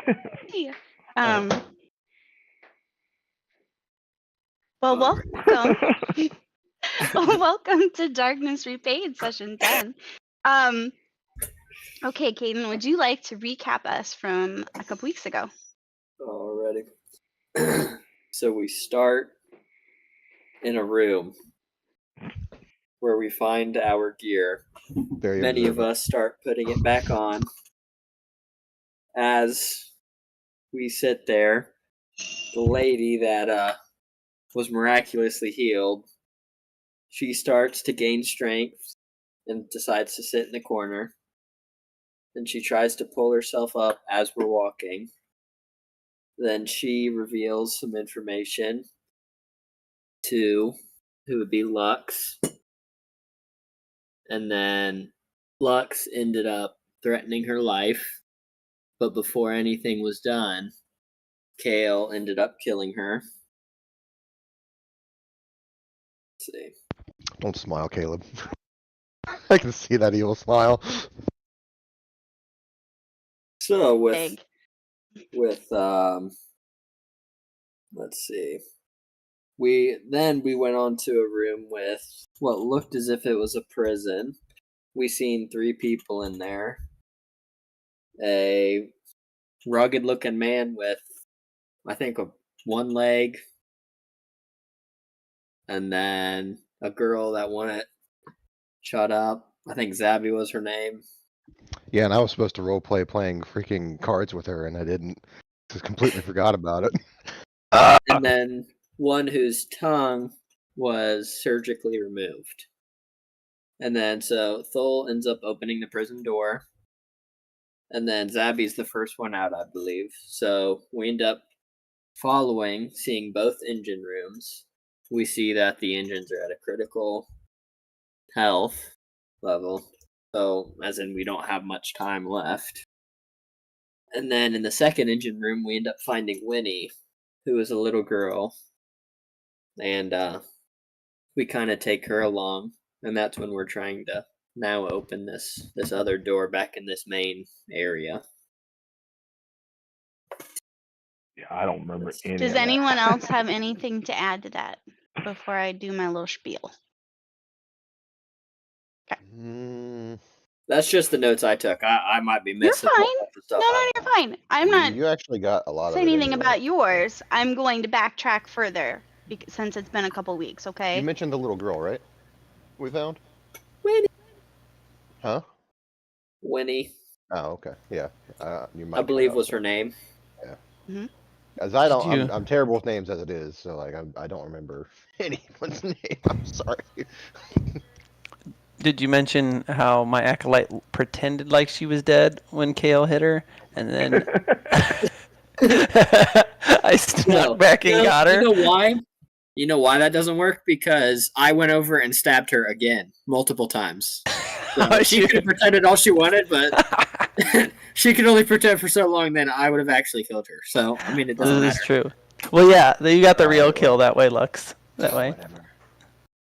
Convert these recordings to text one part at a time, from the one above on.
Hey. Um, well, welcome. Well, welcome to Darkness Repaid Session 10. Okay, Caden, would you like to recap us from a couple weeks ago? Alrighty. So we start in a room where we find our gear. Many of us start putting it back on. As we sit there, the lady that was miraculously healed, she starts to gain strength and decides to sit in the corner. And she tries to pull herself up as we're walking. Then she reveals some information to who would be Lux. And then Lux ended up threatening her life. But before anything was done, Kale ended up killing her. Let's see. Don't smile, Caleb. I can see that evil smile. So with let's see. We went on to a room with what looked as if it was a prison. We seen 3 people in there. A rugged looking man with, I think, one leg. And then a girl that wanted shut up. I think Zabby was her name. Yeah, and I was supposed to roleplay playing freaking cards with her, and I didn't. Just completely forgot about it. And then one whose tongue was surgically removed. And then so Thol ends up opening the prison door. And then Zabby's the first one out, I believe. So we end up following, seeing both engine rooms. We see that the engines are at a critical health level. So, as in, we don't have much time left. And then in the second engine room, we end up finding Winnie, who is a little girl. And we kind of take her along. And that's when we're trying to now open this other door back in this main area. Yeah, I don't remember any. Does anyone else have anything to add to that before I do my little spiel? Okay. That's just the notes I took. I might be missing. You're fine. No, you're fine. I'm not. You actually got a lot of saying it anything anyway. about yours. I'm going to backtrack further since it's been a couple weeks. Okay. You mentioned the little girl, right? We found. Winnie. Huh? Winnie. Oh, okay. Yeah. I believe was her name. Yeah. Mm-hmm. As I don't, I'm terrible with names as it is, so like I don't remember anyone's name. I'm sorry. Did you mention how my acolyte pretended like she was dead when Kale hit her, and then I snuck back and got her? You know why? You know why that doesn't work? Because I went over and stabbed her again, multiple times. So she could have pretended all she wanted, but she could only pretend for so long, then I would have actually killed her. So, I mean, it doesn't matter. This is true. Well, yeah, you got the real kill that way, Lux. That way. Whatever.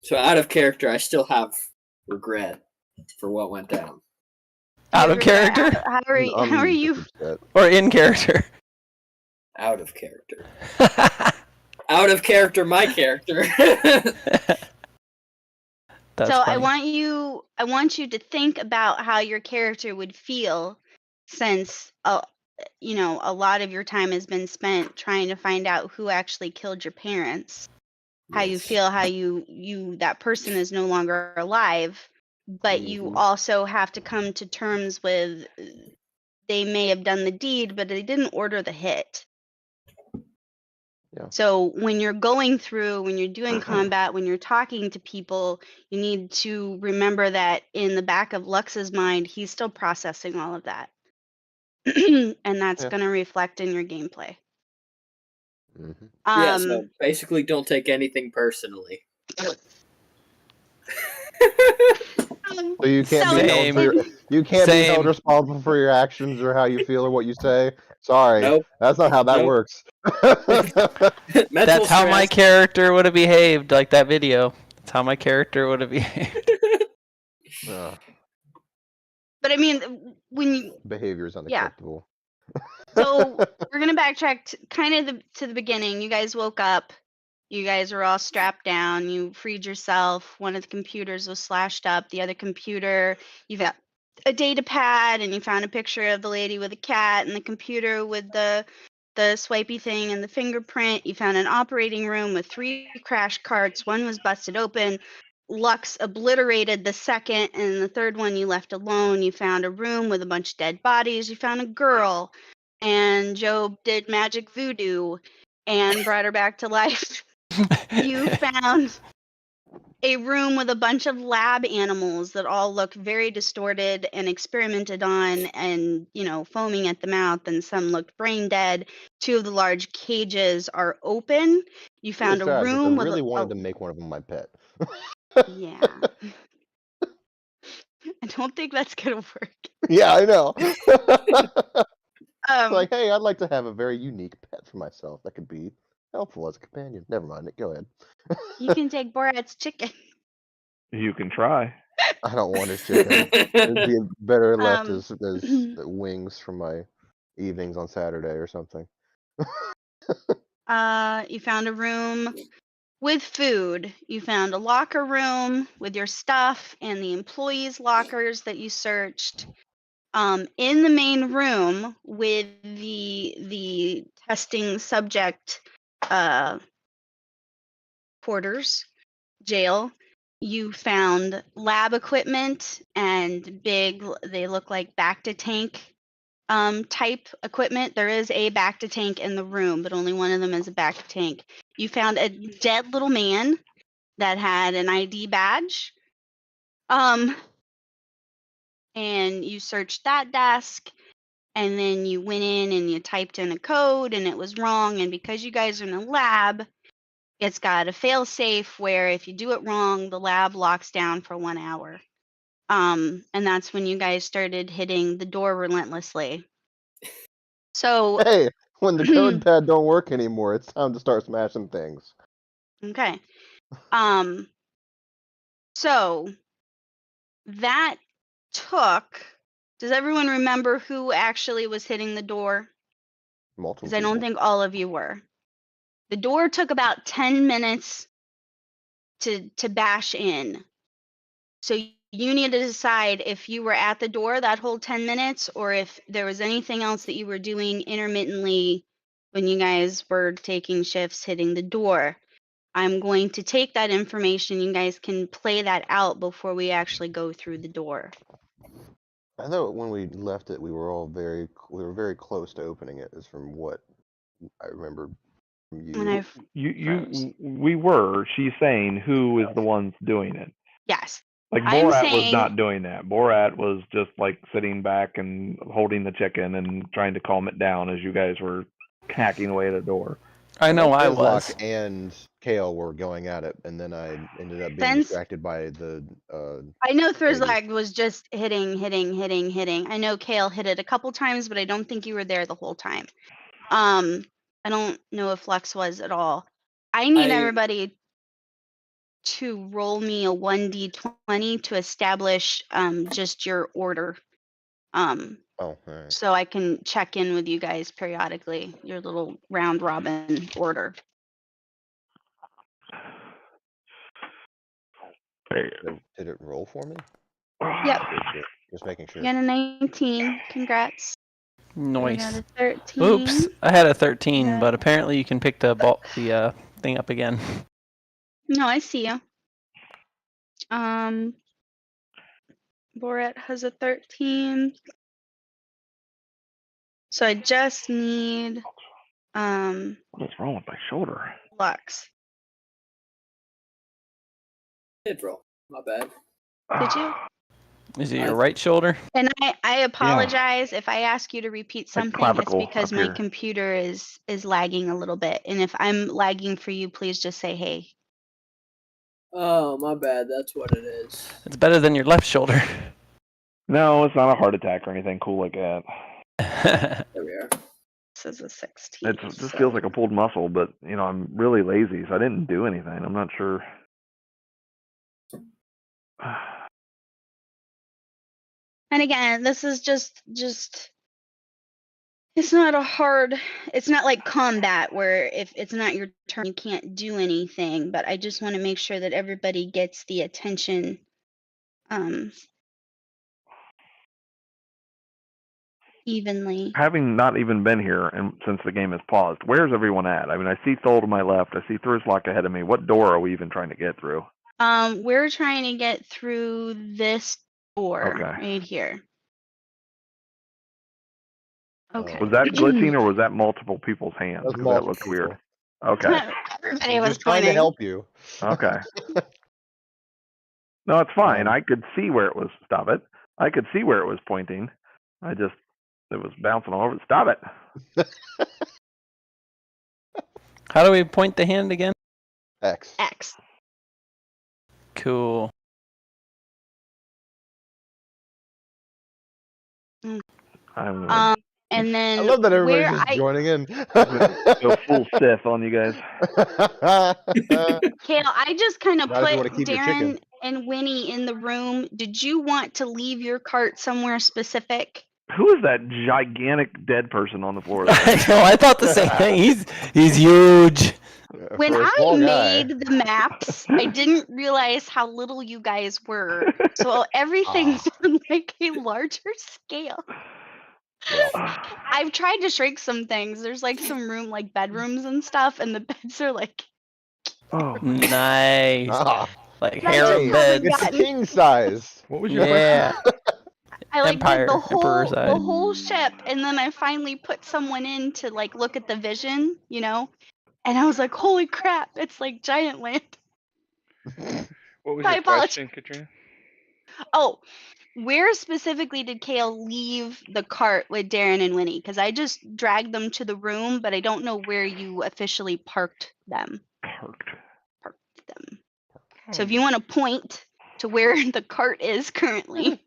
So, out of character, I still have regret for what went down. Out of character? How are you? Or in character? Out of character. Out of character, my character. That's so funny. I want you to think about how your character would feel, since a lot of your time has been spent trying to find out who actually killed your parents. How you feel, how you that person is no longer alive, but you also have to come to terms with they may have done the deed, but they didn't order the hit. Yeah. So when you're going through, when you're doing combat, when you're talking to people, you need to remember that in the back of Lux's mind, he's still processing all of that. And that's going to reflect in your gameplay. Yeah, so basically don't take anything personally. So you can't be held responsible for your actions or how you feel or what you say. Sorry, nope. That's not how that works. That's how my character would have behaved, like that video. That's how my character would have behaved. But I mean, when you behavior is unacceptable. So we're gonna backtrack to the beginning. You guys woke up. You guys were all strapped down. You freed yourself. One of the computers was slashed up. The other computer, you found a data pad, and you found a picture of the lady with a cat, and the computer with the swipey thing and the fingerprint. You found an operating room with 3 crash carts. One was busted open. Lux obliterated the second, and the third one you left alone. You found a room with a bunch of dead bodies. You found a girl, and Job did magic voodoo and brought her back to life. You found a room with a bunch of lab animals that all look very distorted and experimented on and, foaming at the mouth, and some looked brain dead. 2 of the large cages are open. You Really found a sad because I room with really wanted to make one of them my pet. yeah. I don't think that's gonna work. Yeah, I know. It's Um, like, hey, I'd like to have a very unique pet for myself that could be helpful as a companion. Never mind. Go ahead. you can take Borat's chicken. You can try. I don't want his chicken. It'd be better left Um, as wings from my evenings on Saturday or something. you found a room with food. You found a locker room with your stuff and the employees' lockers that you searched. In the main room with the testing subject quarters, jail, you found lab equipment and they look like back-to-tank type equipment. There is a back-to-tank in the room, but only one of them is a back-to-tank. You found a dead little man that had an ID badge. And you searched that desk, and then you went in and you typed in a code and it was wrong. And because you guys are in a lab, it's got a fail safe where if you do it wrong, the lab locks down for 1 hour. And that's when you guys started hitting the door relentlessly. So Hey, when the code pad don't work anymore, it's time to start smashing things. okay. So that took. Does everyone remember who actually was hitting the door? Multiple Because I don't people. think all of you were. The door took about 10 minutes to bash in. So you need to decide if you were at the door that whole 10 minutes or if there was anything else that you were doing intermittently when you guys were taking shifts hitting the door. I'm going to take that information. You guys can play that out before we actually go through the door. I thought when we left it, we were very close to opening it. Is from what I remember from When you. I We were. She's saying who is the ones doing it. Yes. Like I'm Borat was saying not doing that. Borat was just like sitting back and holding the chicken and trying to calm it down as you guys were hacking away at the door. I know I Grislock was. and Kale were going at it, and then I ended up being Since distracted by the. I know lady. Thrizlag was just hitting. I know Kale hit it a couple times, but I don't think you were there the whole time. I don't know if Lex was at all. I need everybody to roll me a 1d20 to establish just your order. Oh, all right. So I can check in with you guys periodically, your little round robin order. Did it roll for me? Yep. Okay, just making sure. You got a 19. Congrats. I got Nice. a 13. Oops, I had a 13, Yeah. but apparently you can pick the thing up again. No, I see you. Borat has a 13. So I just need What's wrong with my shoulder? Lux. Did roll. My bad. Did you? Is it your right shoulder? And I apologize if I ask you to repeat something. It's clavicle because up my here. computer is lagging a little bit. And if I'm lagging for you, please just say hey. Oh, my bad. That's what it is. It's better than your left shoulder. No, it's not a heart attack or anything cool like that. There we are. This is a 16. It just feels like a pulled muscle, but I'm really lazy, so I didn't do anything. I'm not sure. And again, this is just It's not a hard. It's not like combat where if it's not your turn, you can't do anything. But I just want to make sure that everybody gets the attention. Evenly. Having not even been here and since the game has paused, where's everyone at? I mean, I see Thol to my left. I see Thrizlock ahead of me. What door are we even trying to get through? We're trying to get through this door right here. Okay. Was that glitching or was that multiple people's hands? That's Because that looked weird. Okay. Everybody was just trying to help you. Okay. No, it's fine. I could see where it was. Stop it. I could see where it was pointing. It was bouncing all over. Stop it. How do we point the hand again? X. X. Cool. And then I love that everybody's just joining in. Go full Sith on you guys. Kale, I just kind of put keep your Darren chicken. and Winnie in the room. Did you want to leave your cart somewhere specific? Who is that gigantic dead person on the floor? I thought the same thing. He's huge. When I made the maps, I didn't realize how little you guys were. So everything's on like a larger scale. I've tried to shrink some things. There's like some room, like bedrooms and stuff, and the beds are like. Oh, nice. Like harem beds. beds. It's king size. What was your I like Empire, did Emperor the size. whole ship, and then I finally put someone in to like look at the vision, you know, and I was like, "Holy crap! It's like giant land." What was your question, Katrina? Oh, where specifically did Kale leave the cart with Darren and Winnie? Because I just dragged them to the room, but I don't know where you officially parked them. Parked them. So if you want to point to where the cart is currently.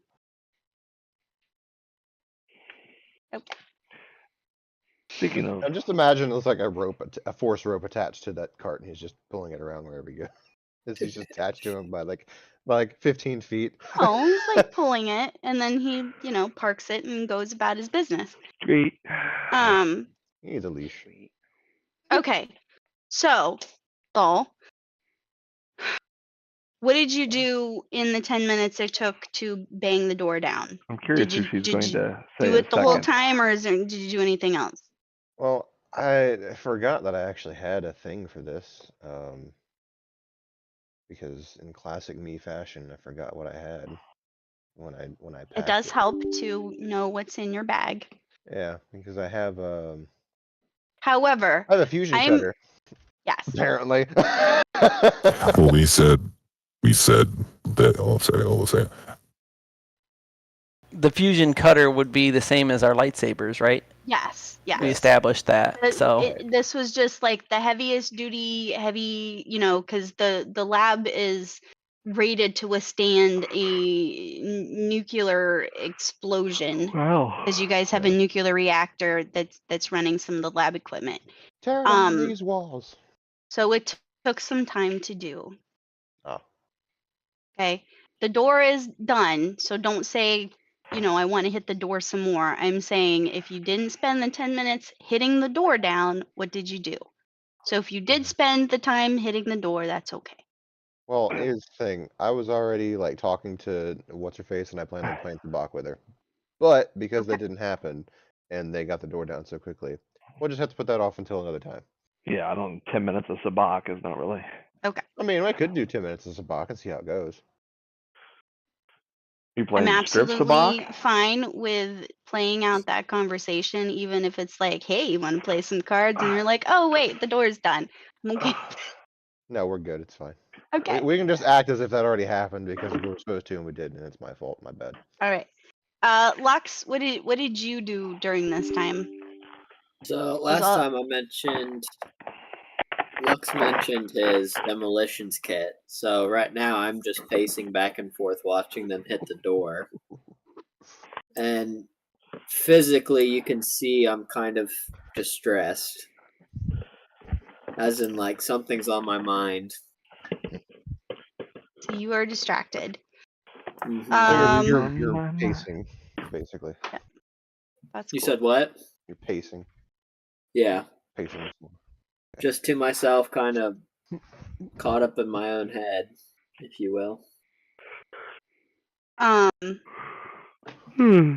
Okay. Speaking of, I just imagine it's like a force rope attached to that cart, and he's just pulling it around wherever he goes. He's just attached to him by like 15 feet. Oh, he's like pulling it, and then he, parks it and goes about his business. Sweet. He needs a leash. Okay, so, Thol, what did you do in the 10 minutes it took to bang the door down? I'm curious if she's going to say do it the whole second. time, or did you do anything else? Well, I forgot that I actually had a thing for this. Because in classic me fashion, I forgot what I had when I packed It does help to know what's in your bag. Yeah, because I have However, I have a fusion cutter. Yes. Apparently. Well, we said that. Oh, sorry. I'll say. The fusion cutter would be the same as our lightsabers, right? Yes. We established that. This was just like the heaviest duty, because the lab is rated to withstand a nuclear explosion. Wow. Because you guys have a nuclear reactor that's running some of the lab equipment. Tear down these walls. So it took some time to do. Oh. Okay. The door is done, so don't say, I want to hit the door some more. I'm saying if you didn't spend the 10 minutes hitting the door down, what did you do? So if you did spend the time hitting the door, that's okay. Well, here's the thing. I was already like talking to what's her face, and I planned on playing Sabak with her. But because that didn't happen, and they got the door down so quickly, we'll just have to put that off until another time. Yeah, 10 minutes of Sabak is not really. Okay. I mean, I could do 10 minutes of Sabak and see how it goes. You playing I'm strip absolutely Sabak? fine with playing out that conversation, even if it's like, hey, you want to play some cards? And you're like, oh, wait, the door's done. I'm okay. No, we're good. It's fine. Okay. We can just act as if that already happened because we were supposed to and we didn't, and it's my fault. My bad. All right. Lux, what did you do during this time? So last time Lux mentioned his demolitions kit. So right now I'm just pacing back and forth watching them hit the door. And physically you can see I'm kind of distressed. As in like something's on my mind. So you are distracted. Mm-hmm. You're pacing, basically. Yeah. That's You cool. said what? You're pacing. Yeah. Pacing. Just to myself, kind of caught up in my own head, if you will.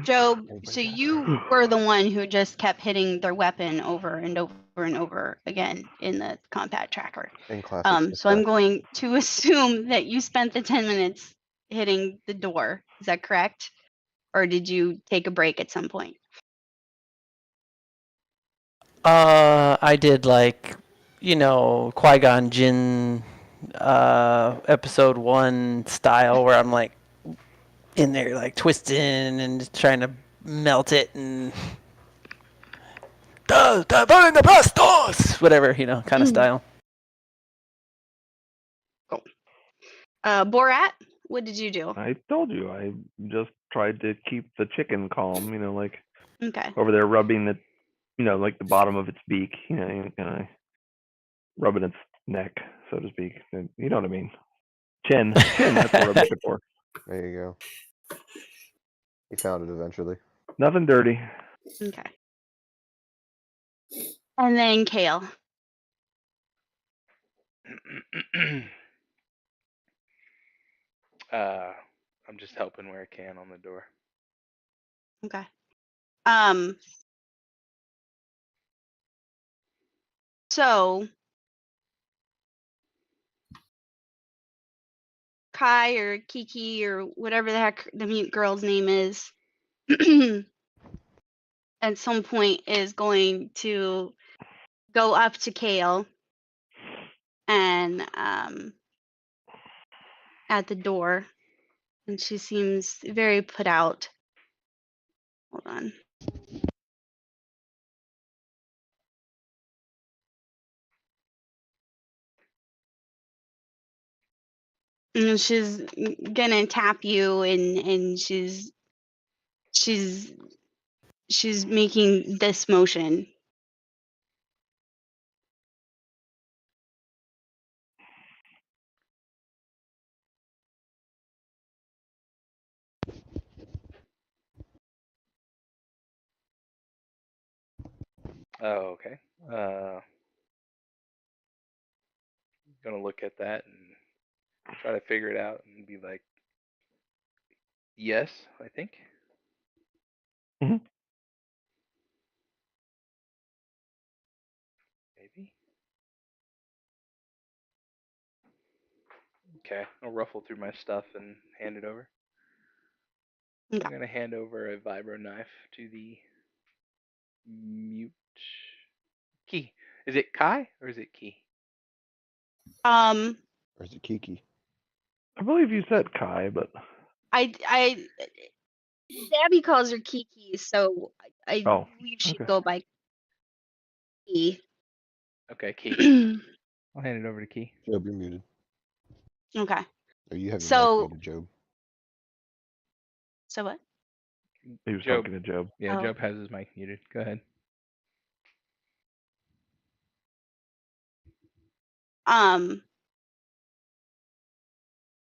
Job, so you were the one who just kept hitting their weapon over and over and over again in the combat tracker. In classic. So I'm going to assume that you spent the 10 minutes hitting the door. Is that correct? Or did you take a break at some point? I did like, Qui-Gon Jinn episode 1 style where I'm like in there like twisting and trying to melt it and burn the bastos, whatever, kind of style. Cool. Borat, what did you do? I told you, I just tried to keep the chicken calm, like Okay. over there rubbing the, like the bottom of its beak, kind of rubbing its neck, so to speak. You know what I mean? Chin, that's what I'm looking for. There you go. He found it eventually. Nothing dirty. Okay. And then Kale. I'm just helping where I can on the door. Okay. So Kai or Kiki or whatever the heck the mute girl's name is at some point is going to go up to Kale and at the door, and she seems very put out. Hold on. And she's gonna tap you, and she's making this motion. Oh, okay. Gonna look at that and try to figure it out and be like, yes, I think. Mhm. Maybe. Okay, I'll ruffle through my stuff and hand it over. Okay. I'm gonna hand over a vibro knife to the mute key. Is it Kai or is it Key? Or is it Kiki? I believe you said Kai, but Abby calls her Kiki, so I Oh, believe she'd okay. go by Key. Okay, Key. I'll hand it over to Key. Job, you're muted. Okay. Or you have your So- mic muted, Job. So what? He was Job. talking to Job. Yeah, Oh. Job has his mic muted. Go ahead.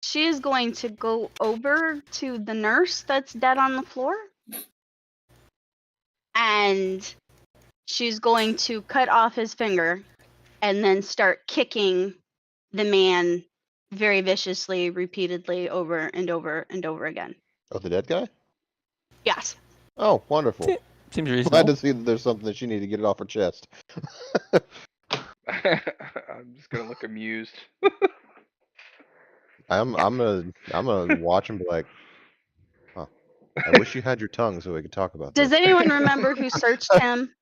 She is going to go over to the nurse that's dead on the floor, and she's going to cut off his finger and then start kicking the man very viciously, repeatedly, over and over and over again. Oh, the dead guy? Yes. Oh, wonderful. Seems Glad reasonable. to see that there's something that she needs to get it off her chest. I'm just gonna look amused. I'm gonna watch and be like, huh. I wish you had your tongue so we could talk about Does this. anyone remember who searched him?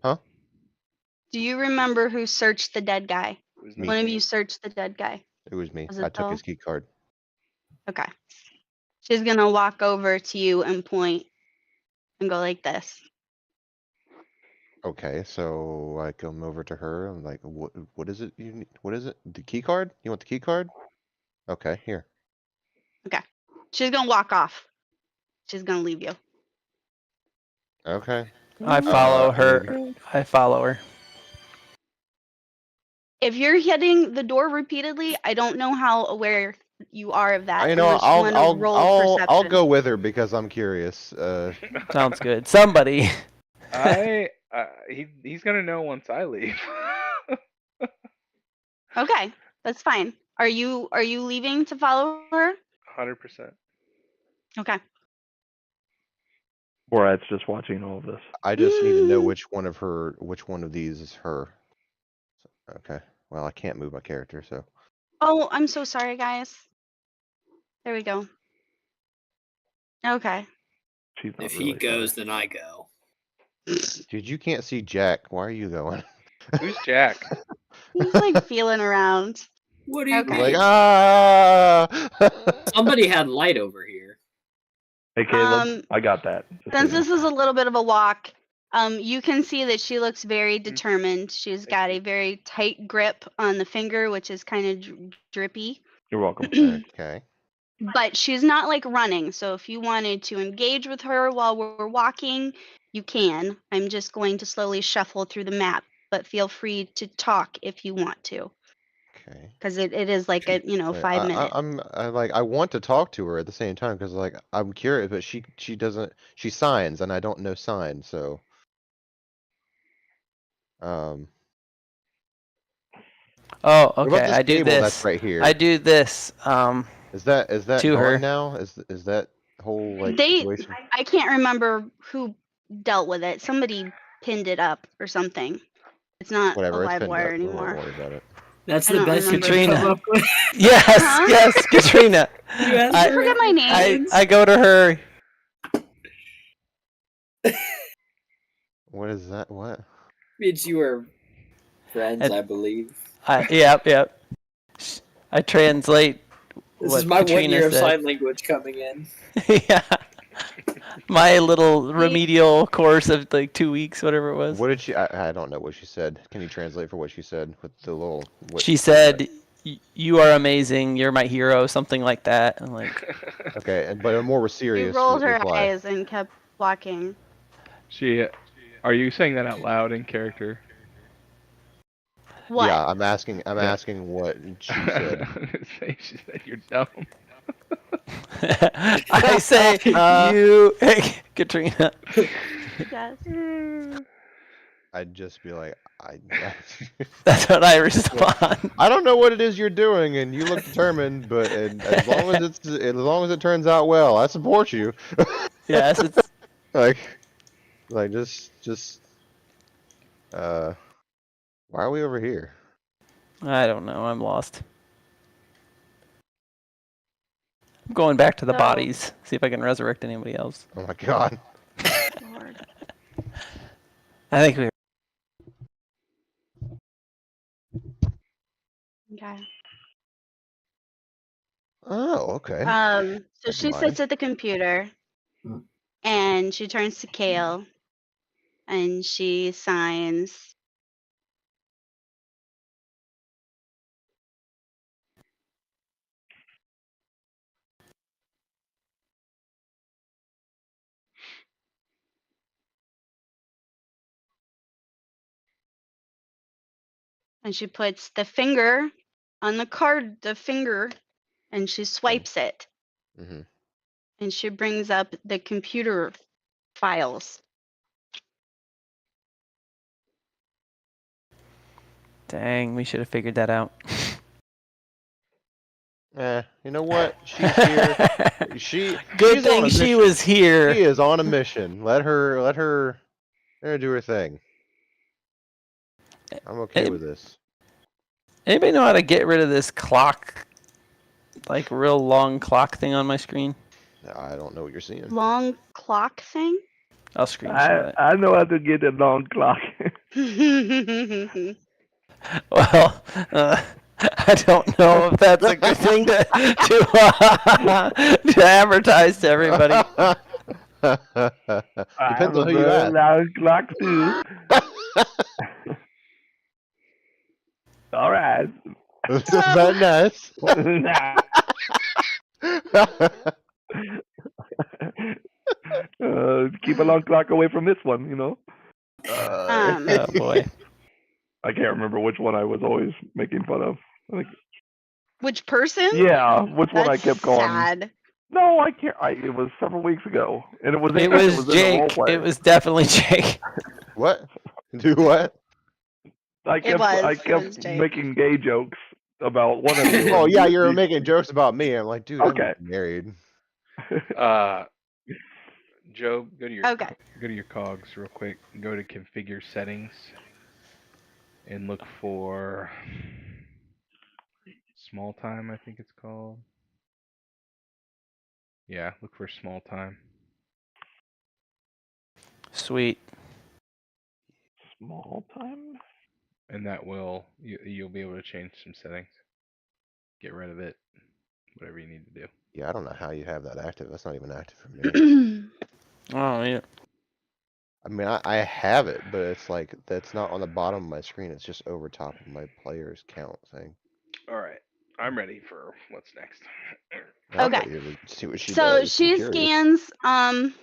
Huh? Do you remember who searched the dead guy? It was Me. One of me. you searched the dead guy. It was me. Was it I took Phil? his key card. Okay. She's gonna walk over to you and point and go like this. Okay, so I come over to her. I'm like, what is it you need? What is it? The key card? You want the key card? Okay, here. She's gonna walk off. She's gonna leave you. Okay. I follow I her. mean- I follow her. If you're hitting the door repeatedly, I don't know how aware you are of that. You know, unless you wanna roll I'll perception. go with her because I'm curious. Sounds good. Somebody. He's gonna know once I leave. Okay, that's fine. Are you leaving to follow her? 100%. Okay. Borat's just watching all of this. I just need to know which one of these is her. Okay. Well, I can't move my character, so. Oh, I'm so sorry, guys. There we go. Okay. She's not If really he goes, then I go. Dude, you can't see Jack. Why are you going? Who's Jack? He's like feeling around. What do you Okay. mean? Like, ah! Somebody had light over here. Hey, Caleb, I got that. Just so Since you know. this is a little bit of a walk, you can see that she looks very determined. She's got a very tight grip on the finger, which is kind of drippy. You're welcome. Okay. But she's not like running, so if you wanted to engage with her while we're walking, you can. I'm just going to slowly shuffle through the map, but feel free to talk if you want to, Okay. because it is like a Like, 5 minute. I want to talk to her at the same time because like I'm curious, but she doesn't. She signs, and I don't know signs, so. Oh, What about okay. this I do cable this. that's right here? I do this. Is that to gone her. now? Is that whole like They, situation? I can't remember who dealt with it. Somebody pinned it up or something. It's not a Whatever, it's live pinned wire up. We won't anymore. worry about it. That's I the don't best you remember. can come Katrina. up with. Yes, Huh? yes, Katrina. You asked I- I forget my name. I go to her. What is that? What? Means you were friends, And- I believe. Yep. I translate. This what is my 1 Katrina year of said. sign language coming in. Yeah. My little remedial course of like 2 weeks, whatever it was. What did she? I don't know what she said. Can you translate for what she said with the little? What She said, "You are amazing. You're my hero." Something like that. I'm like, Okay, but a more She serious rolled her reply. eyes and kept walking. Are you saying that out loud in character? What? Yeah, I'm asking what she said. She said you're dumb. I say, you, Katrina. Yes. I'd just be like, That's what I respond. I don't know what it is you're doing, and you look determined, but as long as it turns out well, I support you. Yes, it's like just why are we over here? I don't know. I'm lost. I'm going back to the So- bodies. See if I can resurrect anybody else. Oh my god. Lord. I think we. Okay. Oh, okay. So Never she mind. sits at the computer, and she turns to Kale, and she signs. And she puts the finger on the card, and she swipes it. Mhm. And she brings up the computer files. Dang, we should have figured that out. You know what? She's here. Good she's on thing a she mission. was here. She is on a mission. Let her do her thing. I'm okay with this. Anybody know how to get rid of this clock, like real long clock thing on my screen? I don't know what you're seeing. Long clock thing? I'll screenshot it. I know how to get a long clock. Well, I don't know if that's a good thing to advertise to everybody. Depends on who you have a ask. long clock too. All right. Is that nice? Keep a long clock away from this one, you know. Oh boy. I can't remember which one I was always making fun of. Which person? Yeah, which one I That's kept calling. sad. No, I can't. It was several weeks ago, and it was It in was the role Jake. play. It was definitely Jake. What? Do what? I kept was Jake. making gay jokes about one of you. Oh and yeah, you- you were you- making jokes about me. I'm like, dude, Okay. I'm married. Joe, go to your Okay. go to your cogs real quick. Go to configure settings and look for small time, I think it's called. Yeah, look for small time. Sweet. Small time. And that will you'll be able to change some settings. Get rid of it. Whatever you need to do. Yeah, I don't know how you have that active. That's not even active for me. Oh yeah. I mean, I have it, but it's like that's not on the bottom of my screen. It's just over top of my players count thing. All right. I'm ready for what's next. I'm Okay. ready to see what she So does. I'm she curious. scans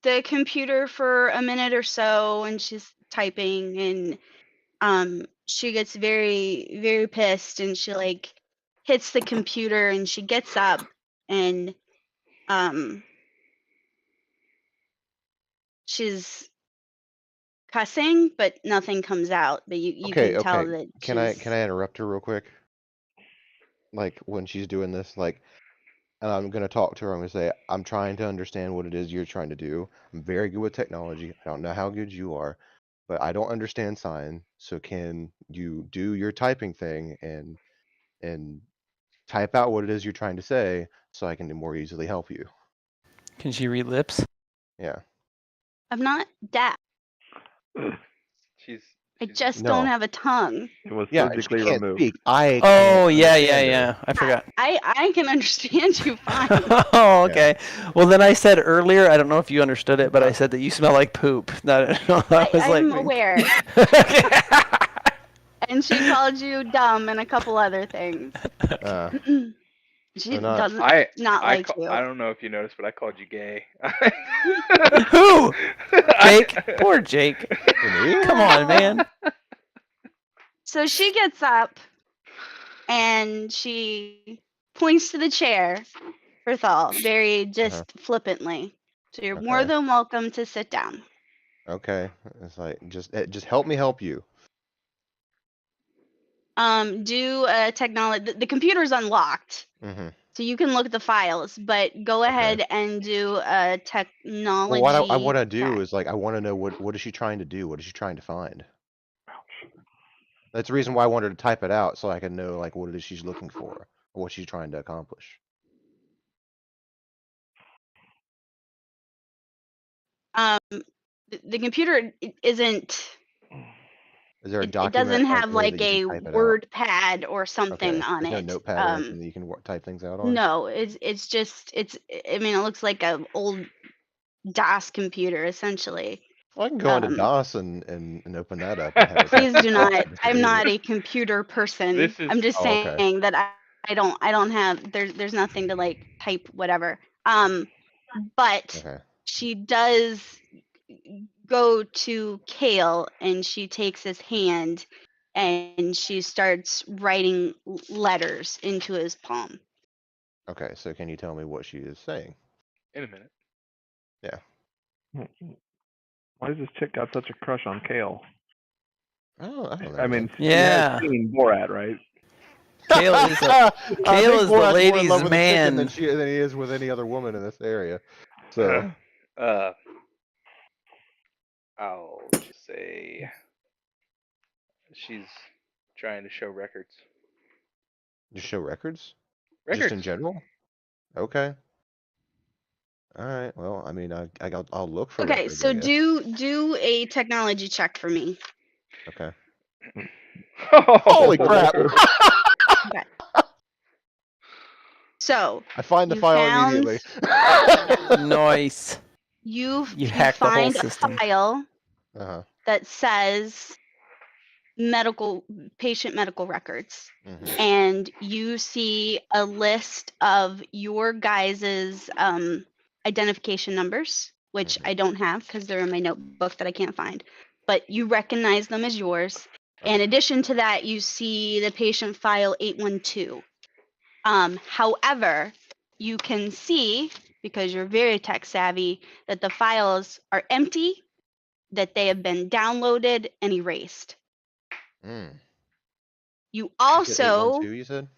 the computer for a minute or so, and she's typing, and she gets very, very pissed, and she like hits the computer, and she gets up, and she's cussing, but nothing comes out. But you Okay, can tell okay. that Can I she's interrupt her real quick? Like when she's doing this, like, and I'm gonna talk to her. I'm gonna say, I'm trying to understand what it is you're trying to do. I'm very good with technology. I don't know how good you are, but I don't understand sign. So can you do your typing thing and type out what it is you're trying to say so I can more easily help you? Can she read lips? Yeah. I'm not deaf. She's I just don't No. have a tongue. It was Yeah, and she surgically can't removed. speak. I can't Oh yeah, yeah, understand her. yeah. I forgot. I can understand you fine. Oh, okay. Well, then I said earlier, I don't know if you understood it, but I Uh. said that you smell like poop. That was I'm like. aware. Okay. And she called you dumb and a couple other things. She They're not- doesn't I like you. I don't know if you noticed, but I called you gay. Who? Jake? Poor Jake. Me? Come on, man. So she gets up and she points to the chair for Thal, very just flippantly. So you're more Okay. than welcome to sit down. Okay. It's like just help me help you. Do a technology. The computer's unlocked, Mm-hmm. so you can look at the files. But go ahead and do a technology. Well, what I want to do check. is like I want to know what is she trying to do? What is she trying to find? That's the reason why I wanted to type it out so I can know like what it is she's looking for, or what she's trying to accomplish. The computer isn't. Is there a It document doesn't right have there like that you a can type it out? word pad or something Okay. on There's no it. notepad or anything that you can type things out on? No, it's just I mean, it looks like a old DOS computer essentially. Well, I can go into Um, DOS and open that up and have it Please type do out not. if I'm needed. not a computer person. This is- I'm just Oh, okay. saying that I don't have there's nothing to like type whatever. But Okay. she does go to Kale and she takes his hand and she starts writing letters into his palm. Okay, so can you tell me what she is saying? In a minute. Why does this chick got such a crush on Kale? Oh, I don't know. I mean, man. she has Yeah. seen Borat, right? Kale is I Kale think is the Borat's more in ladies' love with a chicken man. than he is with any other woman in this area. So I'll just say she's trying to show records. you show records? Records. Just in general? Okay. All right. Well, I mean, I'll look for Okay, records. so I guess. do a technology check for me. Okay. Holy Holy crap! Okay. So I find the you file found- immediately. Nice. you hacked the whole find a system. file Uh-huh. that says patient medical records, Mhm. and you see a list of your guys's identification numbers, which I don't have because they're in my notebook that I can't find, but you recognize them as yours. In addition to that, you see the patient file 812. However, you can see, because you're very tech savvy, that the files are empty, that they have been downloaded and erased. Mm. You You said also 812, you said?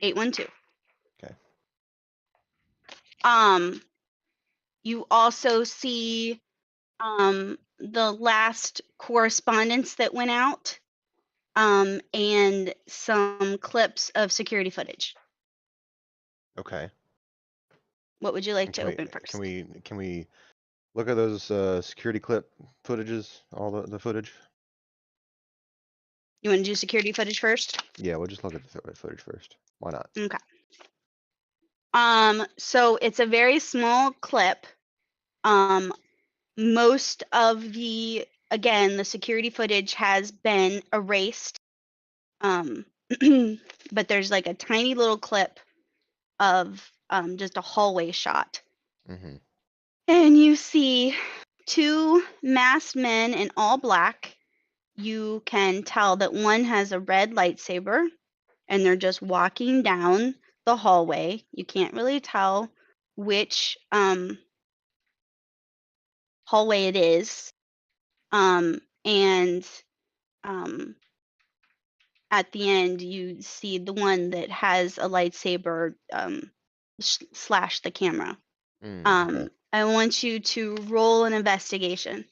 812. Okay. You also see the last correspondence that went out, and some clips of security footage. Okay. What would you like And to open first? can we look at those security clip footages, all the footage? You want to do security footage first? Yeah, we'll just look at the footage first. Why not? Okay. So it's a very small clip. Most of the security footage has been erased. But there's like a tiny little clip of just a hallway shot. Mm-hmm. And you see two masked men in all black. You can tell that one has a red lightsaber and they're just walking down the hallway. You can't really tell which hallway it is. And at the end, you see the one that has a lightsaber slash the camera. Okay. I want you to roll an investigation.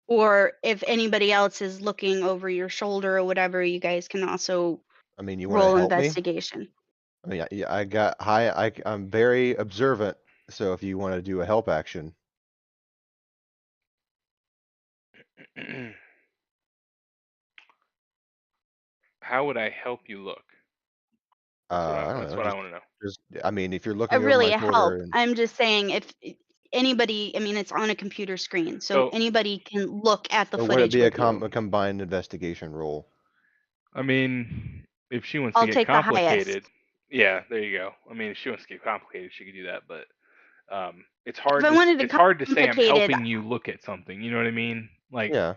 Or if anybody else is looking over your shoulder or whatever, you guys can also I mean, you want to roll help me? investigation. I mean, I got high. I'm very observant. So if you want to do a help action, How would I help you look? I don't That's know. what I want to know. Just I mean, if you're It looking over really my help. shoulder and I'm just saying if anybody, I mean, it's on a computer screen, so So- anybody can look at the so would it footage be with you. a combined investigation roll? I mean, if she wants I'll to get take the highest. complicated, yeah, there you go. I mean, if she wants to get complicated, she could do that. But it's hard. If I wanted to It's hard to say I'm complicated, helping you look at something. You know what I mean? Like, Yeah.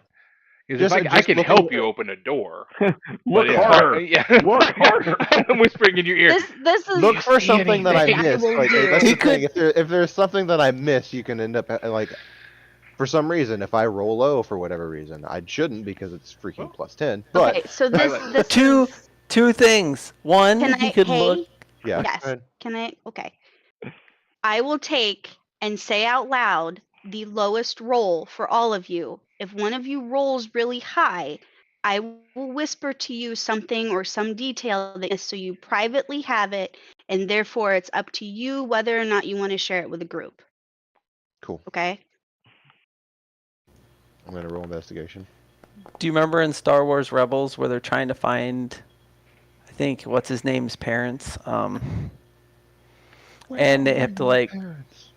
because if I Just can looking- help you open a door, Look but it's harder. hard. Yeah, Look harder. I'm whispering in your ear. this is Look you for see something that I anything? I missed. will Like do. that's He the thing. could- If there's something that I miss, you can end up like for some reason if I roll low for whatever reason, I shouldn't because it's freaking Well, +10. But Okay, so I- this Two is, two things. One, can he I, could hey, look. yeah, yes, go ahead. can I, okay. I will take and say out loud the lowest roll for all of you. If one of you rolls really high, I will whisper to you something or some detail that so you privately have it, and therefore it's up to you whether or not you want to share it with a group. Cool. Okay? I'm gonna roll investigation. Do you remember in Star Wars Rebels where they're trying to find, I think what's his name's parents? And they have to like,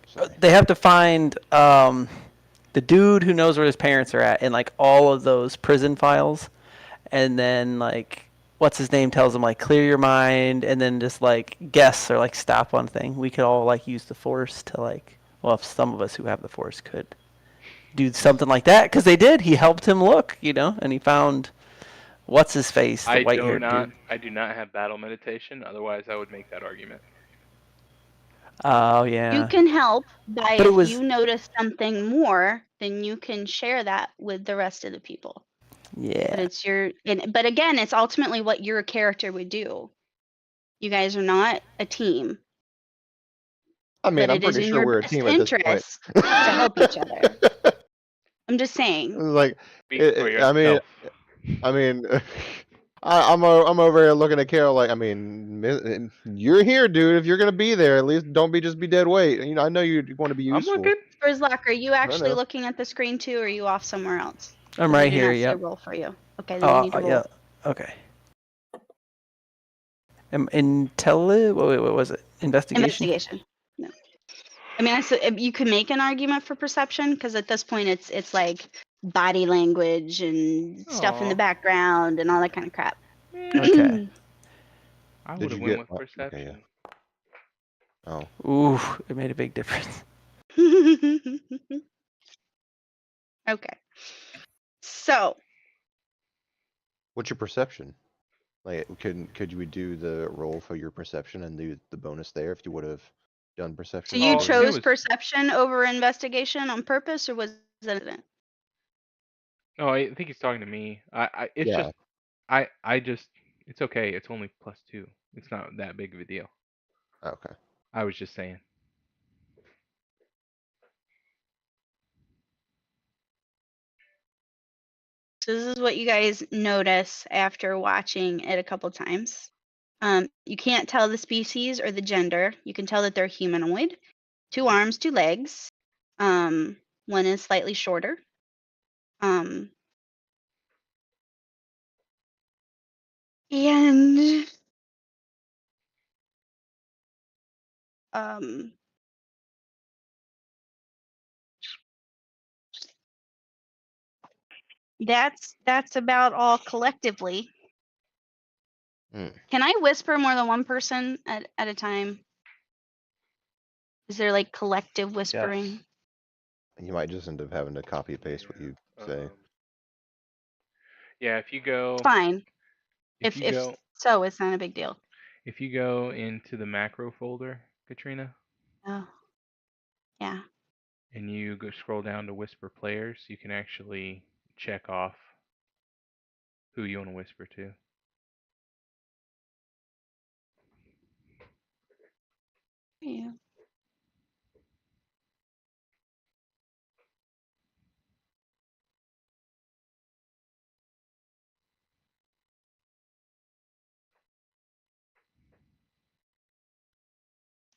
Sorry. they have to find the dude who knows where his parents are at in like all of those prison files, and then like what's his name tells him like clear your mind, and then just like guess or like stop one thing. We could all like use the Force to like, well, if some of us who have the Force could do something like that, because they did. He helped him look, you know, and he found what's his face, the white-haired dude. I do not have battle meditation. Otherwise, I would make that argument. Oh You yeah. can help by But it if was- you notice something more, then you can share that with the rest of the people. Yeah. But it's but again, it's ultimately what your character would do. You guys are not a team. I mean, But I'm it is pretty in sure your we're a best team at this point. interest to help each other. I'm just saying. Like, Speak for I mean, yourself. I'm over here looking at Carol like, I mean, you're here, dude. If you're gonna be there, at least don't just be dead weight. You know, I know you want to be I'm useful. looking. Frizzlock, are you actually know. looking at the screen too, or are you off somewhere else? I'm 'Cause I right do here. not see a Yep. roll for you. Okay, then you need to roll. Yeah. Okay. What was it? Investigation. Investigation. No. I mean, you can make an argument for perception because at this point it's like body language and stuff in the Aw. background and all that kind of crap. Okay. I Did would have you went get- with okay, yeah. perception. Oh, Ooh, it made a big difference. Okay. So what's your perception? Like, could we do the roll for your perception and do the bonus there if you would have done So perception? you Oh, before? it chose was- perception over investigation on purpose, or was that an No, I think he's talking to me. It's Yeah. just, it's okay. It's only +2. It's not that big of a deal. Okay. I was just saying. So this is what you guys notice after watching it a couple times. You can't tell the species or the gender. You can tell that they're humanoid. 2 arms, 2 legs. One is slightly shorter. And that's about all collectively. Hmm. Can I whisper more than one person at a time? Is there like collective whispering? You might just end up having to copy paste what you say. Yeah, if you go, It's fine. if you go, So, it's not a big deal. if you go into the macro folder, Katrina, Oh, yeah. and you go scroll down to whisper players, you can actually check off who you want to whisper to. Yeah.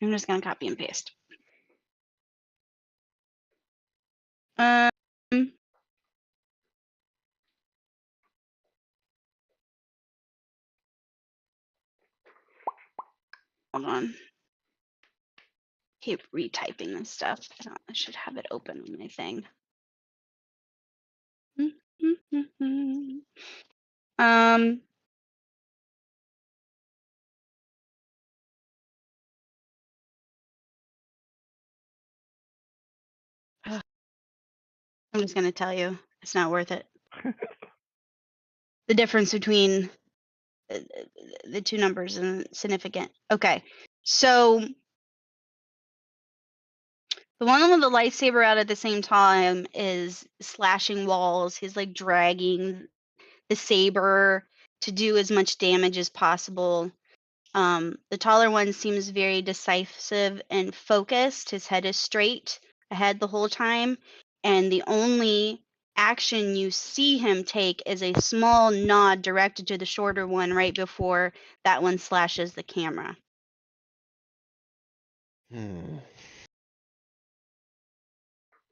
I'm just gonna copy and paste. Um, hold on. Keep retyping this stuff. I should have it open on my thing. Um, I'm just gonna tell you, it's not worth it. The difference between the 2 numbers isn't significant. Okay, so the one with the lightsaber out at the same time is slashing walls. He's like dragging the saber to do as much damage as possible. The taller one seems very decisive and focused. His head is straight ahead the whole time, and the only action you see him take is a small nod directed to the shorter one right before that one slashes the camera. Hmm.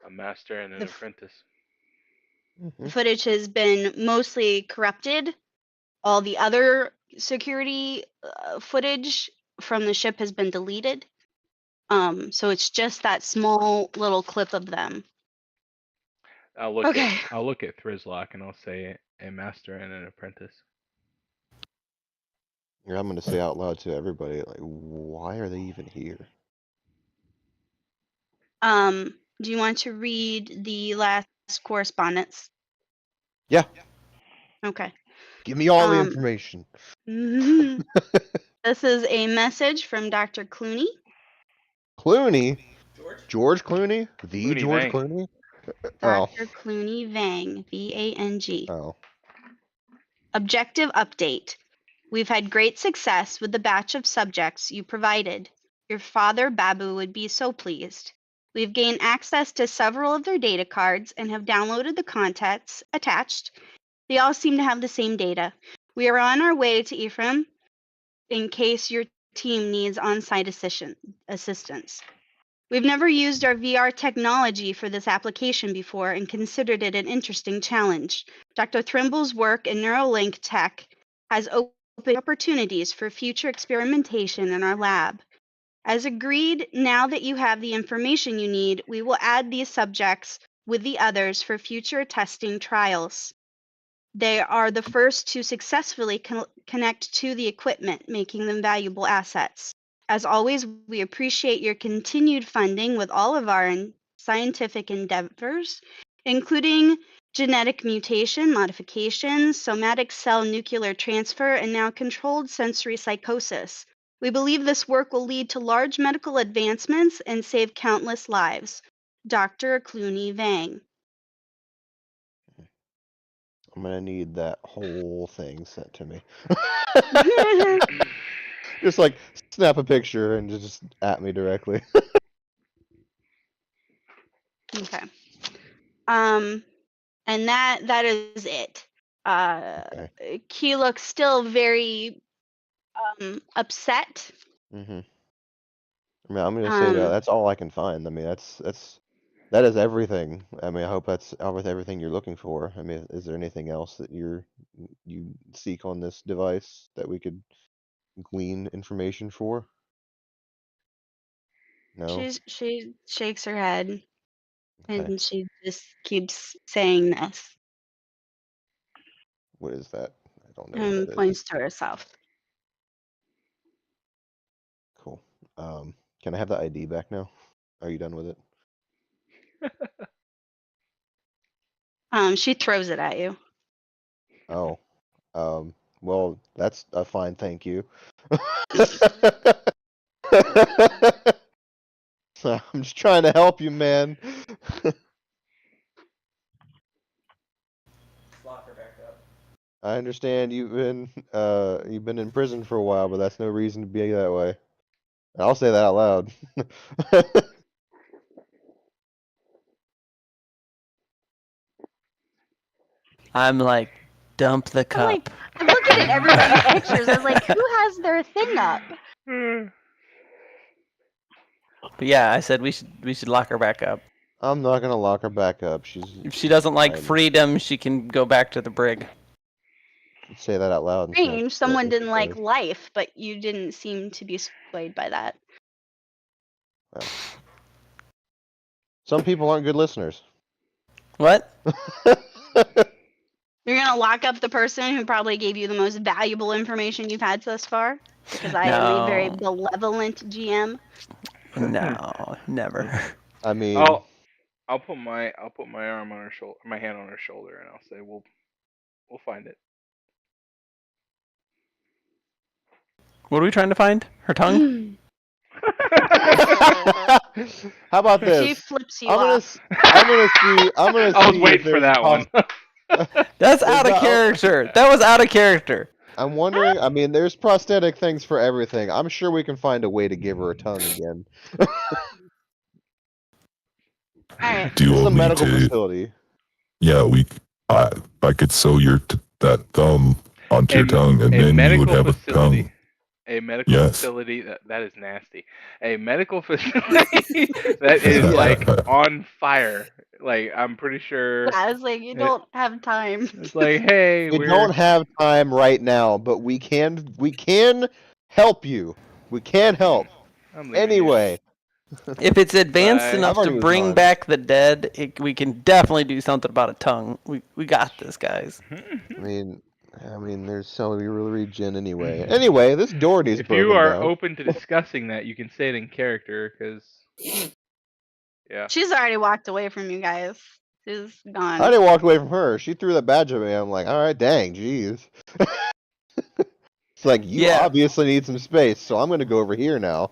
A master and an The f- apprentice. Mhm. The footage has been mostly corrupted. All the other security footage from the ship has been deleted. So it's just that small little clip of them. I'll look Okay. at Thrizlock and I'll say a master and an apprentice. Yeah, I'm gonna say out loud to everybody, like, why are they even here? Do you want to read the last correspondence? Yeah, Okay. give me all the Um, information. This is a message from Dr. Clooney. Clooney? George Clooney? The Clooney George Vang. Clooney? Oh. Dr. Clooney Vang, V-A-N-G. Oh. Objective update. We've had great success with the batch of subjects you provided. Your father, Babu, would be so pleased. We've gained access to several of their data cards and have downloaded the contents attached. They all seem to have the same data. We are on our way to Ephraim in case your team needs on-site assistance. We've never used our VR technology for this application before and considered it an interesting challenge. Dr. Trimble's work in Neuralink tech has opened opportunities for future experimentation in our lab. As agreed, now that you have the information you need, we will add these subjects with the others for future testing trials. They are the first to successfully connect to the equipment, making them valuable assets. As always, we appreciate your continued funding with all of our scientific endeavors, including genetic mutation, modification, somatic cell nuclear transfer, and now controlled sensory psychosis. We believe this work will lead to large medical advancements and save countless lives. Dr. Clooney Vang. I'm gonna need that whole thing sent to me. Just like snap a picture and just at me directly. Okay. And that is it. Okay. He looks still very upset. Mm-hmm. I mean, I'm gonna say that's all I can find. I mean, that is everything. I mean, I hope that's everything you're looking for. I mean, is there anything else that you seek on this device that we could glean information for? No. She shakes her head Okay. and she just keeps saying this What is that? I don't know what and that is. points to herself. Cool. Can I have the ID back now? Are you done with it? She throws it at you. Oh. Well, that's a fine thank you. I'm just trying to help you, man. I understand you've been in prison for a while, but that's no reason to be that way. And I'll say that out loud. I'm like, dump the I'm like, cup. I'm looking at everybody's pictures. I was like, who has their thing up? But yeah, I said we should lock her back up. I'm not gonna lock her back up. If she doesn't like fine. freedom, she can go back to the brig. Say that out loud. Strange. Someone didn't like life, but you didn't seem to be swayed by that. Well, some people aren't good listeners. What? You're gonna lock up the person who probably gave you the most valuable information you've had thus far? Because I am a very benevolent GM. No, never. I mean, I'll put my arm on her shoulder, my hand on her shoulder, and I'll say, we'll find it. What are we trying to find? Her tongue? how about this? She flips you I'm gonna off. see. I was waiting for that one. That's out of character. That was out of character. I'm wondering. I mean, there's prosthetic things for everything. I'm sure we can find a way to give her a tongue again. Alright. Do you This is a want me medical to? facility. Yeah, I could sew that thumb onto your tongue, and then you would have a tongue. A medical Yes. facility that is nasty. A medical facility that is like on fire. Like, I'm pretty sure. Yeah, I was like, you don't have time. It's like, hey, We don't have time right now, but we can help you. We can help. Anyway. If it's advanced enough I've to already bring used back the dead, we can definitely do something about a tongue. We got this, guys. I mean, there's so many regen anyway. Anyway, this door needs If broken you are down. open to discussing that, you can say it in character, because yeah. She's already walked away from you guys. She's gone. I didn't walk away from her. She threw the badge at me. I'm like, all right, dang, jeez. It's like, you obviously need some space, so I'm gonna go over here now.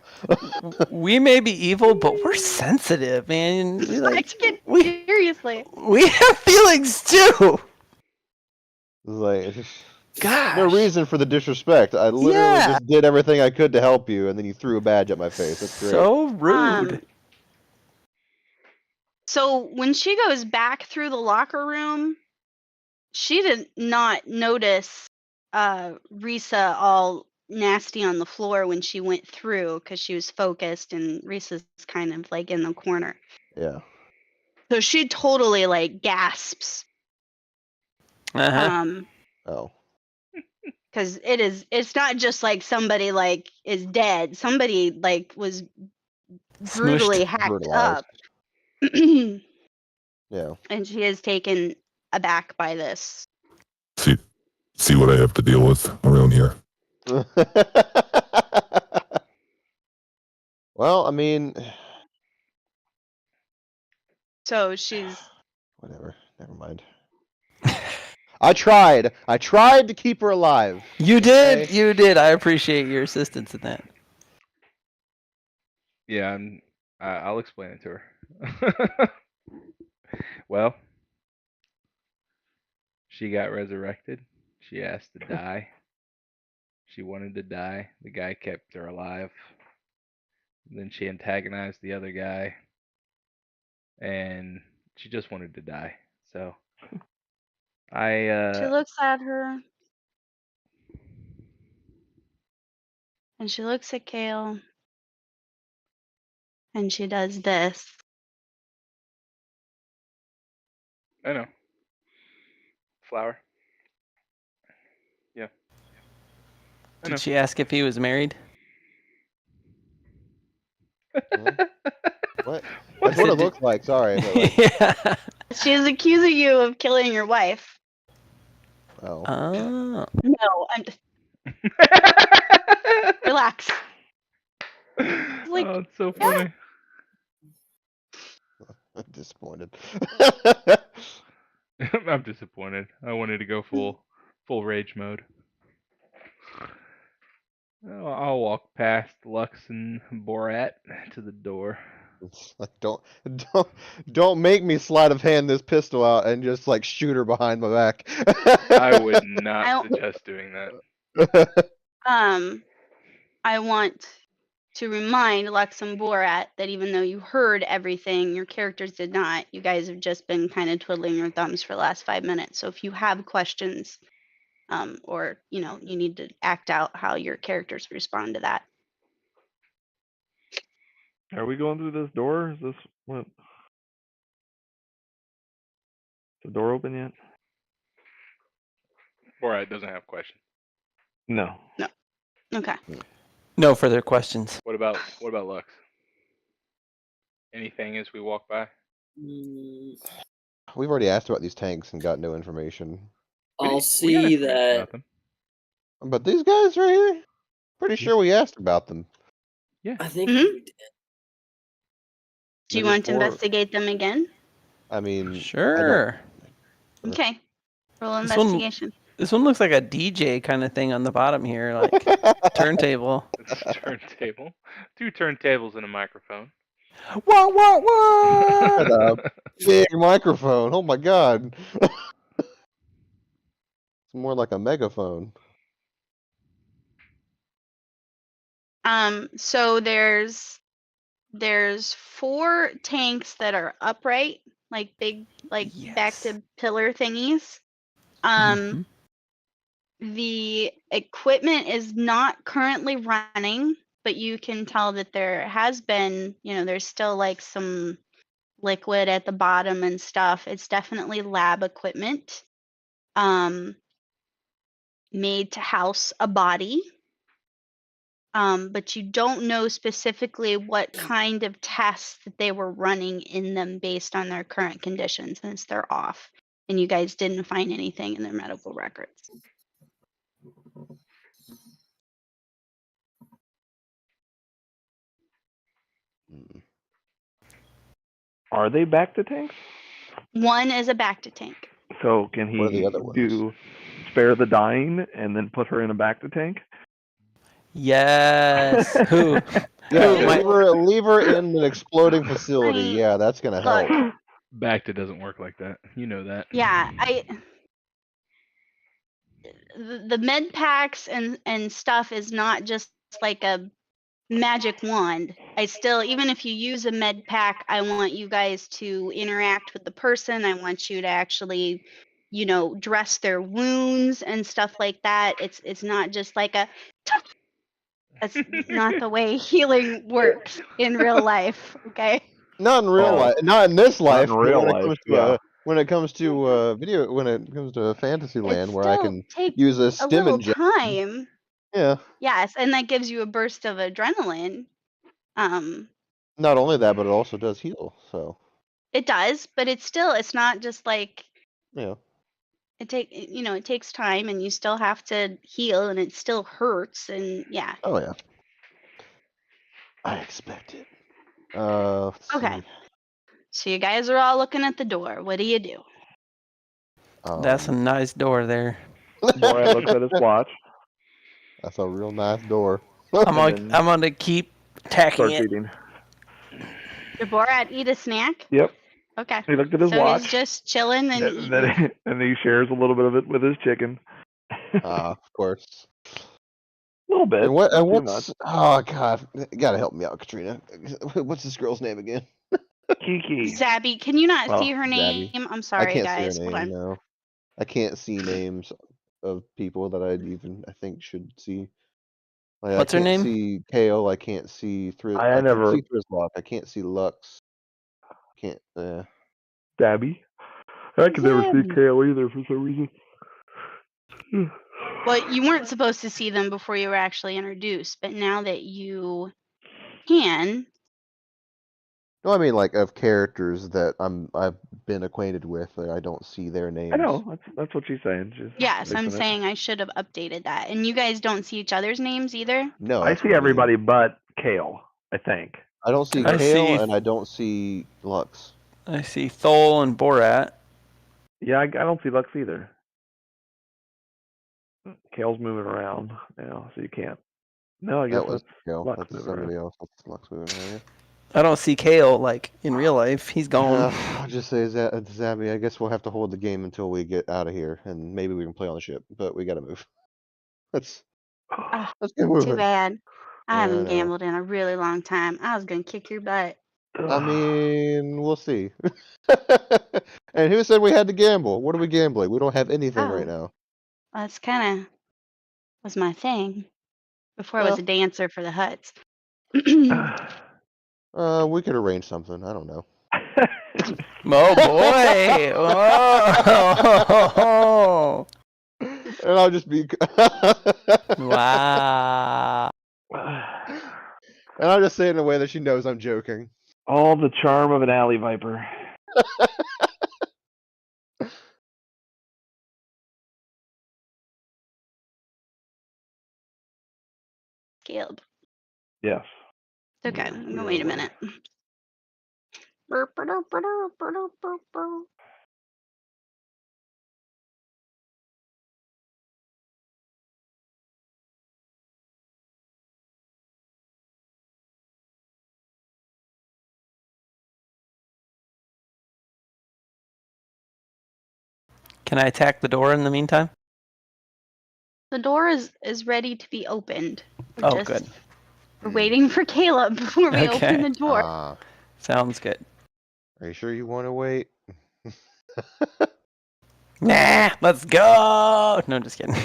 We may be evil, but we're sensitive, man. Seriously. We have feelings too. Like, gosh, no reason for the disrespect. I literally just did everything I could to help you, and then you threw a badge at my face. That's great. So rude. So when she goes back through the locker room, she did not notice Risa all nasty on the floor when she went through, because she was focused and Risa's kind of like in the corner. Yeah. So she totally like gasps. Oh. Because it's not just like somebody like is dead. Somebody like was brutally hacked up. Yeah. And she is taken aback by this. See what I have to deal with around here. Well, I mean, so she's whatever. Never mind. I tried. I tried to keep her alive. You did. Okay? You did. I appreciate your assistance in that. Yeah, I'll explain it to her. Well, she got resurrected. She asked to die. She wanted to die. The guy kept her alive. Then she antagonized the other guy, and she just wanted to die. So She looks at her and she looks at Kale and she does this. I know. Flower. Yeah. I know. Did she ask if he was married? What? That's what it looks like. Sorry, but like. Yeah. She's accusing you of killing your wife. Oh. Oh. No, I'm just relax. Like, oh, it's so funny. I'm disappointed. I'm disappointed. I wanted to go full rage mode. I'll walk past Lux and Borat to the door. It's like don't make me sleight of hand this pistol out and just like shoot her behind my back. I would not suggest doing that. I want to remind Lux and Borat that even though you heard everything, your characters did not. You guys have just been kind of twiddling your thumbs for the last 5 minutes. So if you have questions, or you need to act out how your characters respond to that. Are we going through this door? Is this what? Is the door open yet? Borat doesn't have questions. No. Okay. No further questions. What about Lux? Anything as we walk by? Mm, We've already asked about these tanks and got no information. I'll We got see information that. about them. But these guys right here, pretty sure we asked about them. Yeah. I think Mhm. we did. Do you There's want to 4 investigate them again? I mean, Sure. Okay. Roll This one- investigation. This one looks like a DJ kind of thing on the bottom here, like turntable. It's a turntable. 2 turntables and a microphone. What? What? Shut up. Big microphone. Oh my god. It's more like a megaphone. So there's 4 tanks that are upright, like big, like back Yes. to pillar thingies. Mhm. The equipment is not currently running, but you can tell that there has been, there's still like some liquid at the bottom and stuff. It's definitely lab equipment, made to house a body. But you don't know specifically what kind of tests that they were running in them based on their current condition, since they're off and you guys didn't find anything in their medical records. Mm. Are they back to tanks? One is a back to tank. So can What are the he other ones? do spare the dying and then put her in a back to tank? Yes. Who? Yeah, Who might- leave her in an exploding facility. mean, Yeah, that's gonna help. Look, Bacta doesn't work like that. You know that. yeah, the med packs and stuff is not just like a magic wand. I still, even if you use a med pack, I want you guys to interact with the person. I want you to actually, dress their wounds and stuff like that. It's not just like a that's not the way healing works in real life, okay? Not in real Oh. life. Not in this life. in but real when life, it comes to yeah. when it comes to video, when it comes to Fantasyland, It where I still can takes use a a stim little injection. time. Yeah. Yes, and that gives you a burst of adrenaline. Not only that, but it also does heal. So It does, but it's not just like yeah. it takes time and you still have to heal and it still hurts and yeah. Oh yeah. I expect it. Let's Okay. see. So you guys are all looking at the door. What do you do? That's a nice door there. Borat looks at his watch. That's a real nice door. I'm gonna keep tacking Starts it. eating. Did Borat eat a snack? Yep. Okay. He looked at his So watch. he's just chilling and eating. And then he shares a little bit of it with his chicken. Of course. A little bit. And not too what's much. oh god, you gotta help me out, Katrina. What's this girl's name again? Kiki. Zabby, can you not see Oh, her Zabby. name? I'm I sorry, can't guys. see her Hold name. on. No, I can't see names of people that I think should see. Like, What's I her can't name? see Kale. I can't see I can never- see Thrizlock. I can't see Lux. Can't. Dabby. I could never see Zabby. Kale either for some reason. Well, you weren't supposed to see them before you were actually introduced, but now that you can, No, I mean like of characters that I've been acquainted with. Like, I don't see their names. I know. That's what she's saying. She's yes, I'm fixing it. saying I should have updated that. And you guys don't see each other's names either? No, I that's see what mean. everybody but Kale, I think. I don't see I Kale see- and I don't see Lux. I see Thol and Borat. Yeah, I don't see Lux either. Kale's moving around now, so you can't. No, I guess That was that's Kale. Lux That's moving somebody around. else. That's Lux moving around. Yeah. I don't see Kale like in real life. He's gone. I'll just say Zabby. I guess we'll have to hold the game until we get out of here, and maybe we can play on the ship. But we gotta move. Let's get Too moving. bad. I Yeah, I haven't know. gambled in a really long time. I was going to kick your butt. I mean, we'll see. And who said we had to gamble? What are we gambling? We don't have anything right now. That's kind of was my thing before I was Well- a dancer for the Huts. We could arrange something. I don't know. Oh boy! Oh. And I'll just be. Wow. And I'll just say it in a way that she knows I'm joking. All the charm of an alley viper. Scaled. Yes. It's okay. I'm gonna wait a minute. Can I attack the door in the meantime? The door is ready to be opened. Oh, good. We're waiting for Caleb before we Okay. open the door. Sounds good. Are you sure you want to wait? Nah, let's go. No, just kidding.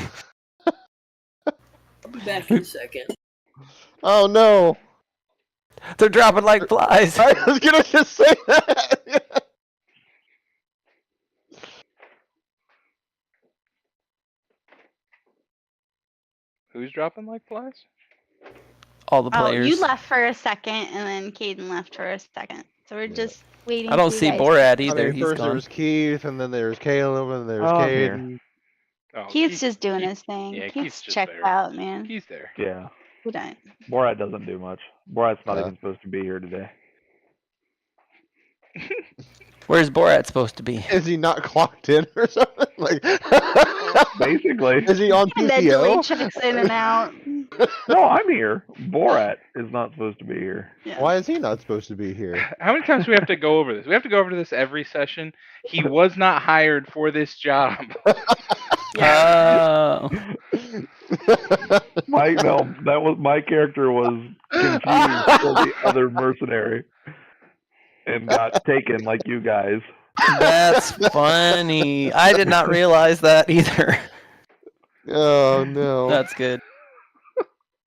I'll be back in a second. Oh no! They're dropping like flies. I was gonna just say that. Who's dropping like flies? All the Oh, players. you left for a second, and then Caden left for a second. So we're Yeah. just waiting. I don't for you see guys. Borat I either. mean, He's first gone. there was Keith, and then there's Caleb, and there's Oh, I'm here. Caden. Oh, Keith's just doing his thing. yeah, Keith's Keith's just checked there. out, man. He's there. Yeah. We don't. Borat doesn't do much. Borat's not Yeah. even supposed to be here today. Where's Borat supposed to be? Is he not clocked in or something? Like, Basically. is he on Mentally PTO? checks in and out. No, I'm here. Borat is not supposed to be here. Yeah. Why is he not supposed to be here? How many times do we have to go over this? We have to go over this every session. He was not hired for this job. Oh. My character was confused for the other mercenary and got taken like you guys. That's funny. I did not realize that either. Oh no. That's good.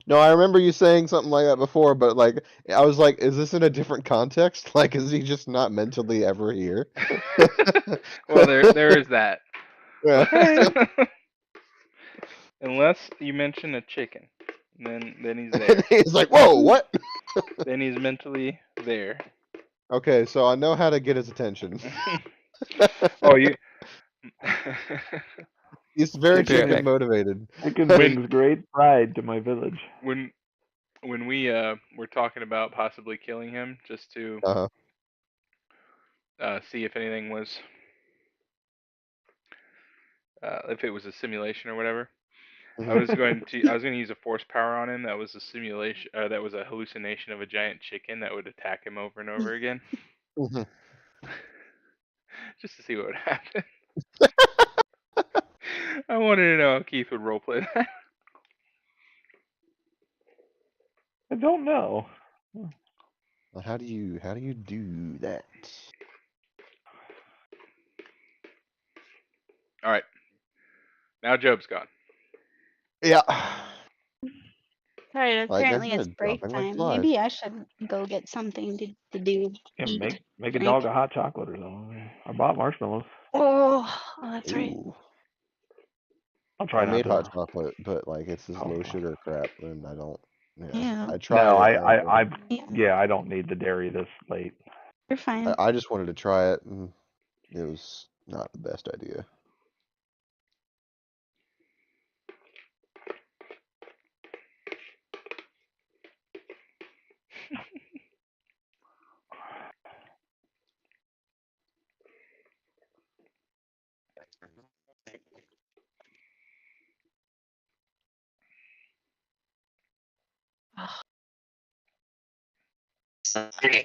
No, I remember you saying something like that before, but like I was like, is this in a different context? Like, is he just not mentally ever here? Well, there is that. Yeah. Unless you mention a chicken, then he's there. He's like, whoa, what? Then he's mentally there. Okay, so I know how to get his attention. Oh, you. He's very Take care. chicken motivated. Chicken brings great pride to my village. when we were talking about possibly killing him just to Uh-huh. see if anything was if it was a simulation or whatever. I Mhm. was going to use a force power on him that was a simulation, that was a hallucination of a giant chicken that would attack him over and over again, Mhm. just to see what would happen. I wanted to know how Keith would roleplay that. I don't know. Well, how do you do that? All right, now Job's gone. Yeah. Sorry, Like I apparently it's said, break dropping like time. flies. Maybe I should go get something to do. Yeah, Eat, make a drink. dog a hot chocolate or something. I bought marshmallows. Oh, that's right. Ooh. I'll try I not made hot to. chocolate, but like it's this Oh. low sugar crap, and I don't. Yeah, Yeah. I tried No, it. yeah, I don't need the dairy this late. You're fine. I just wanted to try it, and it was not the best idea.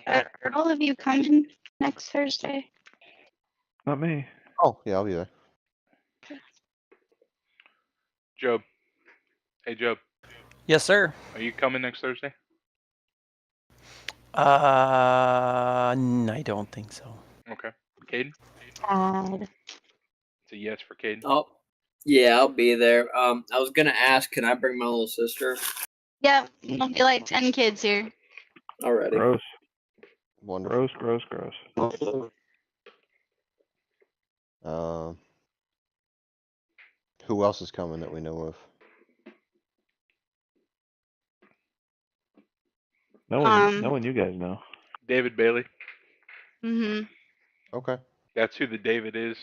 Are all of you coming next Thursday? Not me. Oh yeah, I'll be there. Job, hey Job, Yes, sir. are you coming next Thursday? I don't think so. Okay. Caden? God. It's a yes for Caden. Oh, yeah, I'll be there. I was gonna ask, can I bring my little sister? Yep, there'll be like 10 kids here. Already. Gross. Wonderful. Gross. Um, who else is coming that we know of? No one you guys know. David Bailey. Mm-hmm. Okay. That's who the David is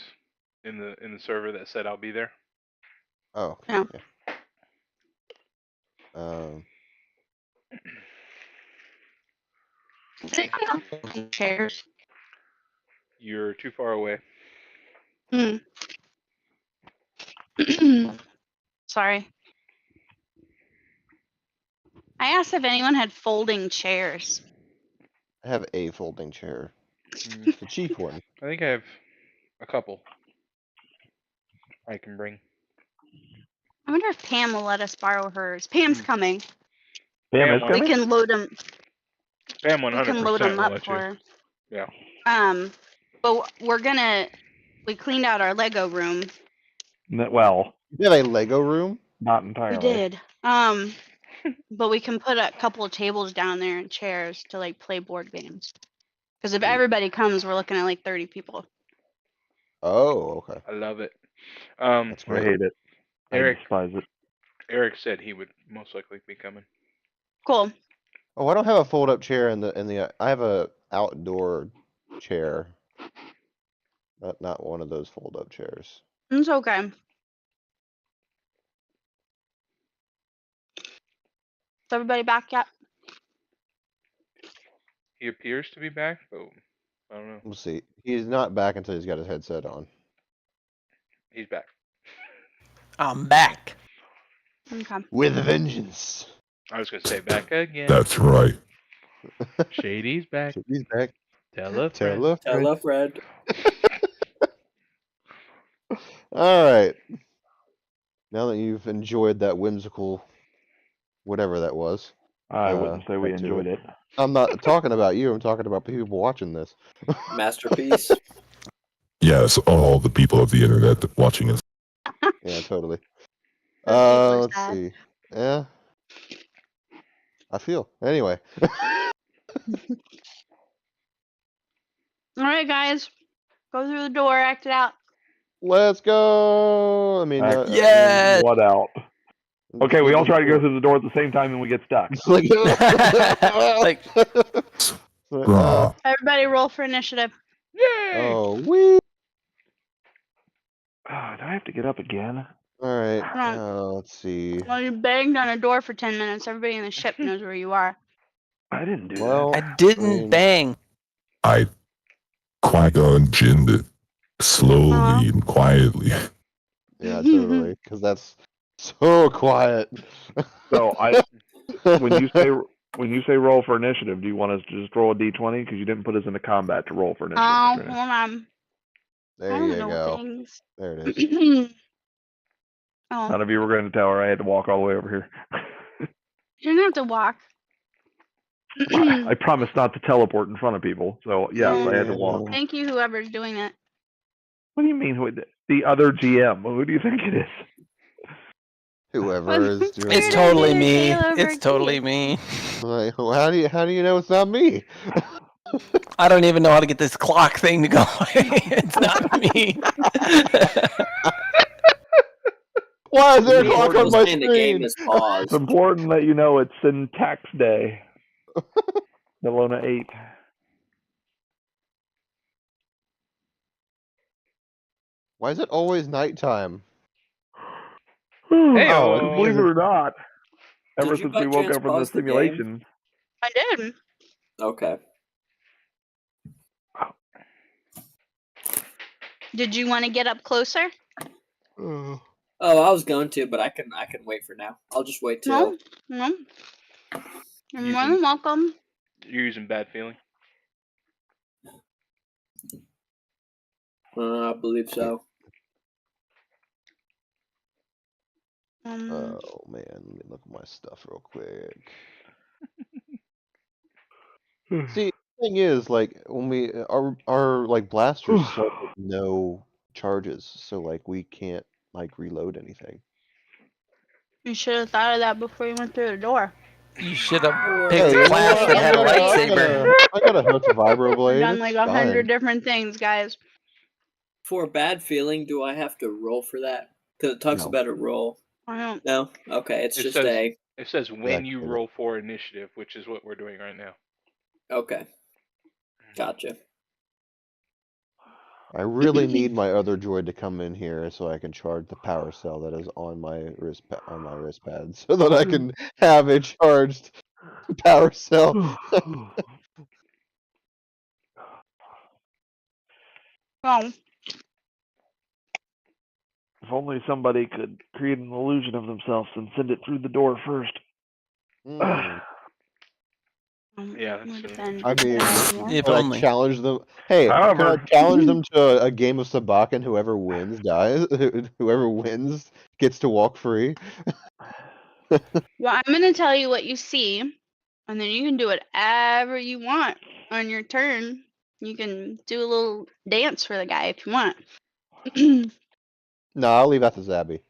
in the server that said I'll be there. Oh. Yeah. Um. Chairs. You're too far away. Sorry. I asked if anyone had folding chairs. I have a folding chair. Mm, The cheap one. I think I have a couple I can bring. I wonder if Pam will let us borrow hers. Pam's coming. Pam is Pam We coming? can load them. Pam We can load 100% them will up let for you. her. Yeah. But we cleaned out our Lego room. Well, You have a Lego room? not We entirely. did. But we can put a couple of tables down there and chairs to like play board games. Because if everybody comes, we're looking at like 30 people. Oh, okay. I love it. That's I great. hate it. Eric I despise it. Eric said he would most likely be coming. Cool. Oh, I don't have a fold-up chair in the. I have a outdoor chair. Not one of those fold-up chairs. It's okay. Is everybody back yet? He appears to be back, but I don't know. We'll see. He's not back until he's got his headset on. He's back. I'm back. Okay. With a vengeance. I was gonna say back again. That's right. Shady's back. He's back. Tell a friend. Tell a friend. Hello, Fred. All right. Now that you've enjoyed that whimsical, whatever that was. I wouldn't say we back to enjoyed it. I'm not talking about you. I'm talking about people watching this. Masterpiece. Yes, all the people of the internet that watching us. Yeah, totally. Those people are Let's sad. see. Yeah. I feel. Anyway. All right, guys. Go through the door, act it out. Let's go. I mean, Yeah. What out? Okay, we all try to go through the door at the same time and we get stuck. Like, Like, Everybody roll for initiative. Yay! oh, wee. Do I have to get up again? All right. Come on. Let's see. Well, you banged on a door for 10 minutes. Everybody in the ship knows where you are. I didn't do Well, I didn't mean, bang. Qui-Gon Jinned it slowly and quietly. Yeah, totally. Because that's so quiet. So when you say roll for initiative, do you want us to just roll a d20 because you didn't put us into combat to roll for initiative? Oh, Katrina? hold on. I There don't you know go. things. There it is. Oh, None of you were going to tell her I had to walk all the way over here. you don't have to walk. I promised not to teleport in front of people, so yes, I had to walk. Thank you, whoever's doing it. What do you mean? The other GM? Who do you think it is? Whoever is doing It's Scared it. I'd totally be the me. tail over It's a totally kid. me. Like, well, how do you know it's not me? I don't even know how to get this clock thing to go away. It's not me. Why is there a Me clock on my saying the game screen? is paused. It's important that you know it's Syntax Day. Melona 8. Why is it always nighttime? Hey, Oh, it's Believe because it or not, ever Did you since by we woke chance up from the pause the game? simulation, I did. Okay. Did you want to get up closer? it's. Oh, I was going to, but I can wait for now. I'll just wait till. No. You're more Using- than welcome. You're using bad feeling. I believe so. Oh man, let me look at my stuff real quick. See, the thing is, like when we our like blasters start with no charges, so like we can't like reload anything. You should have thought of that before you went through the door. You should have Hey, picked a you know class what? that had a lightsaber. I got a hook vibroblade. I've done It's like fine. 100 different things, guys. For a bad feeling, do I have to roll for that? Because it talks No. about a roll. I don't. No? Okay, it's It just says- a. It says when you Activate it. roll for initiative, which is what we're doing right now. Okay. Gotcha. I really need my other droid to come in here so I can charge the power cell that is on my wristpad, so that I can have a charged power cell. Oh, If only somebody could create an illusion of themselves and send it through the door first. Mm. Yeah, would that's have been I mean, bad. If can I only. challenge them? Hey, can I However, challenge them to a game of sabak, and whoever wins dies? Whoever wins gets to walk free. Well, I'm going to tell you what you see, and then you can do whatever you want on your turn. You can do a little dance for the guy if you want. No, I'll leave that to Zabby.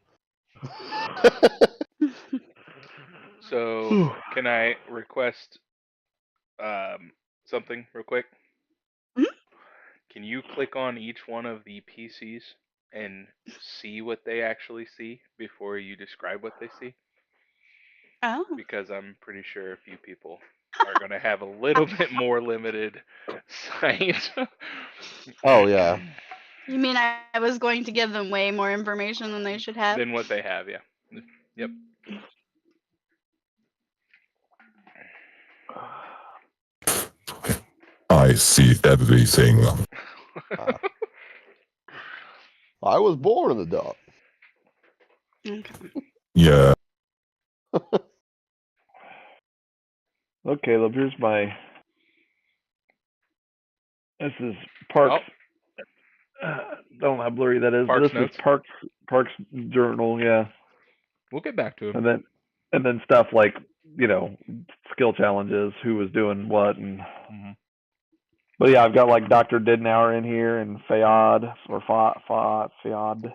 So, can I request something real quick? Mhm. Can you click on each one of the PCs and see what they actually see before you describe what they see? Oh. Because I'm pretty sure a few people are going to have a little bit more limited sight. Oh yeah. You mean I was going to give them way more information than they should have? Than what they have, yeah. Yep. I see everything. I was born in the dark. Okay. Yeah. look, Caleb, here's my. This is Parks. Don't know how blurry that is. Parks This notes? is Parks journal, yeah. We'll get back to him. And then stuff like, skill challenges, who was doing what, and but yeah, I've got like Dr. Didnauer in here and Fayad or Fayad.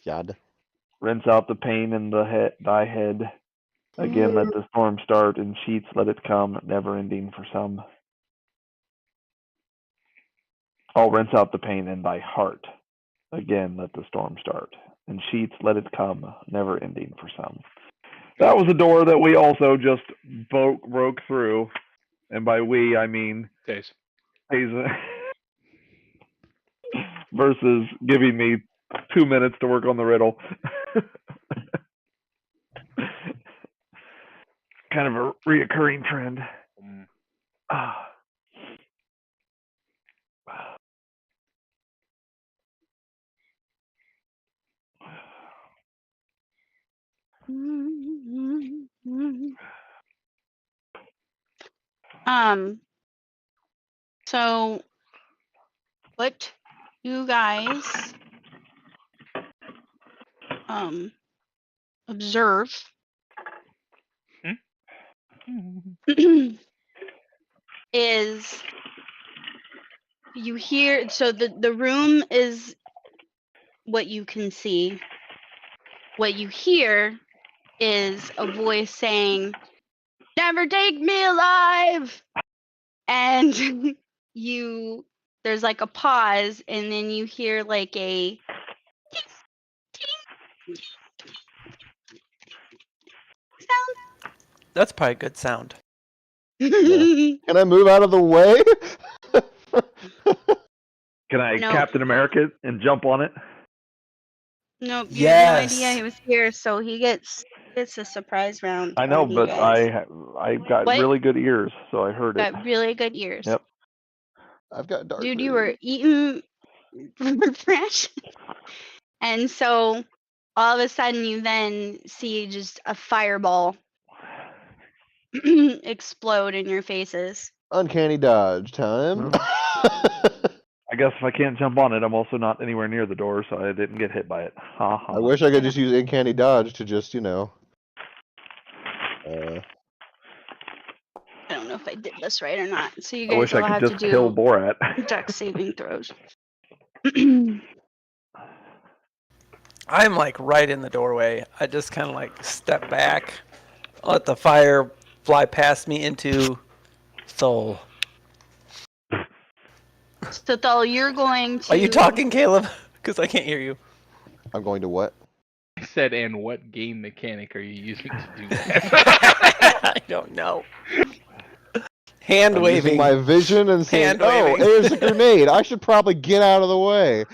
Yad. Rinse out the pain in the thy head. Again, let the storm start, and sheets let it come, never ending for some. Oh, rinse out the pain in thy heart. Again, let the storm start, and sheets let it come, never ending for some. That was a door that we also just broke through, and by we I mean Days. versus giving me 2 minutes to work on the riddle. Kind of a reoccurring trend. So what you guys observe is you hear, so the room is what you can see. What you hear is a voice saying, "Never take me alive!" And there's like a pause, and then you hear like a That's probably a good sound. Yeah. Can I move out of the way? Can I No. Captain America it and jump on it? Nope, you had no idea Yes. he was here, so he gets a surprise round. I know, on you but guys. I got What? really good ears, so I heard it. Got really good ears. Yep. I've got dark Dude, you vision. were eating fresh. And so all of a sudden you then see just a fireball explode in your faces. Uncanny dodge time. I guess if I can't jump on it, I'm also not anywhere near the door, so I didn't get hit by it. Ha ha. I wish I could just use uncanny dodge to just, you know. I don't know if I did this right or not. So you I wish guys all I have could to just kill do Borat. dex saving throws. I'm like right in the doorway. I just kind of like step back, let the fire fly past me into Soul. So Thol, you're going to. Are you talking, Caleb? Because I can't hear you. I'm going to what? I said, and what game mechanic are you using to do that? I don't know. Hand I'm waving. using my vision and saying, Hand "Oh, waving. there's a grenade. I should probably get out of the way."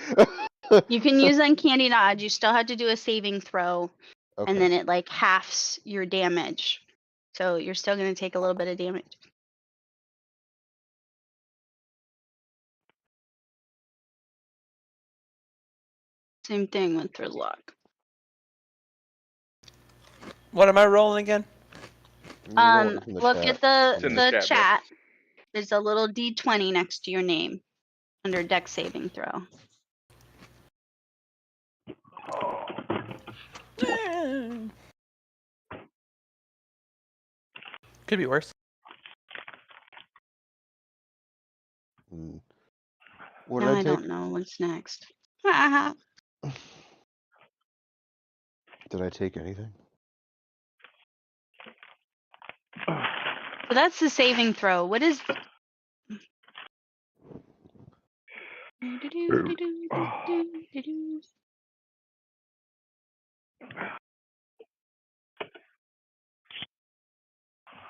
You can use uncanny dodge. You still have to do a saving throw, Okay. and then it like halves your damage. So you're still going to take a little bit of damage. Same thing with Thrizlock. What am I rolling again? You roll it from the Look chat. at It's in the the chat, bro. chat. There's a little D20 next to your name under dex saving throw. Could be worse. What Now did I I take? don't know what's next. Did I take anything? So that's the saving throw. What is?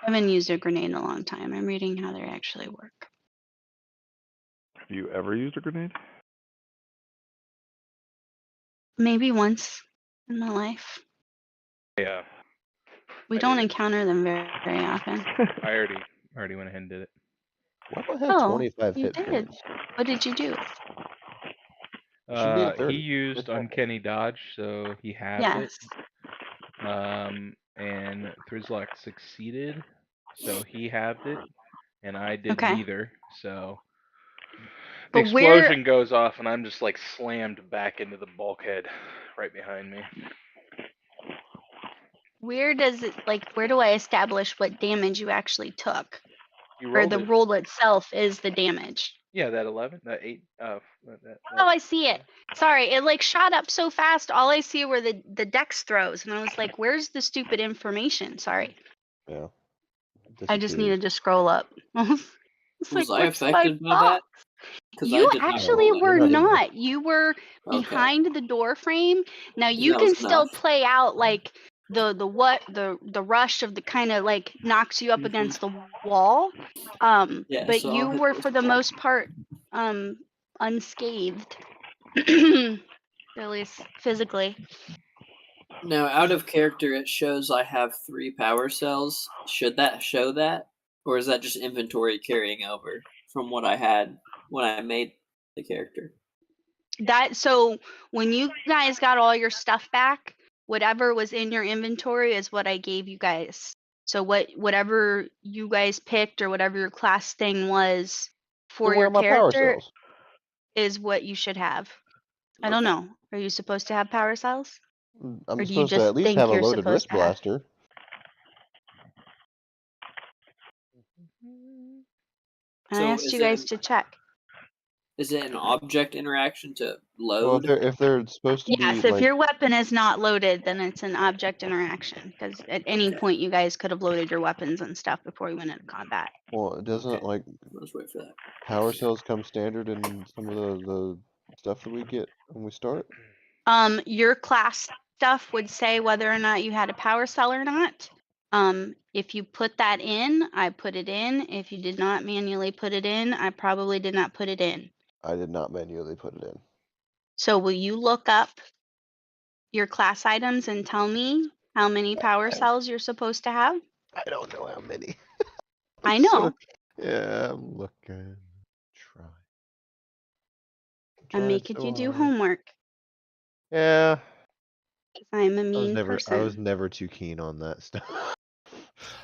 I haven't used a grenade in a long time. I'm reading how they actually work. Have you ever used a grenade? Maybe once in my life. Yeah, We I don't did it. encounter them very often. I already went ahead and did it. Why do I have Oh, 25 you hit did. points? What did you do? It should be at He 30. used uncanny dodge, so he halved Yes. it. And Thrizlock succeeded, so he halved it, and I did Okay. neither. So the But where explosion goes off, and I'm just like slammed back into the bulkhead right behind me. does it where do I establish what damage you actually took? You Or rolled the it. roll itself is the damage. Yeah, that 11, that 8. Oh, I see it. Sorry, it like shot up so fast. All I see were the dex throws, and I was like, "Where's the stupid information?" Sorry, Yeah. I just needed to scroll up. It's Was like, I where's my affected by box? that? Because I You did not actually roll that. were You're not in there. not. You were Okay. behind the door frame. Now you That can was still enough. play out like the rush of the kind of like knocks you up against the wall. Yeah, But so I'll you hit were those for the people. most part unscathed. At least physically. Now, out of character, it shows I have 3 power cells. Should that show that? Or is that just inventory carrying over from what I had when I made the character? So when you guys got all your stuff back, whatever was in your inventory is what I gave you guys. So whatever you guys picked or whatever your class thing was for Then where your are my power character cells? is what you should have. I don't know. Are you supposed to have power cells? I'm Or do you supposed to just at least think have a you're loaded supposed wrist to have? blaster. I So asked you guys to check. is it an object interaction to Well, load? if they're supposed to Yeah, be so if like, your weapon is not loaded, then it's an object interaction. Because at any point you guys could have loaded your weapons and stuff before we went into combat. well, it doesn't Okay. like Let's wait for that. power cells come standard in some of the stuff that we get when we start. Your class stuff would say whether or not you had a power cell or not. If you put that in, I put it in. If you did not manually put it in, I probably did not put it in. I did not manually put it in. So will you look up your class items and tell me how many power cells you're supposed to have? I don't know how many. I know. Yeah, I'm looking. Try. I'm Trying making so you do hard. homework. Yeah. I'm a I mean was person. never too keen on that stuff.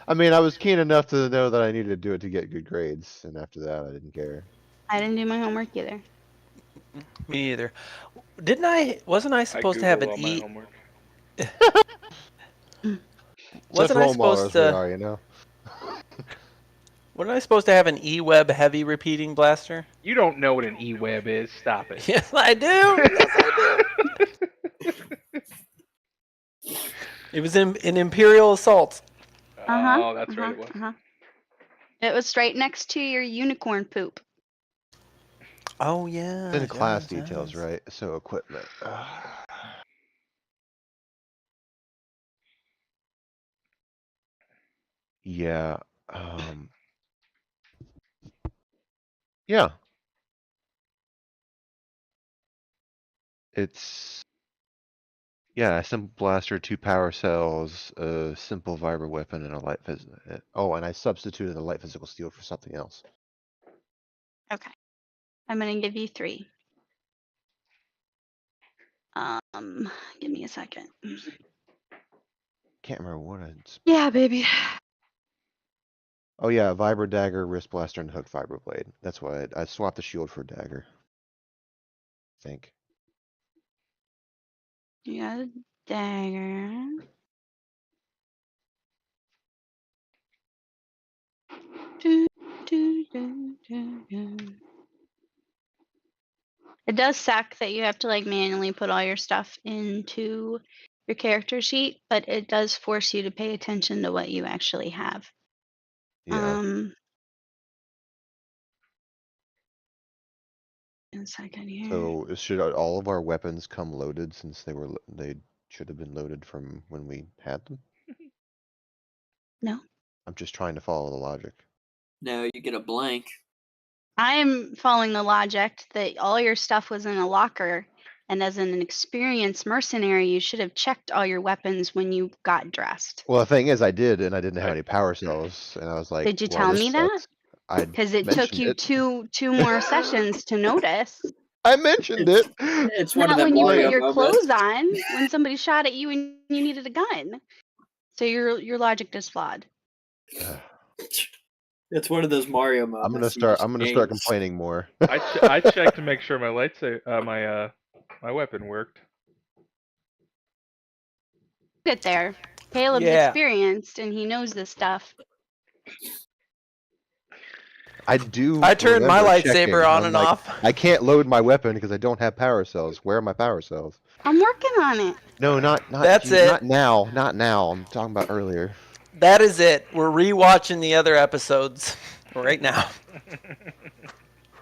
I mean, I was keen enough to know that I needed to do it to get good grades, and after that, I didn't care. I didn't do my homework either. Me either. Wasn't I supposed to have an all my E? homework. Such Wasn't I role supposed models we to? are, you know. Wasn't I supposed to have an E-Web heavy repeating blaster? You don't know what an E-Web is. Stop it. Yes, I do. Yes, I do. It was an Imperial Assault. Oh, that's right. It was. It was right next to your unicorn poop. Oh yeah. Then class yes, details, yes. right? So equipment. Yeah. Yeah. It's a simple blaster, 2 power cells, a simple vibra weapon, and a light physical. Oh, and I substituted the light physical steel for something else. Okay. I'm gonna give you 3. Give me a second. Can't remember what I. Yeah, baby. Oh yeah, vibra dagger, wrist blaster, and hook vibra blade. That's why I swapped the shield for a dagger. I think. You got a dagger. It does suck that you have to like manually put all your stuff into your character sheet, but it does force you to pay attention to what you actually have. Yeah. In a second here. So should all of our weapons come loaded since they should have been loaded from when we had them? No. I'm just trying to follow the logic. No, you get a blank. I'm following the logic that all your stuff was in a locker, and as an experienced mercenary, you should have checked all your weapons when you got dressed. Well, the thing is, I did, and I didn't have any power cells, and I was like, Did you well, tell this me that? sucks. I Because it took mentioned you it. two more sessions to notice. I mentioned it. It's one of Not them when you put Mario your moments. clothes on, when somebody shot at you and you needed a gun. So your logic is flawed. It's one of those Mario moments. I'm gonna start complaining more. I checked to make sure my my weapon worked. Get there. Caleb's experienced and he knows this stuff. I do. I turned my remember lightsaber checking. on I'm and like, off. I can't load my weapon because I don't have power cells. Where are my power cells? I'm working on it. No, not That's you, it. Not now. Not now. I'm talking about earlier. That is it. We're rewatching the other episodes right now.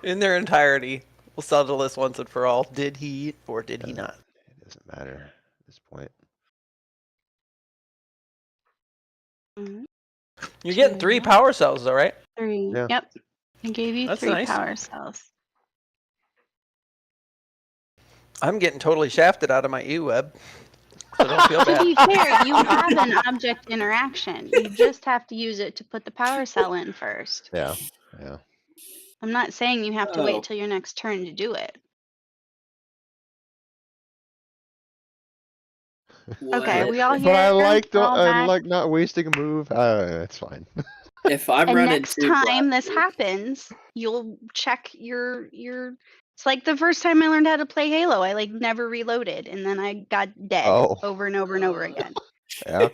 In their entirety. We'll settle this once and for all. Did he or did he not? It doesn't matter at this point. You're getting 3 power cells though, right? 3. Yeah. Yep. I gave you That's 3 nice. power cells. I'm getting totally shafted out of my E-Web. So don't feel To bad. be fair, you have an object interaction. You just have to use it to put the power cell in first. Yeah. I'm not saying you have to wait till your next turn to do it. Okay, What we all But I here? like We're all I back. like not wasting a move. It's fine. if I'm And running next two time this blasters? happens, you'll check your. It's like the first time I learned how to play Halo. I like never reloaded, and then I got dead Oh, over and over and over again. yeah,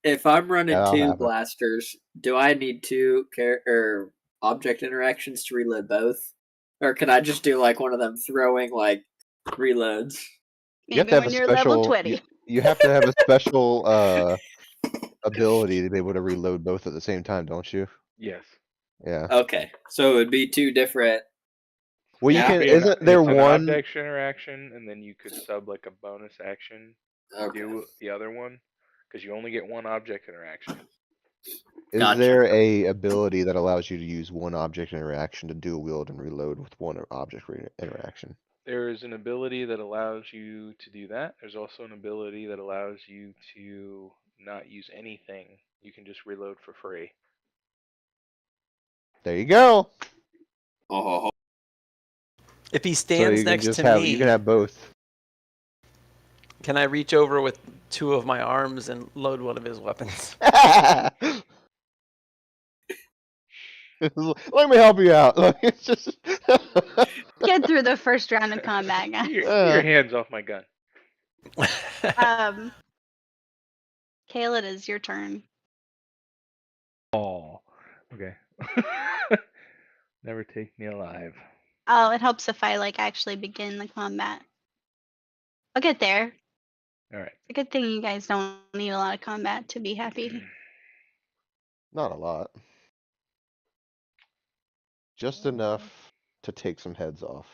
If I'm running that'll two happen. blasters, do I need two or object interactions to reload both, or can I just do like one of them throwing like reloads? You have Maybe to have when a you're level special. 20. You have to have a special ability to be able to reload both at the same time, don't you? Yes. Yeah. Okay, so it would be two different. Well, you It'd can. be Isn't there it's an one? object interaction, and then you could sub like a bonus action to Okay. do the other one, because you only get one object interaction. Is Gotcha. there a ability that allows you to use one object interaction to dual wield and reload with one object interaction? There is an ability that allows you to do that. There's also an ability that allows you to not use anything. You can just reload for free. There you go. Oh, If he So stands you can next just to have. me, You can have both. can I reach over with two of my arms and load one of his weapons? Let me help you out. It's just. Get through the first round of combat, guys. Your hands off my gun. Kayla, it is your turn. Oh, okay. Never take me alive. Oh, it helps if I like actually begin the combat. I'll get there. All right. It's a good thing you guys don't need a lot of combat to be happy. Not a lot. Just enough to take some heads off.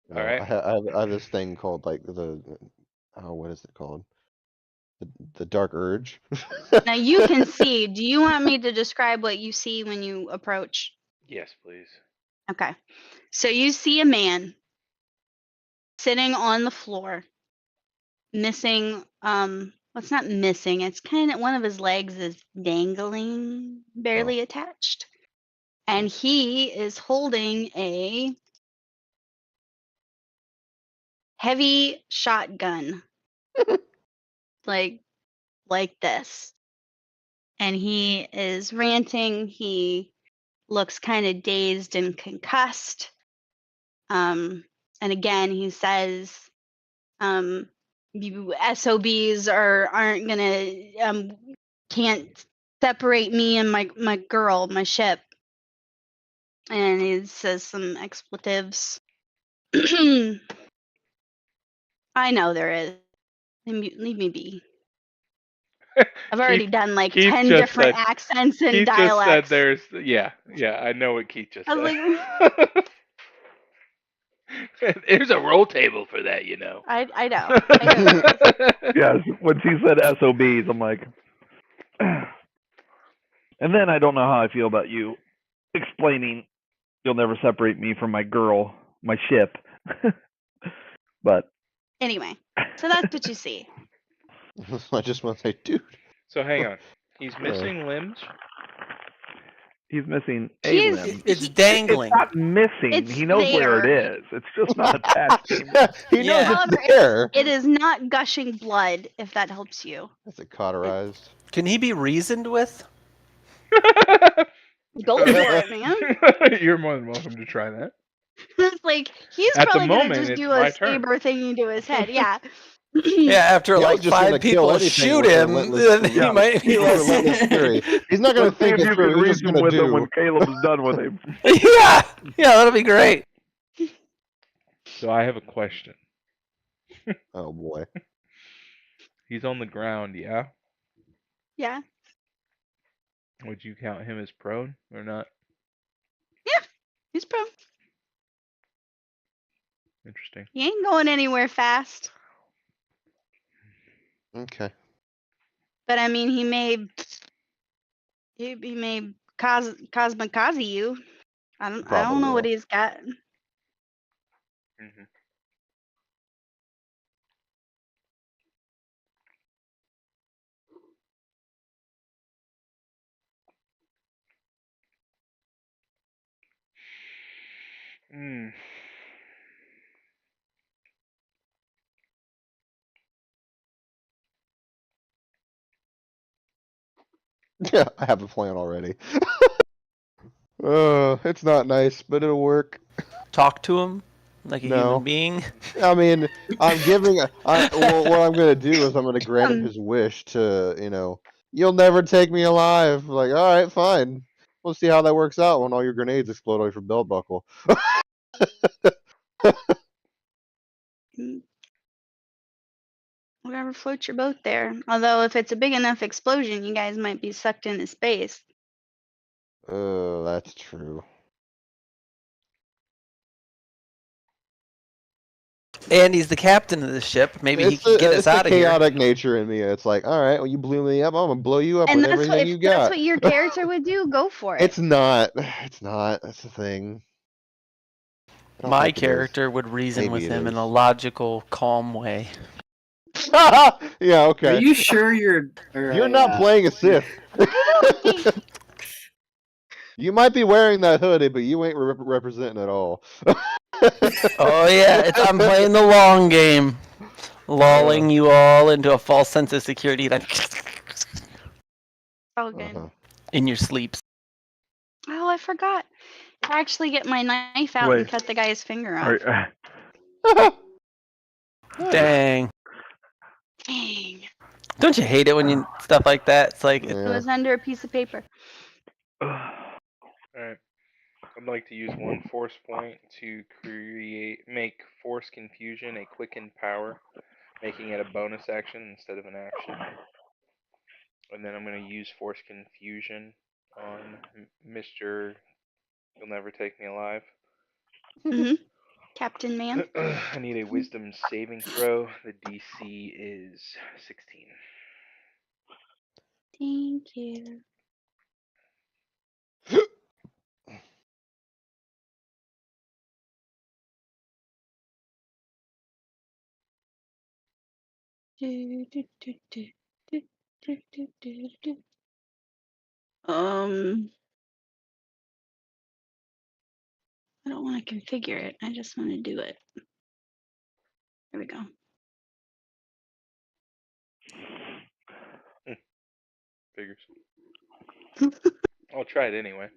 You All know, right. I have this thing called like what is it called? The dark urge. Now you can see. Do you want me to describe what you see when you approach? Yes, please. Okay. So you see a man sitting on the floor, missing well, it's not missing, it's kind of one of his legs is dangling, barely attached. And he is holding a heavy shotgun like this. And he is ranting. He looks kind of dazed and concussed. And again, he says, you SOBs aren't gonna can't separate me and my girl, my ship. And he says some expletives. I know there is. Leave me be. I've already done like Keith 10 just different said. accents and Keith just said dialects. there's. Yeah. I know what Keith just I was said. like, There's a roll table for that, you know. I know. I know there is. Yes, when she said SOBs, I'm like, and then I don't know how I feel about you explaining you'll never separate me from my girl, my ship. But Anyway, so that's what you see. I just want to say, dude. So hang on. He's missing limbs. he's missing a He's limb. It's he, dangling. It's not missing. It's He knows where it there. is. It's just not attached anymore. He knows Yeah. However, it's there. it is not gushing blood, if that helps you. Is it cauterized? Can he be reasoned with? Go for it, man. You're more than welcome to try that. It's like he's At the probably gonna moment, just it's do my a turn. saber thing into his head. Yeah. Yeah, after He'll like just wanna 5 kill people anything shoot with him, relentless- then he Yeah, might be less. relentless fury. He's not gonna Let's see think if it you through. can He's just reason gonna with him do. when Caleb's done with him. Yeah, that'll be great. So I have a question. Oh boy. He's on the ground, yeah? Yeah. Would you count him as prone or not? He's pro. Interesting. He ain't going anywhere fast. Okay. But I mean, he may kamikaze you. I don't Probably know what will. he's got. Mm-hmm. Mm. Yeah, I have a plan already. It's not nice, but it'll work. Talk to him like a No. human being. I mean, I'm giving. Well, what I'm gonna do is I'm gonna grant him his wish to, you'll never take me alive. Like, all right, fine. We'll see how that works out when all your grenades explode on your belt buckle. Whatever floats your boat there. Although if it's a big enough explosion, you guys might be sucked into space. Oh, that's true. And he's the captain of the ship. Maybe he can get us out of here. It's the chaotic nature in me. It's like, all right, well, you blew me up. I'm gonna blow you up And with that's what everything you if that's got. what your character would do, go for it. It's not. It's not. That's the thing. My character would reason with him in a logical, calm way. Yeah, okay. Are you sure you're not playing a Sith. You might be wearing that hoodie, but you ain't representing at all. Oh yeah, I'm playing the long game, lulling you all into a false sense of security. Then Oh, good. In your sleeps. Oh, I forgot. I actually get my knife out and cut the guy's finger off. Dang. Dang. Don't you hate it when you stuff like that? It's like It was under a piece of paper. Alright. I'd like to use one force point to make force confusion a quickened power, making it a bonus action instead of an action. And then I'm going to use force confusion on Mr. You'll Never Take Me Alive. Captain Man. I need a wisdom saving throw. The DC is 16. Thank you. I don't want to configure it. I just want to do it. There we go. Figures. I'll try it anyway.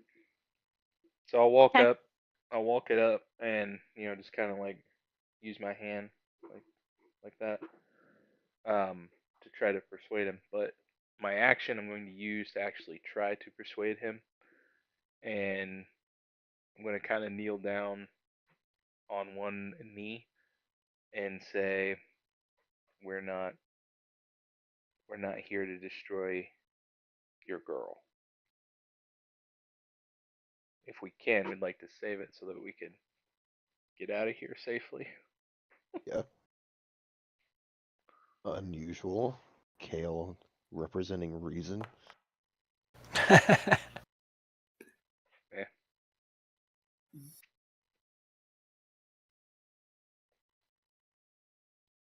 So I'll walk up. I'll walk it up and just kind of like use my hand like that to try to persuade him. But my action I'm going to use to actually try to persuade him, and I'm going to kind of kneel down on one knee and say, we're not here to destroy your girl. If we can, we'd like to save it so that we can get out of here safely. Yeah. Unusual. Kale representing reason.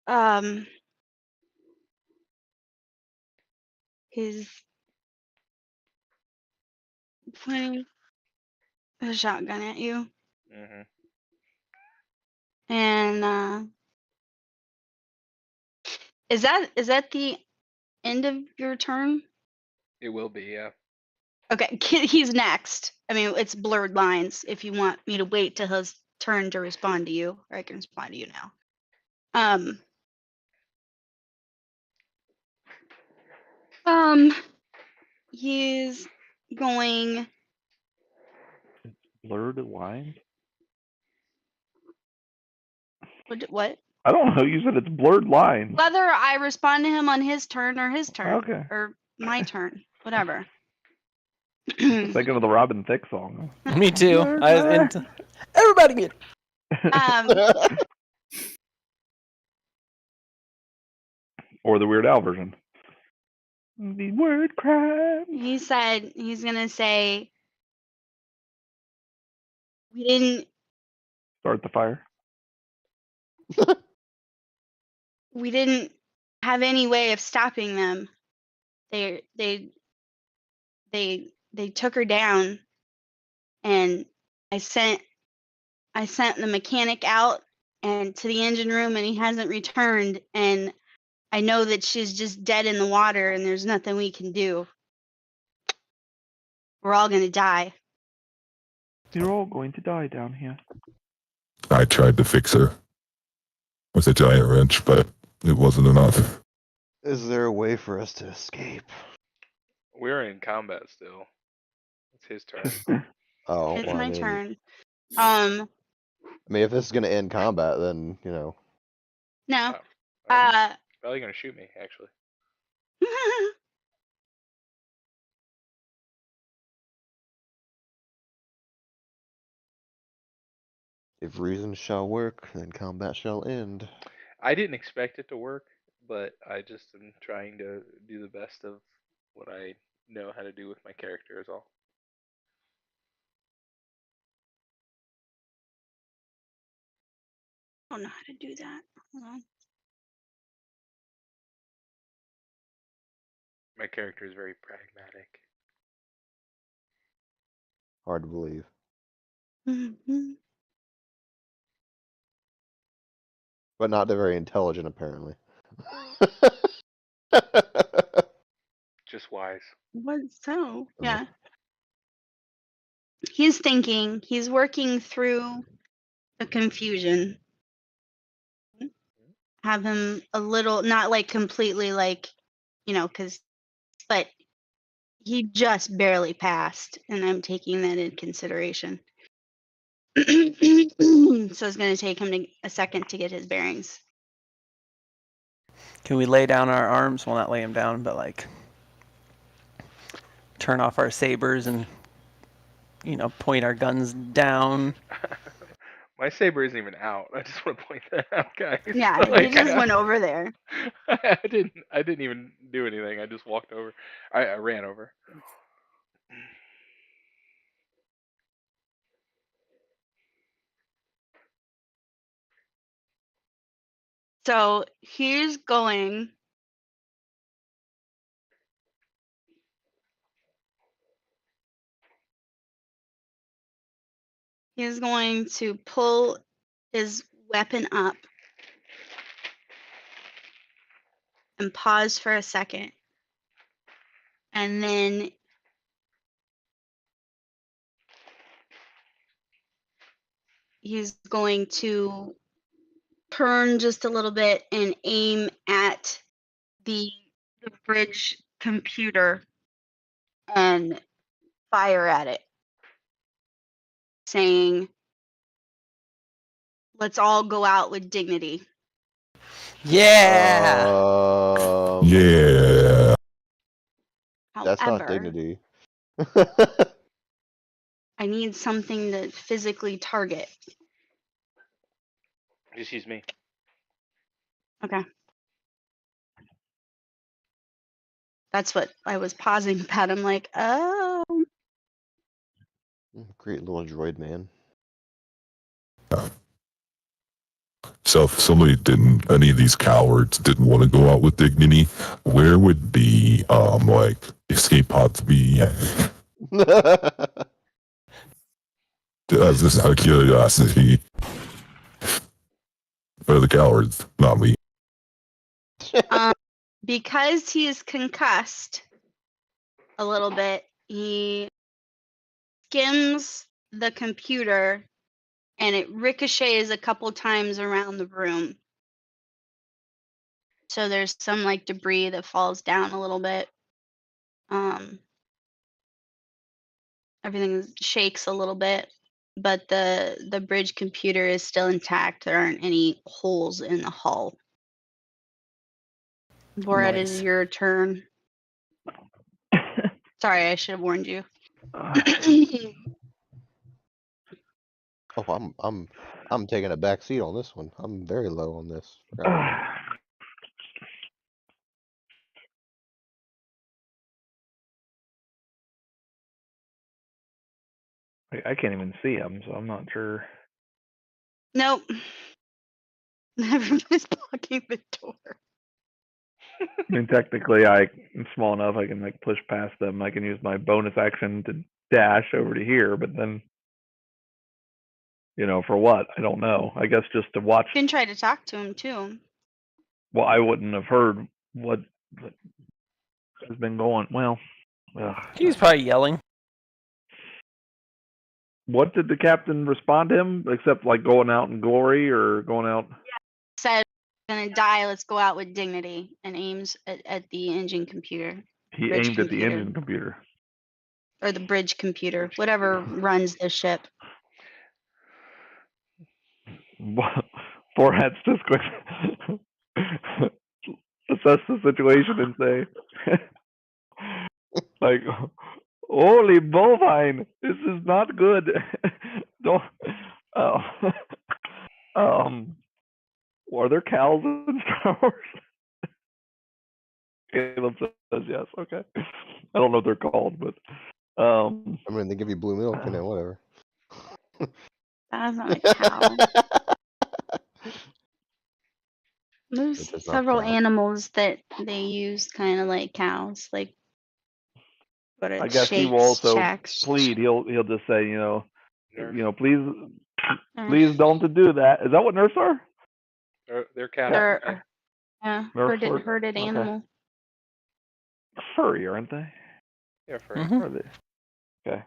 Yeah. He's pointing a shotgun at you. And is that the end of your turn? It will be, yeah. Okay, he's next. I mean, it's blurred lines. If you want me to wait till his turn to respond to you, or I can respond to you now. He's going. Blurred lines? What? I don't know. You said it's blurred lines. Whether I respond to him on his turn or his turn. Okay. Or my turn. Whatever. Thinking of the Robin Thicke song. Me too. Everybody get. Or the Weird Al version. The word crime. He said he's gonna say, we didn't Start the fire. We didn't have any way of stopping them. They took her down, and I sent the mechanic out and to the engine room, and he hasn't returned, and I know that she's just dead in the water and there's nothing we can do. We're all gonna die. You're all going to die down here. I tried to fix her with a giant wrench, but it wasn't enough. Is there a way for us to escape? We're in combat still. It's his turn. Oh, It's well, my I mean, turn. if this is gonna end combat, then No. Oh, probably gonna shoot me, actually. if reason shall work, then combat shall end. I didn't expect it to work, but I just am trying to do the best of what I know how to do with my character is all. I don't know how to do that. Hold on. My character is very pragmatic. Hard to believe. Mm-hmm. But not very intelligent, apparently. Just wise. What so? Yeah. He's thinking. He's working through the confusion. Have him a little, not like completely like, but he just barely passed, and I'm taking that in consideration. So it's going to take him a second to get his bearings. Can we lay down our arms? Well, not lay them down, but like turn off our sabers and point our guns down. My saber isn't even out. I just want to point that out, guys. Yeah, Like, he just went over there. I didn't even do anything. I just walked over. I ran over. So he's going to pull his weapon up and pause for a second. And then he's going to turn just a little bit and aim at the bridge computer and fire at it, saying, "Let's all go out with dignity." Yeah. Yeah. That's not However, dignity. I need something to physically target. Just use me. Okay. That's what I was pausing about. I'm like, oh. Great little droid man. So if any of these cowards didn't want to go out with dignity, where would the escape pods be? Just out of curiosity. For the cowards, not me. Because he is concussed a little bit, he skims the computer and it ricochets a couple times around the room. So there's some like debris that falls down a little bit. Everything shakes a little bit, but the bridge computer is still intact. There aren't any holes in the hull. Borat, it is your turn. Sorry, I should have warned you. Oh, I'm taking a back seat on this one. I'm very low on this. I can't even see him, so I'm not sure. Nope. Everybody's blocking the door. I mean, technically, I'm small enough. I can like push past them. I can use my bonus action to dash over to here, but then, for what? I don't know. I guess just to watch. You can try to talk to him too. Well, I wouldn't have heard what has been going. Well, He's probably yelling. what did the captain respond to him except like going out in glory or going out? Said, "Gonna die. Let's go out with dignity," and aims at the engine computer. He Bridge aimed at the computer. engine computer. Or the bridge computer, whatever runs the ship. Four hats just quick. Assess the situation and say, like, holy bovine, this is not good. Don't. Oh. Are there cows in Star Wars? Caleb says yes. Okay. I don't know what they're called, but I mean, they give you blue milk, whatever. That's not a cow. There's It does not several count. animals that they use kind of like cows, like but I it guess he will shakes, also checks. plead. He'll just say, Nerfs. please don't do that. Is that what nerfs are? They're cows. They're Nerfs herded okay. animal. Furry, aren't they? Yeah, furry. Mhm. Are they? Okay.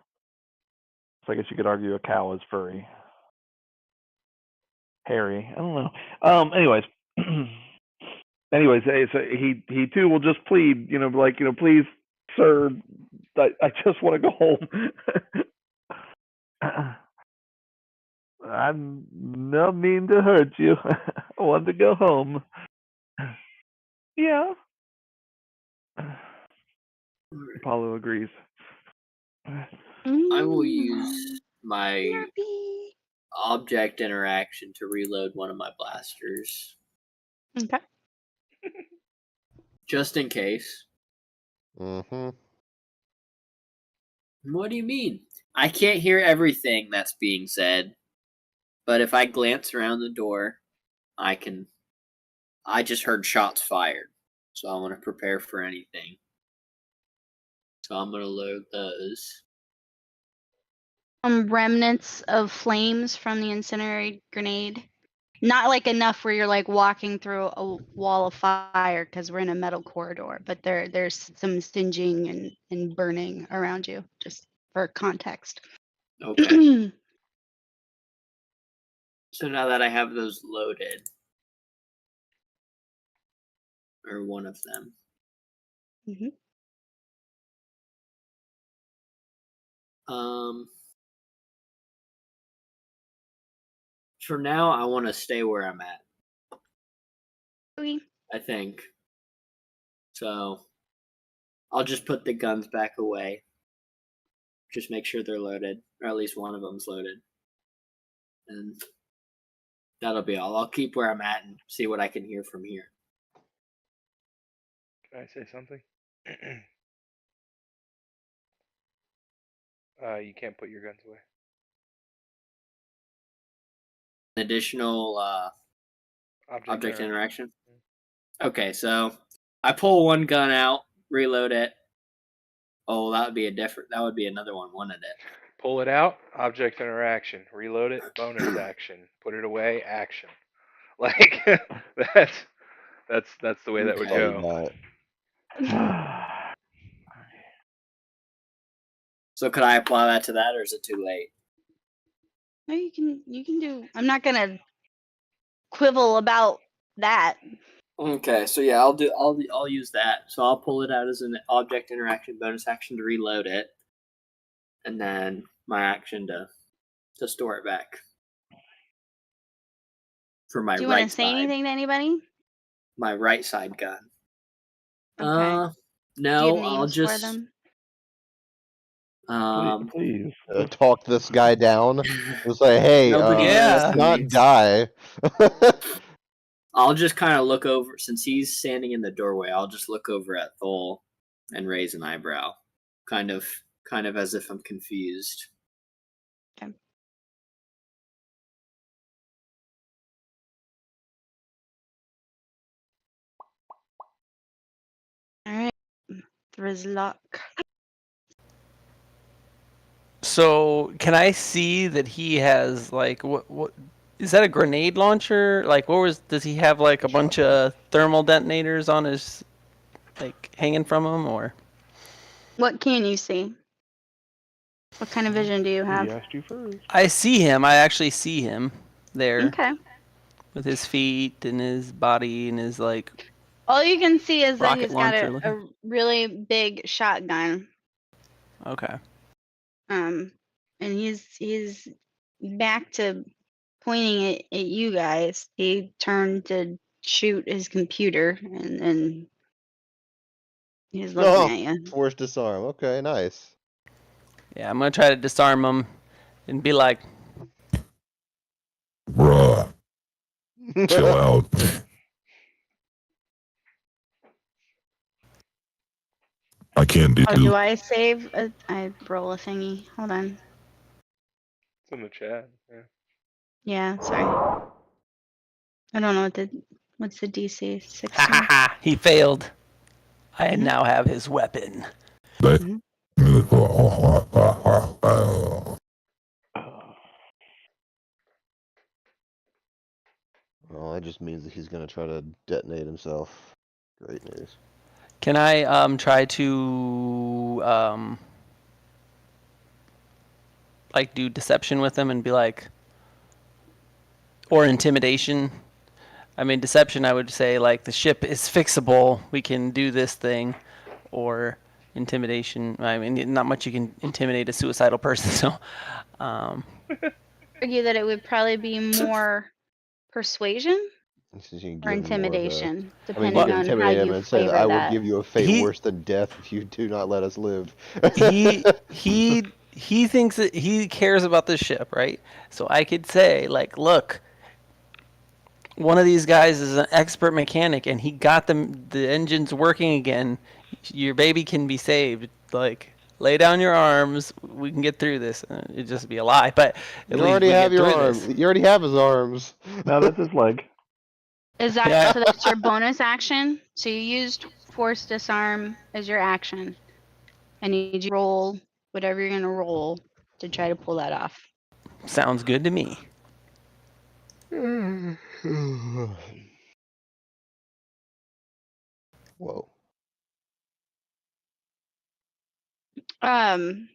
So I guess you could argue a cow is furry. Hairy. I don't know. Anyways. So he too will just plead, please, sir, I just want to go home. I'm not mean to hurt you. I want to go home. Yeah. Apollo agrees. I will use my Nerpy. object interaction to reload one of my blasters. Okay. Just in case. Mm-hmm. What do you mean? I can't hear everything that's being said, but if I glance around the door, I can. I just heard shots fired, so I want to prepare for anything. So I'm gonna load those. Remnants of flames from the incendiary grenade. Not like enough where you're like walking through a wall of fire because we're in a metal corridor, but there's some singeing and burning around you, just for context. Okay. So now that I have those loaded, or one of them, Mhm. for now I want to stay where I'm at. Oui. I think. So I'll just put the guns back away. Just make sure they're loaded, or at least one of them's loaded. And that'll be all. I'll keep where I'm at and see what I can hear from here. Can I say something? You can't put your guns away. Additional object interaction. interaction. Okay, so I pull one gun out, reload it. Oh, that would be another one, wouldn't it? Pull it out, object interaction. Reload it, bonus action. Put it away, action. Like that's the way that would go. So could I apply that to that, or is it too late? No, you can do. I'm not gonna quibble about that. Okay, so yeah, I'll use that. So I'll pull it out as an object interaction bonus action to reload it, and then my action to store it back for my Do you right want to say side. anything to anybody? My right side gun. Okay. Do you No, have I'll names just for them? Please. Talk this guy down. Just say, hey, Nobody Yeah. let's not needs- die. I'll just kind of look over, since he's standing in the doorway. I'll just look over at Thol and raise an eyebrow, kind of as if I'm confused. Okay. All right. Drizlock. So can I see that he has like what is that, a grenade launcher? Like does he have like a bunch of thermal detonators on his, like, hanging from him, or? What can you see? What kind of vision do you He have? asked you first. I see him. I actually see him there Okay. with his feet and his body and his like. All you can see is that Rocket he's got launcher a looking. really big shotgun. Okay. And he's back to pointing it at you guys. He turned to shoot his computer and he's looking Oh, at you. forced disarm. Okay, nice. Yeah, I'm gonna try to disarm him and be like, Bruh, chill out. I can't Oh, do do. I save? I roll a thingy. Hold on. It's in the chat. Yeah. Yeah, sorry. I don't know what's the DC. ha ha 16. ha, he failed. I Mhm. now have his weapon. That. Mhm. Well, that just means that he's gonna try to detonate himself. Great news. Can I try to like do deception with him and be like, or intimidation? I mean, deception. I would say like the ship is fixable. We can do this thing, or intimidation. I mean, not much you can intimidate a suicidal person. So, Argue that it would probably be more persuasion So you can or give him more of a. intimidation, I mean, you depending can on how intimidate him you and say, flavor "I will that. give you a fate He- worse than death if you do not let us live." he thinks that he cares about this ship, right? So I could say like, look, one of these guys is an expert mechanic and he got the engines working again. Your baby can be saved. Like, lay down your arms. We can get through this. It'd just be a lie, but at You least already we have get your through arm. this. You already have his arms. No, that's his leg. Is that Yeah. so? That's your bonus action. So you used force disarm as your action. I need you to roll whatever you're gonna roll to try to pull that off. Sounds good to me. Whoa. Um.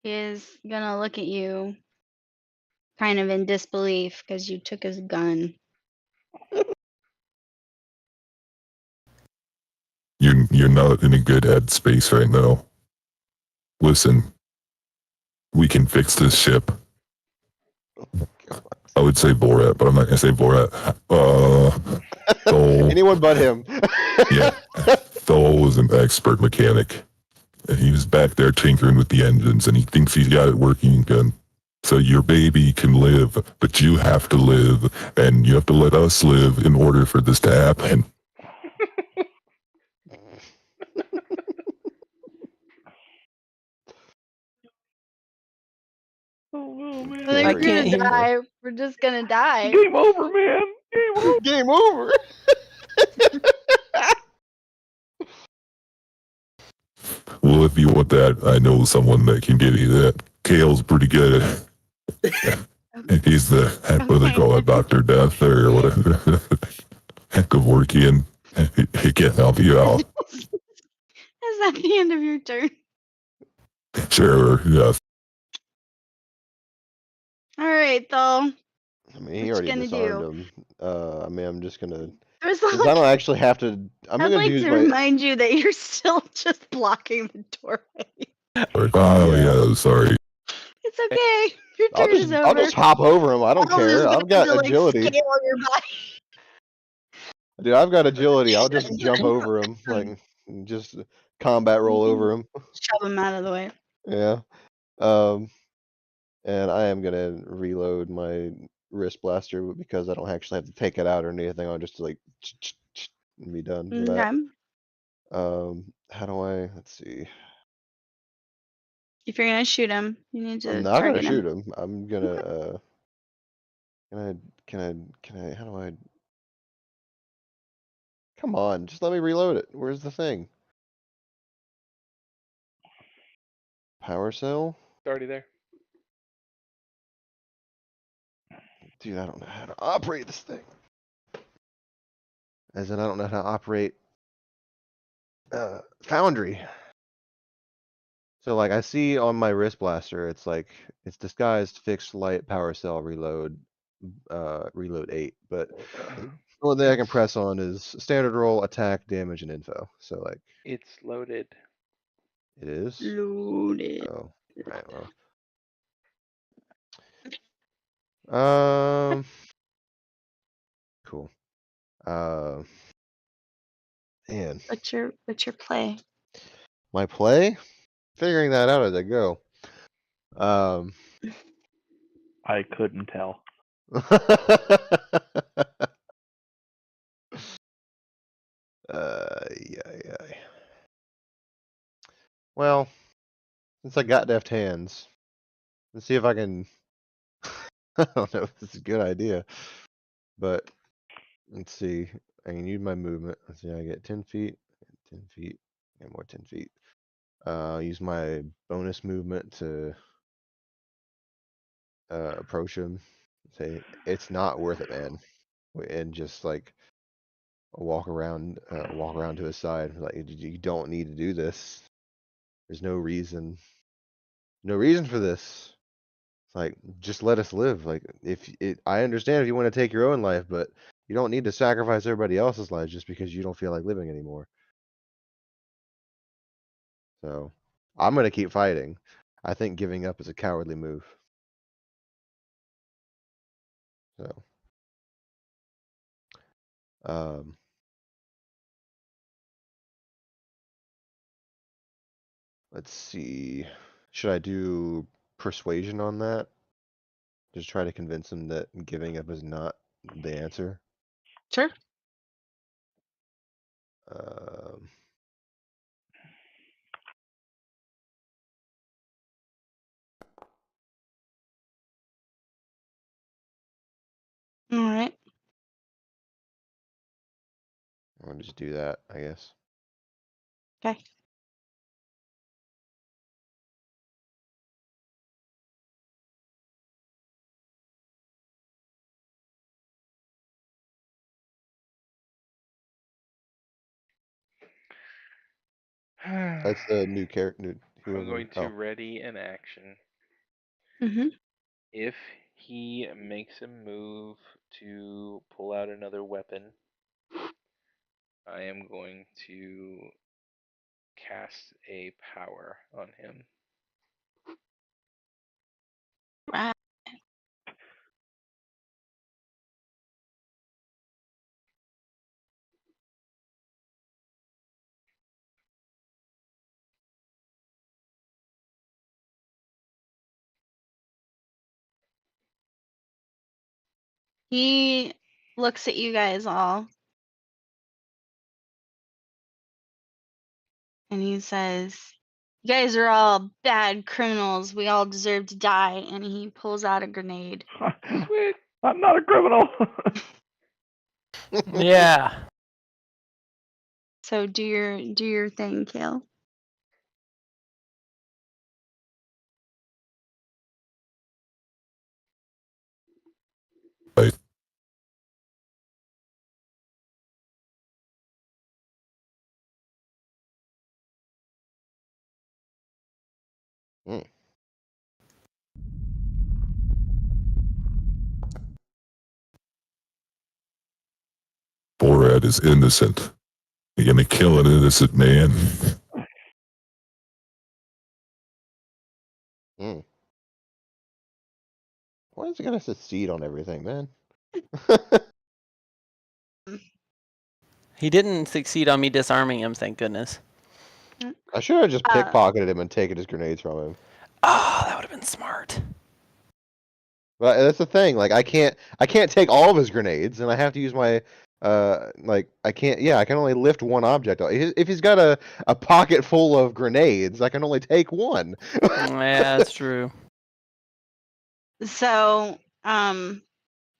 He is gonna look at you, kind of in disbelief, because you took his gun. You're not in a good headspace right now. Listen, we can fix this ship. I would say Borat, but I'm not gonna say Borat. Thol. Anyone but him. Yeah, Thol is an expert mechanic. And he was back there tinkering with the engines, and he thinks he's got it working again. So your baby can live, but you have to live, and you have to let us live in order for this to happen. Oh no, man. Well, I you're can't gonna hear. die. We're just gonna die. Game over, man. Game over. Game over. Well, if you want that, I know someone that can give you that. Kale's pretty good. He's the, what do they call it, Dr. Death or whatever. Kevorkian. He can help you out. Is that the end of your turn? Sure, yes. All right, though. I mean, he What already you gonna disarmed do? him. I mean, I'm just gonna. There's Since I don't actually have to. I'm I'd gonna like use to my. remind you that you're still just blocking the doorway. Oh, Yeah. yeah, sorry. It's okay. Your I'll turn is over. I'll just hop over him. I don't Arnold is care. gonna I've got have to, like, agility. scale your body. Dude, I've got agility. I'll just jump over him, like just combat roll over him. Shove him out of the way. Yeah. And I am gonna reload my wrist blaster because I don't actually have to take it out or anything. I'll just like and be done with that. Okay. How do I? Let's see. If you're gonna shoot him, you need I'm to not gonna target him. shoot him. I'm gonna. Can I? How do I? Come on, just let me reload it. Where's the thing? Power cell? It's already there. Dude, I don't know how to operate this thing. as in I don't know how to operate Foundry. So like I see on my wrist blaster, it's like it's disguised fixed light power cell reload, reload 8. But the only thing I can press on is standard roll, attack, damage, and info. So like It's loaded. it is. Loaded. Oh, right. Well, cool. Man, What's your play? my play, figuring that out as I go. I couldn't tell. Yeah. Well, since I got deft hands, let's see if I can. I don't know if this is a good idea, but let's see. I can use my movement. Let's see. I get 10 feet, 10 feet, and more 10 feet. Use my bonus movement to approach him. Say it's not worth it, man, and just like walk around to his side. Like you don't need to do this. There's no reason for this. It's like just let us live. Like I understand if you want to take your own life, but you don't need to sacrifice everybody else's lives just because you don't feel like living anymore. So I'm gonna keep fighting. I think giving up is a cowardly move. So um let's see. Should I do persuasion on that? Just try to convince him that giving up is not the answer. Sure. Um, All right. I'll just do that, I guess. Okay. That's the new character. I'm Whoever. going to Oh, ready an action. Mm-hmm. If he makes a move to pull out another weapon, I am going to cast a power on him. Right. He looks at you guys all and he says, "You guys are all bad criminals. We all deserve to die." And he pulls out a grenade. Sweet. I'm not a criminal. Yeah. So do your thing, Kale. Right. mm. Borat is innocent. You're gonna kill an innocent man? Mm. Why is it gonna succeed on everything, man? He didn't succeed on me disarming him, thank goodness. I should have just pickpocketed him and taken his grenades from him. Oh, that would have been smart. But that's the thing. Like I can't take all of his grenades, and I have to use my like I can't. Yeah, I can only lift one object. If he's got a pocket full of grenades, I can only take one. Yeah, that's true. So,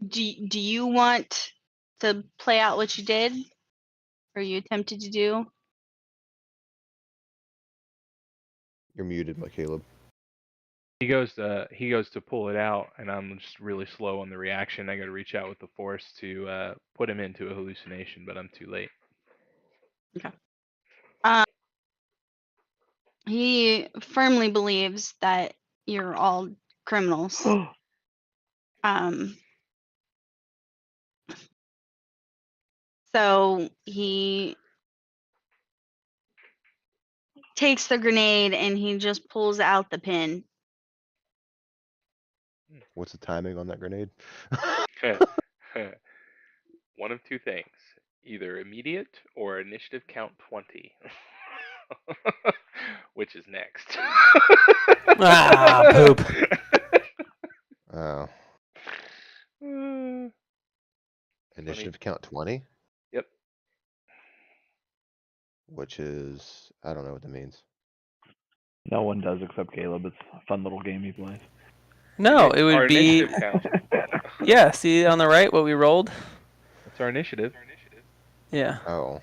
do you want to play out what you did, or you attempted to do? You're muted, by Caleb. He goes to pull it out, and I'm just really slow on the reaction. I got to reach out with the force to put him into a hallucination, but I'm too late. Okay. He firmly believes that you're all criminals. So he takes the grenade and he just pulls out the pin. What's the timing on that grenade? One of two things. Either immediate or initiative count 20. Which is next. Ah, poop. Oh. Initiative count 20? Yep. Which is, I don't know what that means. No one does except Caleb. It's a fun little game he plays. No, it Our would be. initiative count. Yeah, see on the right what we rolled? That's our initiative. Yeah. Oh.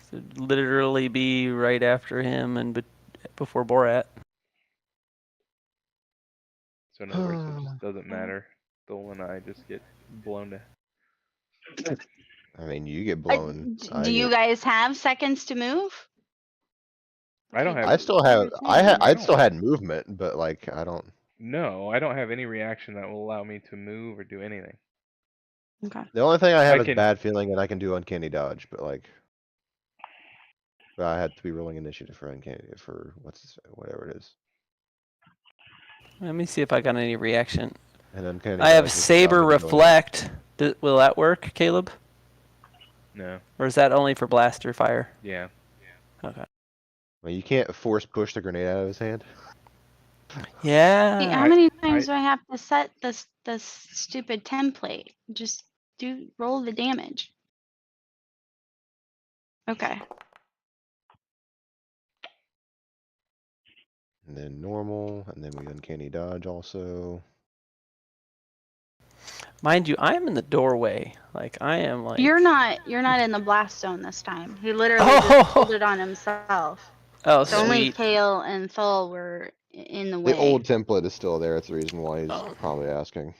So it'd literally be right after him and before Borat. So in other words, it just doesn't matter. Thole and I just get blown to. I mean, you get blown. Do you guys have seconds to move? I don't have. I still have. I still had movement, but like I don't. No, I don't have any reaction that will allow me to move or do anything. Okay. The only thing I have I is can- bad feeling, and I can do uncanny dodge. But like, I had to be rolling initiative for uncanny for whatever it is. Let me see if I got any reaction. And uncanny. I have dodge is Saber dodging and going. Reflect. Will that work, Caleb? No. Or is that only for blaster fire? Yeah. Okay. Well, you can't force push the grenade out of his hand. Yeah. How many times do I have to set this stupid template? Just roll the damage. Okay. And then normal, and then we uncanny dodge also. Mind you, I am in the doorway. Like I am like. You're not in the blast zone this time. He literally just pulled it on himself. Oh, So only sweet. Kale and Thul were in the way. The old template is still there. It's the reason why he's probably asking.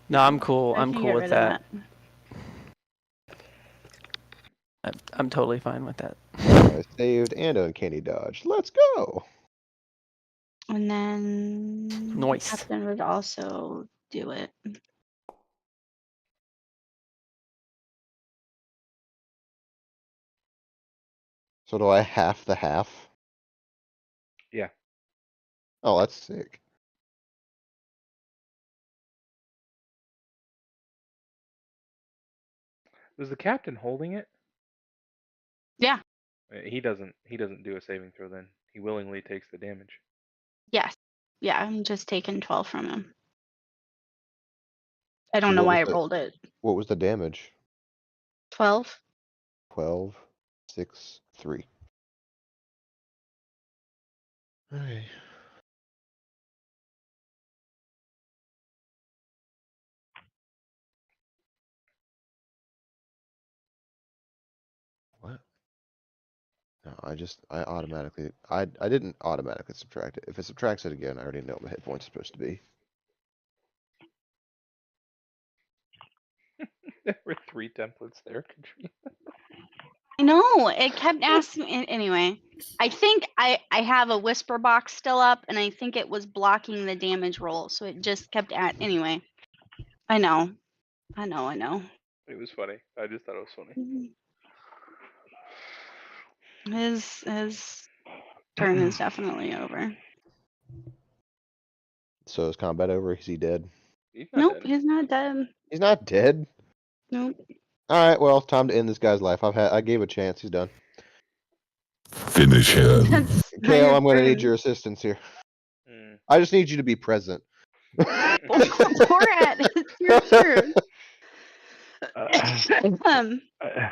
No, I'm cool. I I'm can cool get with rid of that. I'm totally fine with that. I saved and uncanny dodge. Let's go. And then Nice. Captain would also do it. So do I half the half? Yeah. Oh, that's sick. Was the captain holding it? Yeah. He doesn't do a saving throw then. He willingly takes the damage. Yes. Yeah, I'm just taking 12 from him. I don't So know what why I was the- rolled it. What was the damage? 12. 12, 6, 3. Alright. What? No, I didn't automatically subtract it. If it subtracts it again, I already know what my hit points are supposed to be. There were 3 templates there, Katrina. I know. It kept asking me. Anyway, I think I have a whisper box still up, and I think it was blocking the damage roll. So it just kept anyway. I know. It was funny. I just thought it was funny. His turn is definitely over. So is combat over? Is he dead? He's not Nope, dead. he's not dead. He's not dead. Nope. Alright, well, time to end this guy's life. I gave a chance. He's done. Finish him. That's not Kale, your I'm gonna need turn. your assistance here. Mm. I just need you to be present. Borat, it's your turn. I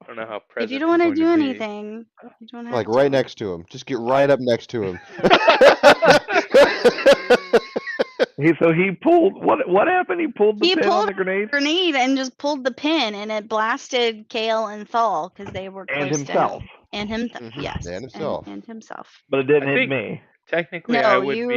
don't know how present If you don't want to he's do going be. anything, you don't have Like to. right next to him. Just get right up next to him. He pulled what happened? He pulled the pin on the grenade Grenade and just pulled the pin, and it blasted Kale and Thal because they were close and to himself. him. And him, Mhm, yes, and himself. and himself. But it didn't I hit think me. technically No, I would you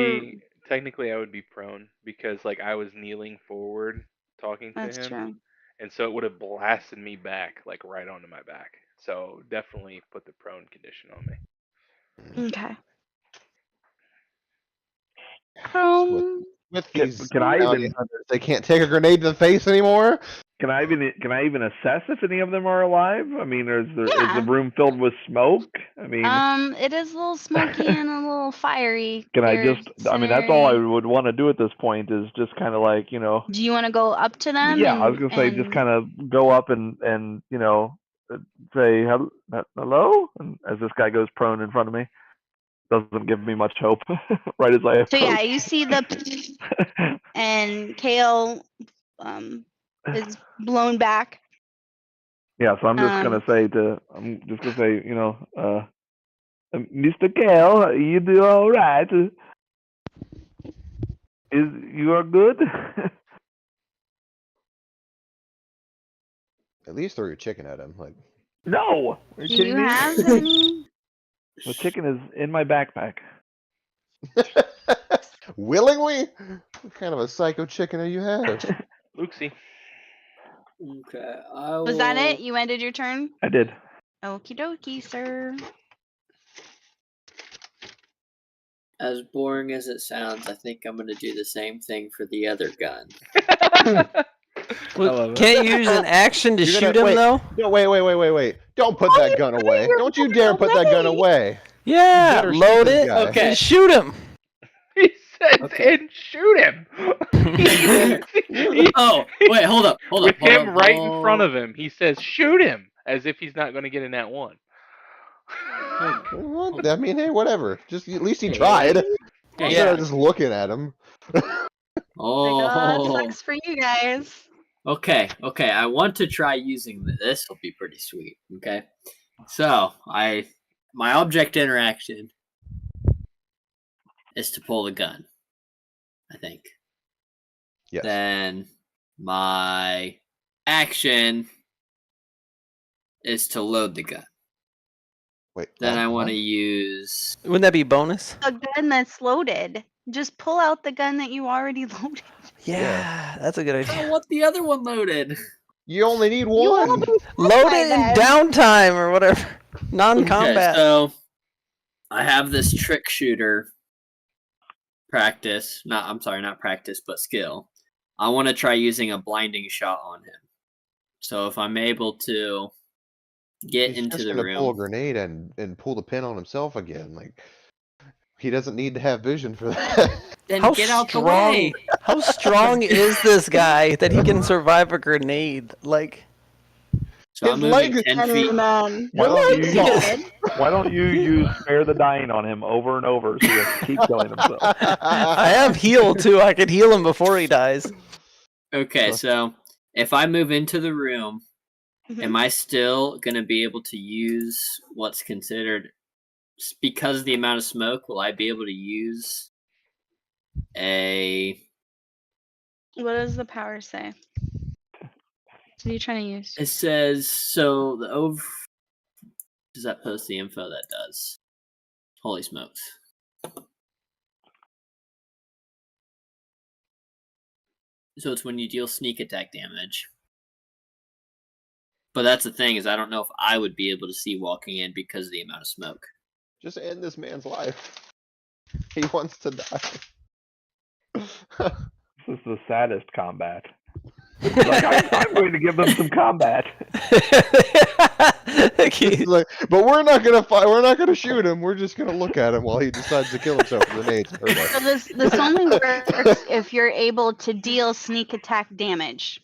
be prone because like I was kneeling forward talking to That's him, true. and so it would have blasted me back like right onto my back. So definitely put the prone condition on me. Okay. With, with Can, these can I bounty even hunters, they can't take a grenade to the face anymore. can I even assess if any of them are alive? I mean, is the Yeah. room filled with smoke? I mean, It is a little smoky and a little fiery. can I You're just? I mean, that's all I incinerating. would want to do at this point is just kind of like Do you want to go up to them? Yeah, I was gonna say just kind of go up and say hello, and as this guy goes prone in front of me, doesn't give me much hope. Right as I So yeah, approach. you see and Kale is blown back. Yeah, so I'm just gonna say Mr. Kale, you do all right? You are good? At least throw your chicken at him. Like, No. Are you Do kidding you me? have any? The chicken is in my backpack. willingly? What kind of a psycho chicken do you have? Luxie. Okay, I will. Was that it? You ended your turn? I did. Okie dokie, sir. As boring as it sounds, I think I'm gonna do the same thing for the other gun. Well, love it. can't you use an action to You're shoot gonna- him wait. though? No, wait. Don't put that gun away. Don't you dare put that gun away. Yeah, better shoot load this it guy. Okay. and shoot him. He says, Okay. and shoot him. Oh, wait, hold up. With him right in front of him, he says, shoot him, as if he's not going to get in that one. Well, I mean, hey, whatever. Just at least he Hey. tried. Hey, Instead of just looking at him. Oh, Sucks for you guys. okay. I want to try using this. This will be pretty sweet. Okay, so my object interaction is to pull the gun. I think. Yes. Then my action is to load the gun. Wait. Then I want to what? use. Wouldn't that be bonus? A gun that's loaded. Just pull out the gun that you already loaded. Yeah, that's a good I idea. don't want the other one loaded. You only need You one. will be Load by it in then. downtime or whatever. Non-combat. Okay, so I have this trick shooter practice. Not practice, but skill. I want to try using a blinding shot on him. So if I'm able to get He's into just the gonna pull a room, grenade and pull the pin on himself again. Like, he doesn't need to have vision for that. then How get out the strong- way. How strong is this guy that he can survive a grenade? Like, So I'm His moving leg- 10 feet. Man. Why don't you Good. use spare the dying on him over and over so he has to keep killing himself? I have heal too. I could heal him before he dies. Okay, so if I move into the room, Mhm. am I still going to be able to use what's considered, because of the amount of smoke, will I be able to use a. What does the power say? What are you trying to use? It says, so the over. Does that post the info? That does. Holy smokes. So it's when you deal sneak attack damage. But that's the thing, is I don't know if I would be able to see walking in because of the amount of smoke. Just end this man's life. He wants to die. This is the saddest combat. I'm going to give them some combat. He's like, but we're not gonna fight. We're not gonna shoot him. We're just gonna look at him while he decides to kill himself with grenades. Or what? So this only works if you're able to deal sneak attack damage,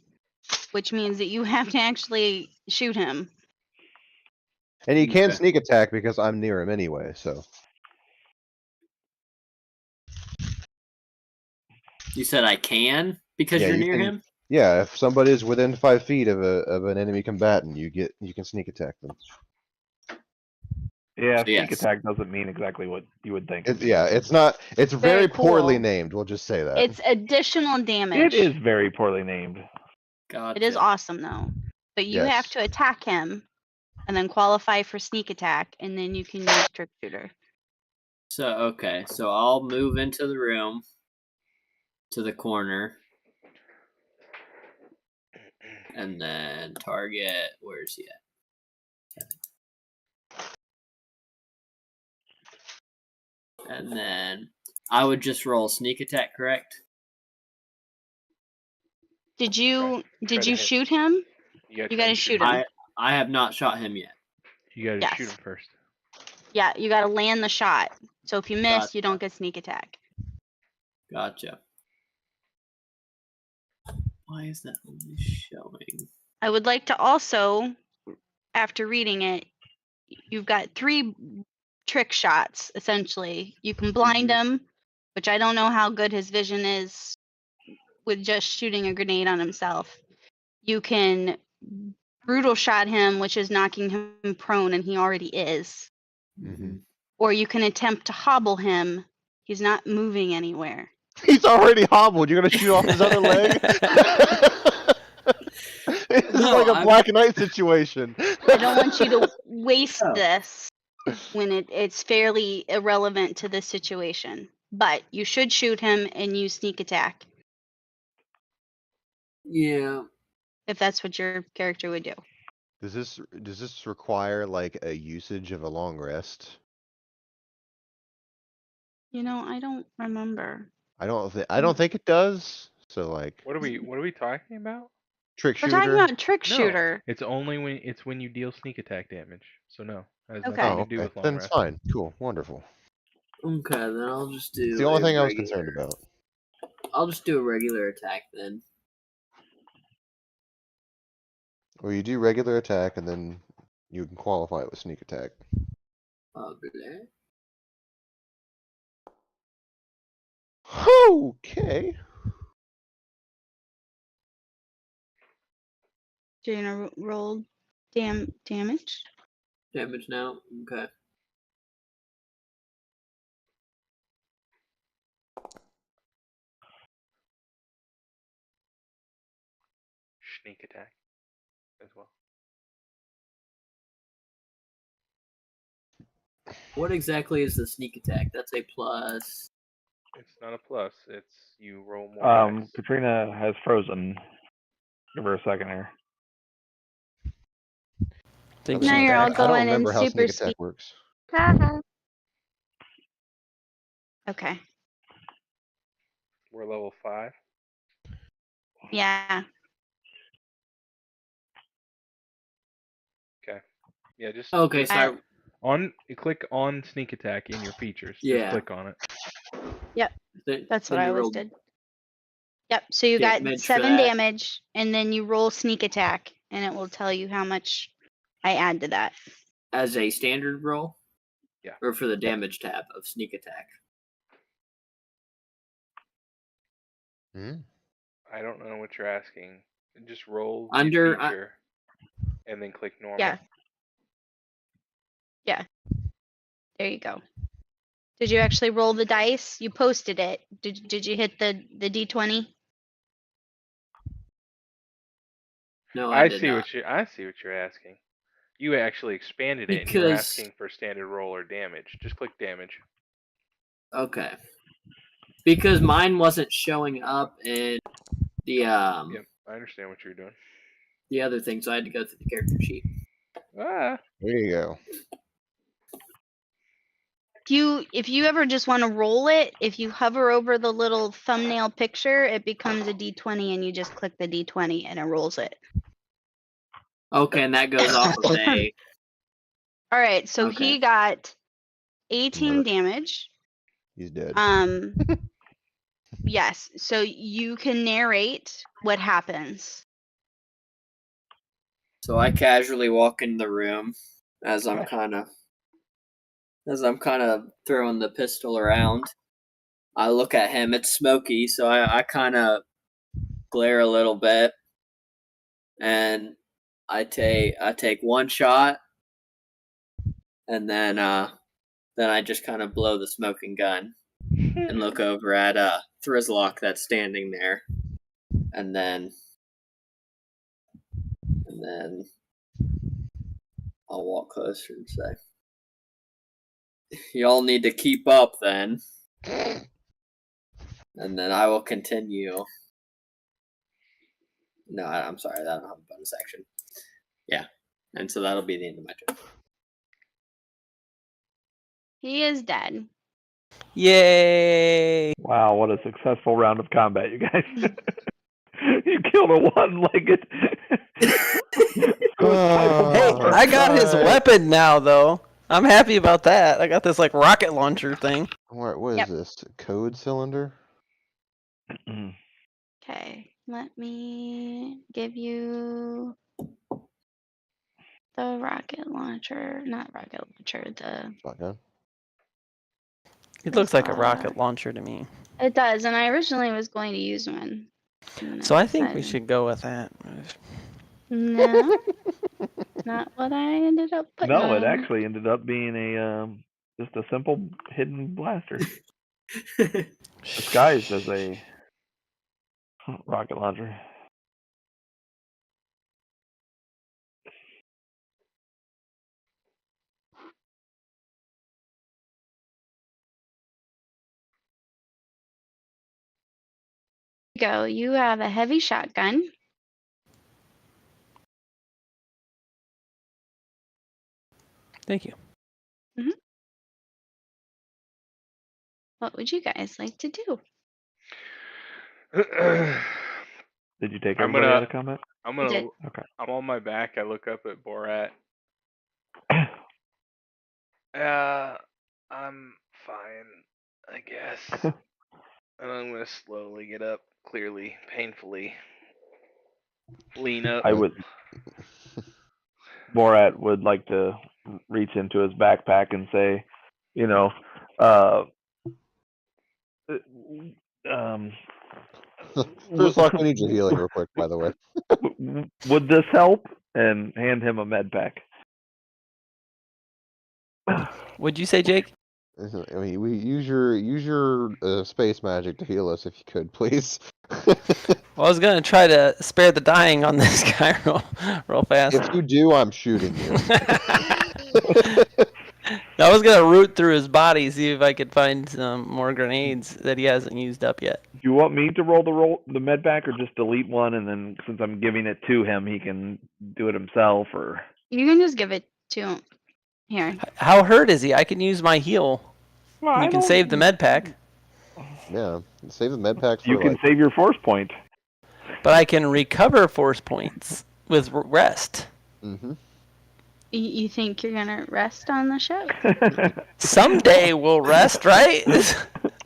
which means that you have to actually shoot him. And he can Okay. sneak attack because I'm near him anyway. So You said I can because Yeah, you're you near can- him? yeah, if somebody is within 5 feet of an enemy combatant, you can sneak attack them. Yeah, So, sneak yes. attack doesn't mean exactly what you would think. It's not. It's very Very poorly cool. named. We'll just say that. It's additional damage. It is very poorly named. Gotcha. It is awesome though. But you have Yes. to attack him and then qualify for sneak attack, and then you can use trick shooter. So okay, so I'll move into the room to the corner, and then target. Where's he at? And then I would just roll sneak attack, correct? Did you Try to hit. shoot him? You You gotta shoot him. I have not shot him yet. You gotta Yes. shoot him first. Yeah, you gotta land the shot. So if you miss, you Gotcha. don't get sneak attack. Gotcha. Why is that only showing? I would like to also, after reading it, you've got 3 trick shots, essentially. You can blind him, which I don't know how good his vision is with just shooting a grenade on himself. You can brutal shot him, which is knocking him prone, and he already is. Mm-hmm. Or you can attempt to hobble him. He's not moving anywhere. He's already hobbled. You're gonna shoot off his other leg? This is No, like a I'm- Black Knight situation. I don't want you to waste Oh. this when it's fairly irrelevant to this situation. But you should shoot him and use sneak attack Yeah. if that's what your character would do. Does this require like a usage of a long rest? You know, I don't remember. I don't think it does. So like What are we talking about? trick We're shooter. talking about trick No. shooter. It's only when you deal sneak attack damage. So no, that has Okay. nothing Oh, to do okay. with long Then it's rest. fine. Cool. Wonderful. Okay, then I'll just do. It's the only a thing I was regular- concerned about. I'll just do a regular attack then. Or you do regular attack and then you can qualify it with sneak attack. Okay. Okay. So you're gonna roll damage. Damage now. Okay. Sneak attack as well. What exactly is the sneak attack? That's a plus. It's not a plus. It's you roll more dice. Katrina has frozen. Give her a second here. Think Now she's you're all back. I don't going in remember how super sneak attack works. Okay. We're level 5. Yeah. Yeah, just Okay, so you click on sneak attack in your features. Yeah. Just click on it. That's what then I you always roll- did. Yep. So you got Damage for 7 that. damage, and then you roll sneak attack, and it will tell you how much I add to that. as a standard roll. Yeah. Or for the damage tab of sneak attack. Hmm? I don't know what you're asking. Just roll the Under- feature and then click normal. Yeah. There you go. Did you actually roll the dice? You posted it. Did you hit the d20? No, I did see not. what you're asking. You actually expanded it and you're Because- asking for standard roll or damage. Just click damage. Okay. Because mine wasn't showing up in the Yep, I understand what you're doing. the other thing, so I had to go through the character sheet. Ah, There you go. If you ever just want to roll it, if you hover over the little thumbnail picture, it becomes a d20, and you just click the d20 and it rolls it. Okay, and that goes off of a. All right, so Okay. he got 18 Merc. damage. He's dead. Yes, so you can narrate what happens. So I casually walk in the room as I'm kind of throwing the pistol around. I look at him. It's smoky, so I kind of glare a little bit, and I take one shot, and then I just kind of blow the smoking gun and look over at Thrizlock that's standing there, and then I'll walk closer and say, "Y'all need to keep up then." And then I will continue. No, I'm sorry, I don't have a bonus action. Yeah. And so that'll be the end of my turn. He is dead. Yay! Wow, what a successful round of combat, you guys. You killed a one-legged. Hey, I got his weapon now, though. I'm happy about that. I got this like rocket launcher thing. What is Yep. this? Code cylinder? Okay, let me give you the rocket launcher. Not rocket launcher, the Shotgun? It looks like a slot. rocket launcher to me. It does, and I originally was going to use one. and then So I think we decided- should go with that. No, not what I ended up putting No, it on. actually ended up being a just a simple hidden blaster disguised as a rocket launcher. Go. You have a heavy shotgun. Thank you. What would you guys like to do? Did you take I'm everybody gonna- out of combat? I'm I gonna. did. Okay. I'm on my back. I look up at Borat. I'm fine, I guess. And I'm gonna slowly get up, clearly, painfully. Lean up. I would. Borat would like to reach into his backpack and say, you know, First off, we need your healing real quick, by the way. would this help? And hand him a med pack. What'd you say, Jake? I mean, we use your space magic to heal us if you could, please. Well, I was gonna try to spare the dying on this guy real fast. If you do, I'm shooting you. I was gonna root through his body, see if I could find some more grenades that he hasn't used up yet. Do you want me to roll the med pack, or just delete one, and then since I'm giving it to him, he can do it himself? Or You can just give it to him. Here. How hurt is he? I can use my heal. You can save the med pack, Yeah, save the med pack for You can save your force point. but I can recover force points with rest. Mm-hmm. You think you're gonna rest on the show? Someday we'll rest, right?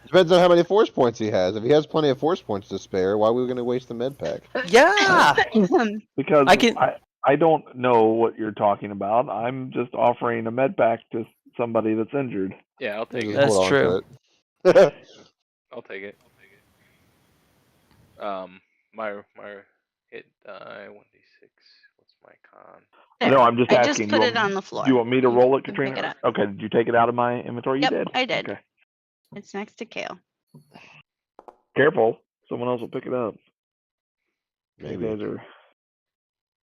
Depends on how many force points he has. If he has plenty of force points to spare, why are we going to waste the med pack? Yeah. Because I I don't know what you're talking about. I'm just offering a med pack to somebody that's injured. Yeah, I'll take Just it. That's hold on to true. it. I'll take it. My hit die 1d6. What's my con? There. No, I'm just I asking. just put it on the floor. Do you want me to roll it, can Katrina? pick it up. Okay, did you take it out of my inventory? Yep, You did? I did. Okay. It's next to Kale. Careful. Someone else will pick it up. Maybe. You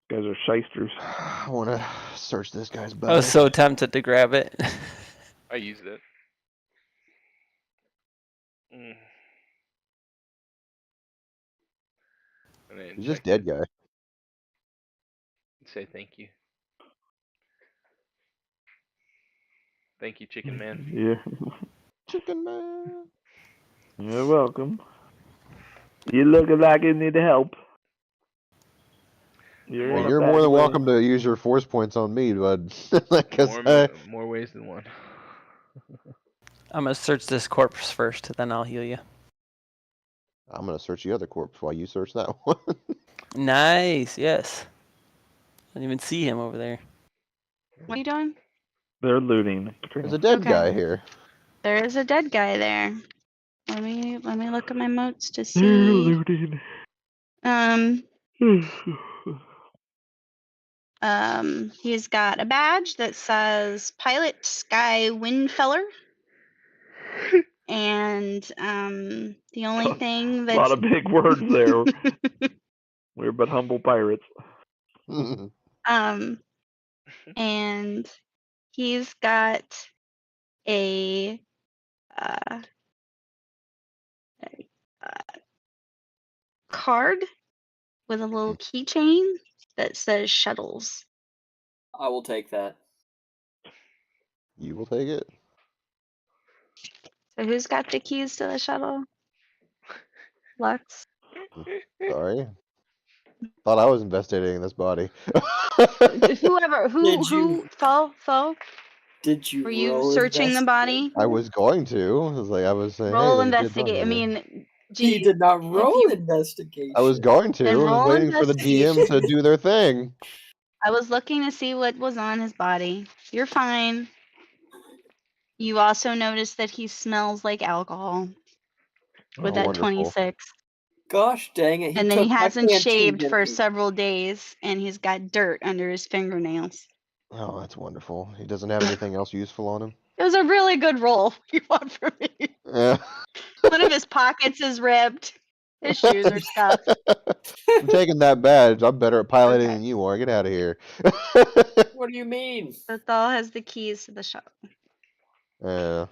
guys are shysters. I want to search this guy's I belly. was so tempted to grab it. I used it. Mm. And then He's just check dead guy. say thank you. Thank you, Chicken Man. Yeah. Chicken man. You're welcome. You looking like you need help. You're, Well, in a you're bad more than way. welcome to use your force points on me, bud. More ways than one. I'm gonna search this corpse first, then I'll heal you. I'm gonna search the other corpse while you search that one. Nice. Yes. I didn't even see him over there. What are you doing? They're looting. There's a dead Okay. guy here. There is a dead guy there. Let me look at my notes to They're see. looting. He's got a badge that says Pilot Sky Windfeller. And the only thing A that's lot of big words there. We're but humble pirates. um and he's got a card with a little keychain that says shuttles. I will take that. You will take it? So who's got the keys to the shuttle? Lux. Sorry. Thought I was investigating this body. Whoever who fell. Did you Were you roll searching the body? investigation? I was going to. I was saying, hey, Roll there's a dead body investigate. I here. mean, He did not roll you- investigation. I was going to. I Then was roll waiting for the DM to do their thing. I was looking to see what was on his body. You're fine. You also noticed that he smells like alcohol with Oh, that wonderful. 26. Gosh dang it! And then he took my hasn't canteen, shaved didn't for he? several days, and he's got dirt under his fingernails. Oh, that's wonderful. He doesn't have anything else useful on him? It was a really good roll you want from me. Yeah. One of his pockets is ripped. His shoes are scuffed. I'm taking that badge. I'm better at piloting Okay. than you are. Get out of here. What do you mean? So Thal has the keys to the shuttle. Yeah.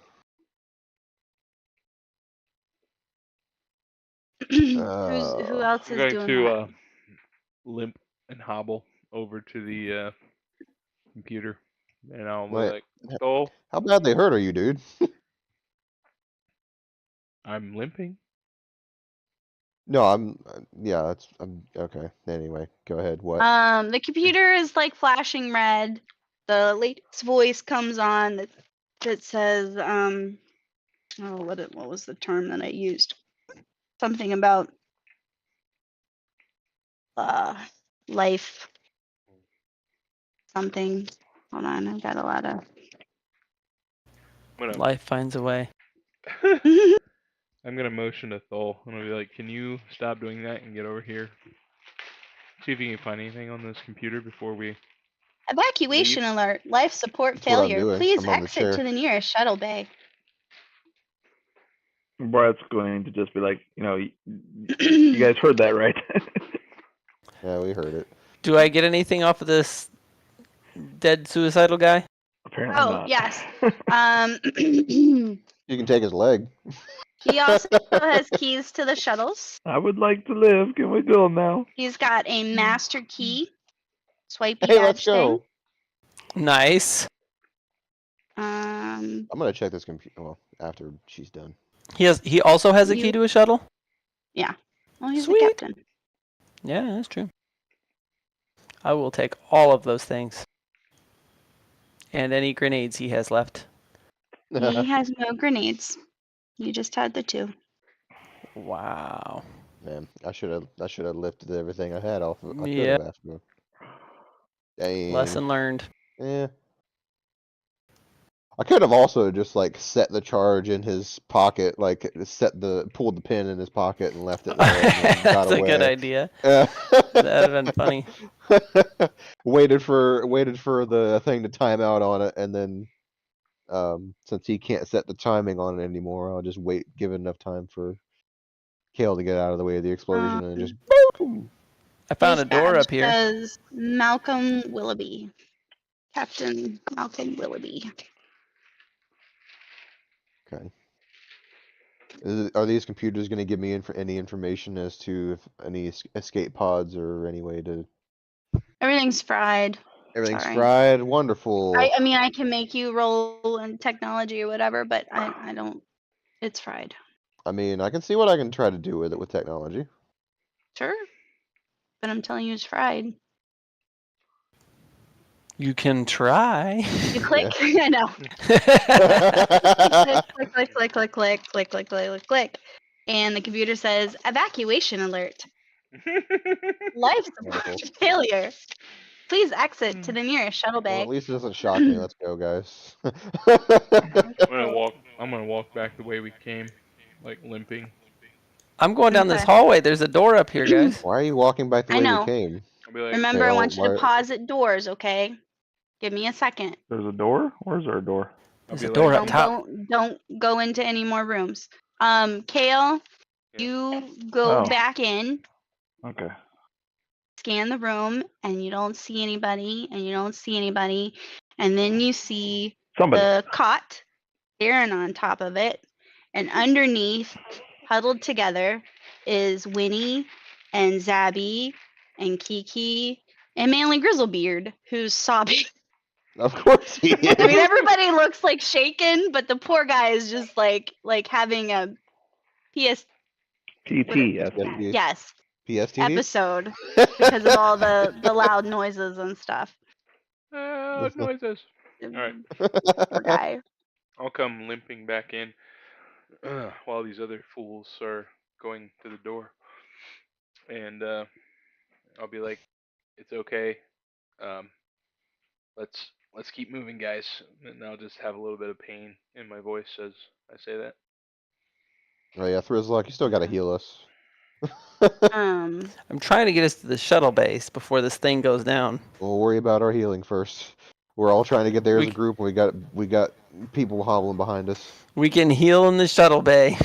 Who else I'm is going doing to what? limp and hobble over to the computer, and I'll be Wait. like, "Thol, How badly hurt are you, dude? I'm limping." No, I'm okay. Anyway, go ahead. What? The computer is like flashing red. The lady's voice comes on that says, what was the term that I used? Something about life something. Hold on, I've got a lot of Life finds a way. I'm gonna motion to Thol. I'm gonna be like, "Can you stop doing that and get over here? See if you can find anything on this computer before we." evacuation alert. Life support That's what I'm failure. doing. Please I'm on the exit chair. to the nearest shuttle bay. Brett's going to just be like, you guys heard that, right? Yeah, we heard it. Do I get anything off of this dead suicidal guy? Apparently Oh, not. yes. You can take his leg. He also has keys to the shuttles. I would like to live. Can we go now? He's got a master key swipey Hey, badge let's go. Nice. thing. I'm gonna check this computer. Well, after she's done. He also has a key to a shuttle? Yeah. Well, he's Sweet. the captain. Yeah, that's true. I will take all of those things. And any grenades he has left. He has no grenades. You just had the 2. Wow. Man, I should have lifted everything I had off. I could Yeah. have asked him. Dang. Lesson learned. Yeah. I could have also just like set the charge in his pocket, like pulled the pin in his pocket and left it there. And got That's a away. good idea. Yeah. That'd have been funny. waited for the thing to time out on it, and then since he can't set the timing on it anymore, I'll just give it enough time for Kale to get out of the way of the explosion and just boom. I found His a door badge up here. says Malcolm Willoughby. Captain Malcolm Willoughby. Okay. Are these computers going to give me any information as to if any escape pods or any way to? Everything's fried. Everything's Sorry. fried. Wonderful. I mean, I can make you roll in technology or whatever, but I don't. It's fried. I mean, I can see what I can try to do with it with technology. Sure. But I'm telling you, it's fried. You can try. You click. I know. Click. And the computer says, evacuation alert. Life support failure. Please exit to the nearest shuttle Well, bay. at least it doesn't shock me. Let's go, guys. I'm gonna walk back the way we came, like limping. I'm going down this Okay. hallway. There's a door up here, guys. Why are you walking back the I way know. we came? I'll be like, Remember, I Kale, want you to why- pause at doors, okay? Give me a second. There's a door? Where's our door? There's be a like, door up top. Don't go into any more rooms. Kale, Yeah. you go Oh. back in. Okay. scan the room and you don't see anybody and you don't see anybody. And then you see Somebody. the cot, Darren on top of it. And underneath, huddled together, is Winnie and Zabby and Kiki and Manly Grizzlebeard, who's sobbing. Of course he is. I mean, everybody looks like shaken, but the poor guy is just like having a PS PTSD. yes PSTD? episode because of all the loud noises and stuff. Loud noises. All right. Poor guy. I'll come limping back in while these other fools are going to the door, and I'll be like, "It's okay. Um, let's keep moving, guys." And I'll just have a little bit of pain in my voice as I say that. Oh yeah, Thrizzlock, you still gotta heal us. Um, I'm trying to get us to the shuttle base before this thing goes down. We'll worry about our healing first. We're all trying to get there as We- a group, and we got people hobbling behind us. We can heal in the shuttle bay.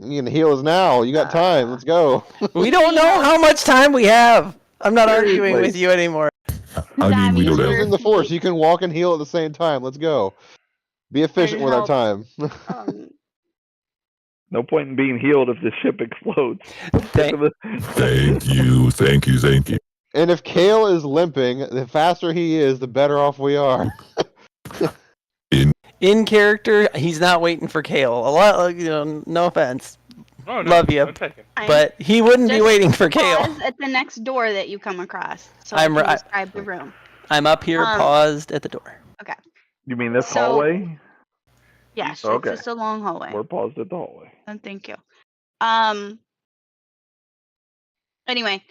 You can heal us now. You got time. Let's go. We don't know how much time we have. I'm not arguing Seriously. with you anymore. I mean, we Zabby's don't your- have. Using the Force, you can walk and heal at the same time. Let's go. Be efficient with our help. time. No point in being healed if the ship explodes. Thank- Thank you, thank you, thank you. And if Kale is limping, the faster he is, the better off we are. In character, he's not waiting for Kale. A lot, no offense, Oh no, Love you. I'll take him. but he wouldn't be Just waiting for Kale. Pause at the next door that you come across, so I'm I can ri- describe the room. I'm up here, Um, paused at the door. You mean this So- hallway? Yes, Okay. it's just a long hallway. We're paused at the hallway. Thank you. Anyway,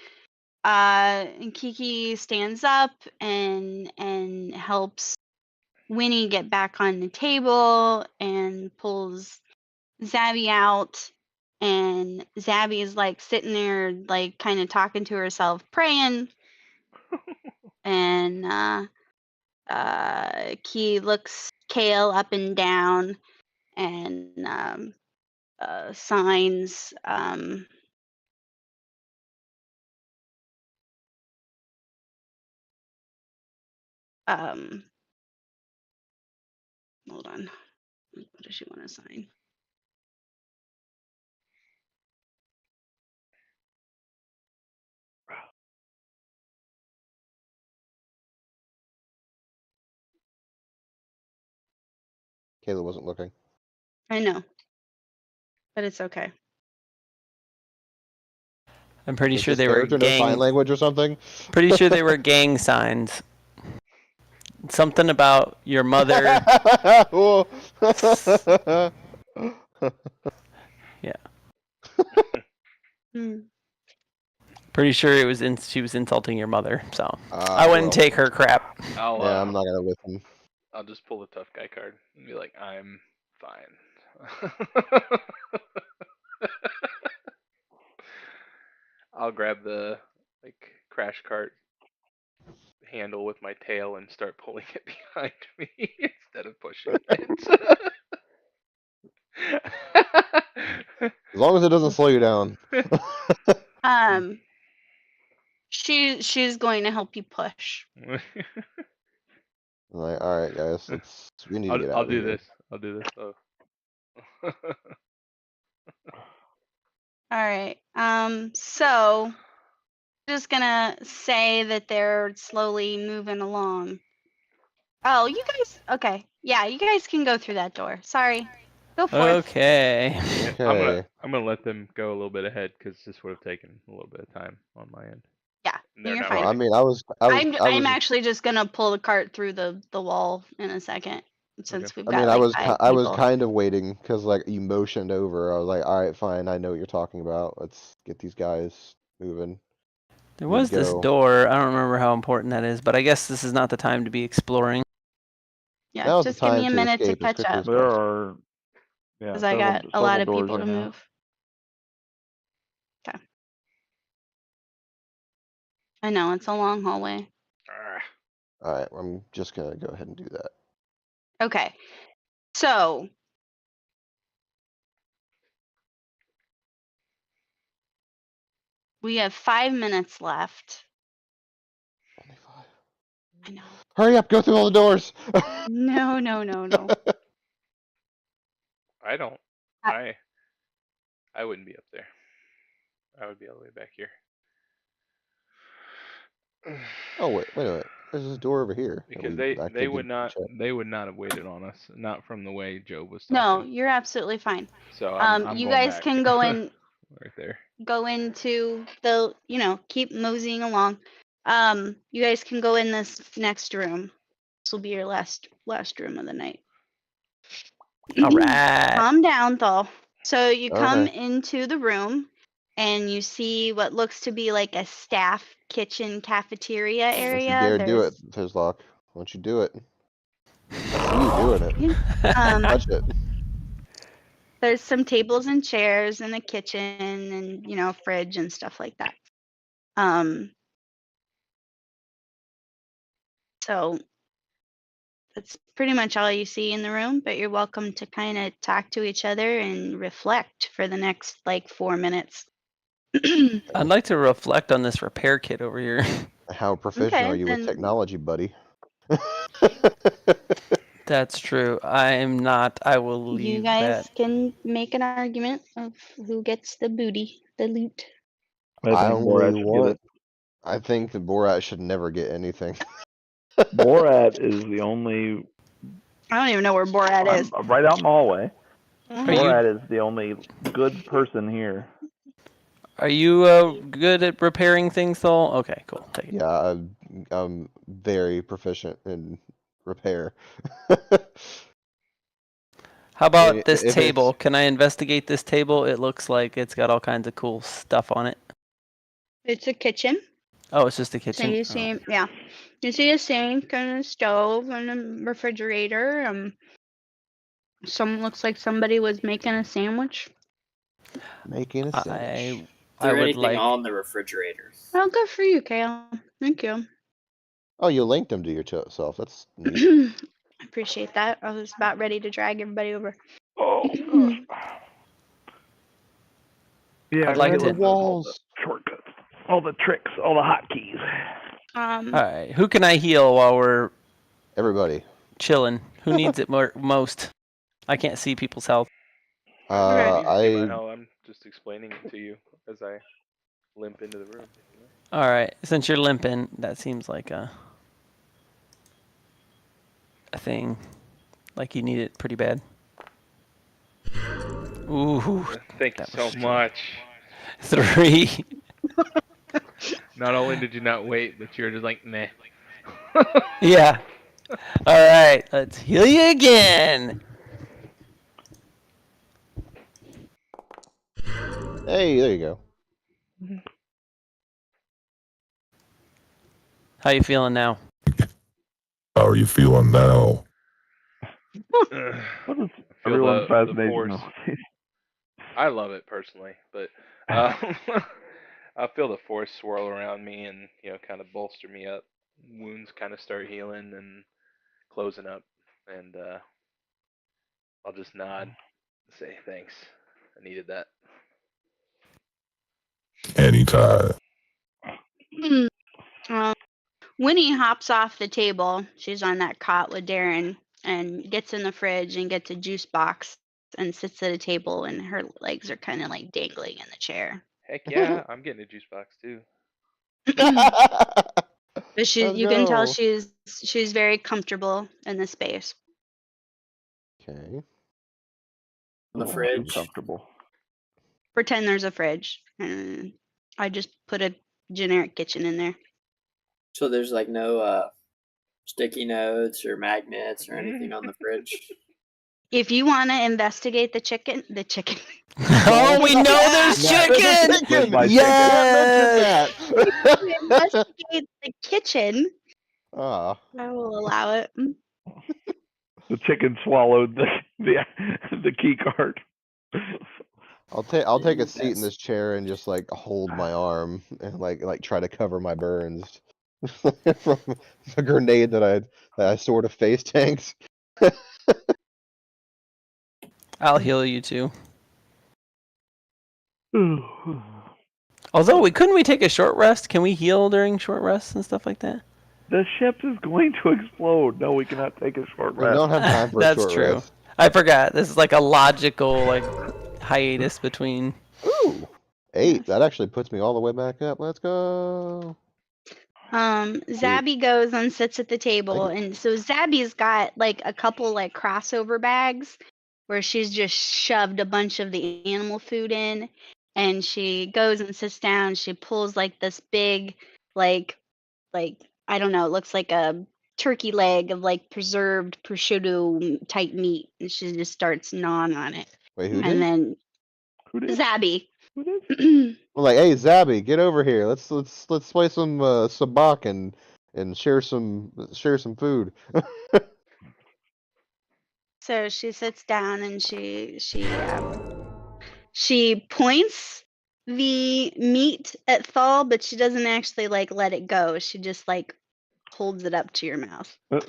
Kiki stands up and helps Winnie get back on the table and pulls Zabby out. And Zabby is like sitting there, like kind of talking to herself, praying. And Key looks Kale up and down and signs. Hold on. What does she want to sign? Kayla wasn't looking. I know, but it's okay. I'm pretty Does sure this they were character know sign gang. language or something? Pretty sure they were gang signs. Something about your mother. Oh. Pretty sure it was she was insulting your mother. So Ah, I wouldn't well. take her crap. Yeah, I'm not gonna listen. I'll just pull the tough guy card and be like, I'm fine. I'll grab the crash cart handle with my tail and start pulling it behind me instead of pushing it. As long as it doesn't slow you down. She's going to help you push. I'm like, all right, guys, we need to get out I'll of do here. this. I'll do this. Oh. All right. So just gonna say that they're slowly moving along. Oh, you guys. Okay. Yeah, you guys can go through that door. Sorry. Go forth. Okay. Yeah, Okay. I'm gonna let them go a little bit ahead because this would have taken a little bit of time on my end. Yeah, And they're you're not fine. Well, I waiting. mean, I was I'm actually just gonna pull the cart through the wall in a second, since we've I got mean, like five I was people. kind of waiting because like you motioned over. I was like, all right, fine, I know what you're talking about. Let's get these guys moving. There was this go. door. I don't remember how important that is, but I guess this is not the time to be exploring. Yeah, Now's the just give me a time to minute to escape as catch quickly up, as There are because I got a lot of several people doors to right now. move. Okay. I know it's a long hallway. All right, I'm just gonna go ahead and do that. Okay, so we have 5 minutes left. I know. Hurry up, go through all the doors. No. I don't. I- I wouldn't be up there. I would be all the way back here. Oh wait a minute. There's this door over here. that Because we they actually would didn't not check. have waited on us, not from the way Joe was No, talking. you're absolutely fine. So I'm You going guys back. can go in, right there. go into the, keep moseying along. You guys can go in this next room. This will be your last room of the night. All right. Calm down, though. So you come Okay. into the room, and you see what looks to be like a staff kitchen cafeteria Don't you area. dare do it, Tizlock. Don't you do it. I see you doing it. Touch it. There's some tables and chairs in the kitchen, and fridge and stuff like that. So that's pretty much all you see in the room, but you're welcome to kind of talk to each other and reflect for the next 4 minutes. I'd like to reflect on this repair kit over here. How proficient Okay, are you with then- technology, buddy? That's true. I'm not. I will leave You guys that. can make an argument of who gets the booty, the loot. I think only Borat should get want. it. I think that Borat should never get anything. Borat is the only. I don't even know where Borat is. I'm right out in the hallway. Are you Borat is the only good person here. are you good at repairing things though? Okay, cool. Take it. Yeah, I'm very proficient in repair. How about mean, this if it's- table? Can I investigate this table? It looks like it's got all kinds of cool stuff on it. It's a kitchen. Oh, it's just a So kitchen. you Oh. see, yeah, you see a sink and a stove and a refrigerator. Looks like somebody was making a sandwich. Making a sandwich. Is I there would anything like. on the refrigerator? Oh, good for you, Kale. Thank you. Oh, you linked them to yourself. That's neat. I appreciate that. I was about ready to drag everybody over. Oh gosh. Yeah, I'd like it to- was all the shortcuts, all the tricks, all the hotkeys. All right, who can I heal while we're Everybody. chilling? Who needs it most? I can't see people's health. I'm just explaining it to you as I limp into the room. All right, since you're limping, that seems like a thing. Like you need it pretty bad. Ooh, Thank you That so was much. 3. Not only did you not wait, but you're just like, meh. Yeah. All right, let's heal you again. Hey, there you go. How you feeling now? How are you feeling now? What is Feel everyone's the fascination? force. I love it personally, but I feel the force swirl around me and kind of bolster me up. Wounds kind of start healing and closing up, and I'll just nod, and say thanks. I needed that. Anytime. Winnie hops off the table. She's on that cot with Darren and gets in the fridge and gets a juice box and sits at a table, and her legs are kind of like dangling in the chair. Heck yeah, I'm getting a juice box too. But Let's you can tell go. she's very comfortable in the space. Okay. On the Too fridge. comfortable. Pretend there's a fridge, and I just put a generic kitchen in there. So there's like no sticky notes or magnets or anything on the fridge. If you want to investigate the chicken. Oh, we know there's chicken. Where's my Yes. Investigate the kitchen. Ah. I will allow it. The chicken swallowed the key card. I'll take a seat in this chair and just like hold my arm and like try to cover my burns from a grenade that I sort of face tanked. I'll heal you too. Although couldn't we take a short rest? Can we heal during short rests and stuff like that? The ship is going to explode. No, we cannot take a short We rest. don't have time for a That's short true. rest. I forgot. This is like a logical hiatus between. Ooh, 8. Yes. That actually puts me all the way back up. Let's go. Zabby goes and sits at the table, and so Zabby's got like a couple like crossover bags where she's just shoved a bunch of the animal food in, and she goes and sits down. She pulls like this big, like I don't know, it looks like a turkey leg of like preserved prosciutto type meat, and she just starts gnawing on it. Wait, who And did? then Who did? Zabby. Who did? I'm like, hey, Zabby, get over here. Let's play some sabacc and share some food. So she sits down and she points the meat at Thal, but she doesn't actually like let it go. She just like holds it up to your mouth. Oh,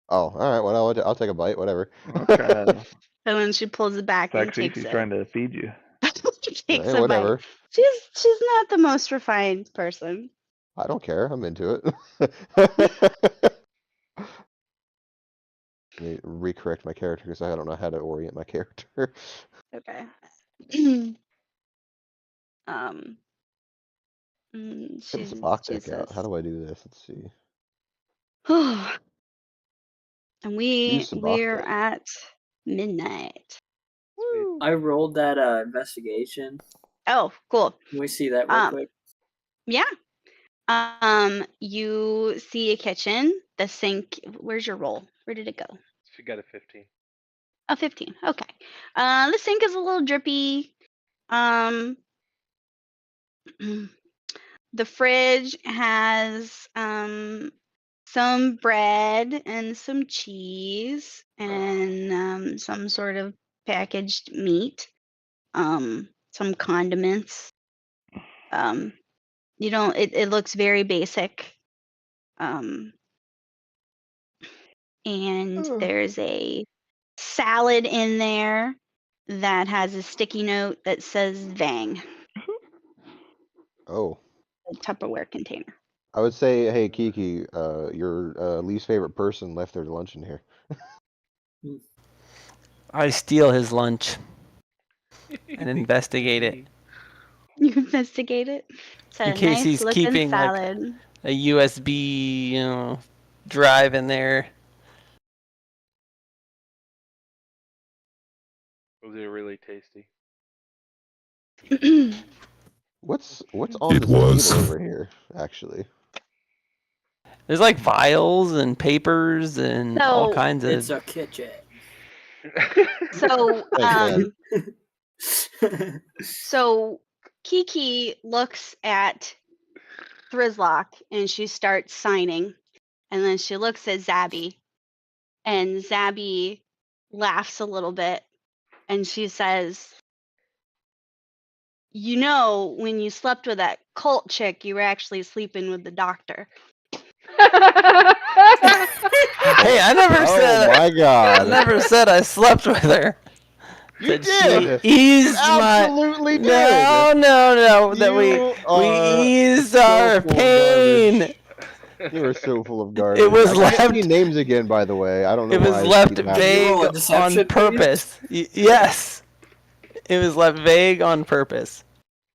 all right. Well, I'll take a bite. Whatever. Okay. And then she pulls it back and Sexy. takes She's it. trying to feed you. Takes Hey, a bite. whatever. She's not the most refined person. I don't care. I'm into it. Let me recorrect my character because I don't know how to orient my character. Okay. um. Get the She sabacc deck says, out. How do I do this? Let's see. and Use sabacc we're deck. at midnight. Woo. I rolled that investigation. Oh, cool. Can we see that real quick? Yeah. You see a kitchen, the sink. Where's your roll? Where did it go? She got a 15. Oh, 15. Okay. The sink is a little drippy. The fridge has some bread and some cheese and some sort of packaged meat. Some condiments. You don't. It looks very basic. And there's a salad in there that has a sticky note that says Vang, Oh, a Tupperware container. I would say, hey Kiki, your least favorite person left their lunch in here. I steal his lunch and investigate it You investigate it. It's a in case nice he's looking keeping salad. a USB, drive in there. Was it really tasty? What's on It this was. table over here? Actually, There's like vials and papers and all So- kinds It's of. a kitchen. So, Thanks, man. so Kiki looks at Thrizlock and she starts signing, and then she looks at Zabby, and Zabby laughs a little bit, and she says, when you slept with that cult chick, you were actually sleeping with the doctor. Hey, I never Oh said. my I God! never said I slept with her. You That did. she eased You absolutely my. did. No. That You we are eased so our full of pain. garbage. You are so full of garbage. It was I can't left- see names again, by the way. I don't know It why. was this left keeps happening. you roll a vague deception, on purpose. Yes, it was left vague on purpose.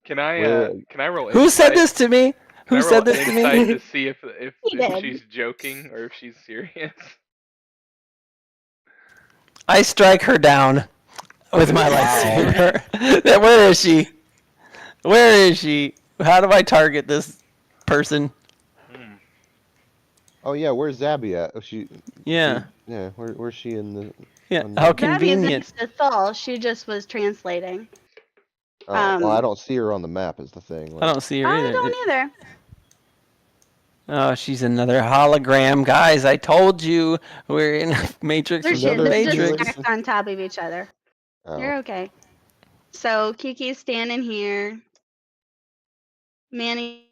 Can I Where- roll Who said insight? this to me? Can I Who roll said this to insight me? to see if He did. she's joking or if she's serious? I strike her down with my Wow. lightsaber. Where is she? Where is she? How do I target this person? Oh yeah, where's Zabby at? Oh, Yeah. Yeah, where's she in the? Yeah. on the- How Zabby is convenient. next to Thal. She just was translating. Oh, well, I um, don't see her on the map. Is the thing. I don't see her I either. don't either. Oh, she's another hologram, guys. I told you we're in Matrix. They're within Another just Matrix. simulation. stacked on top of each other. Oh, You're okay. So Kiki's standing here. Manny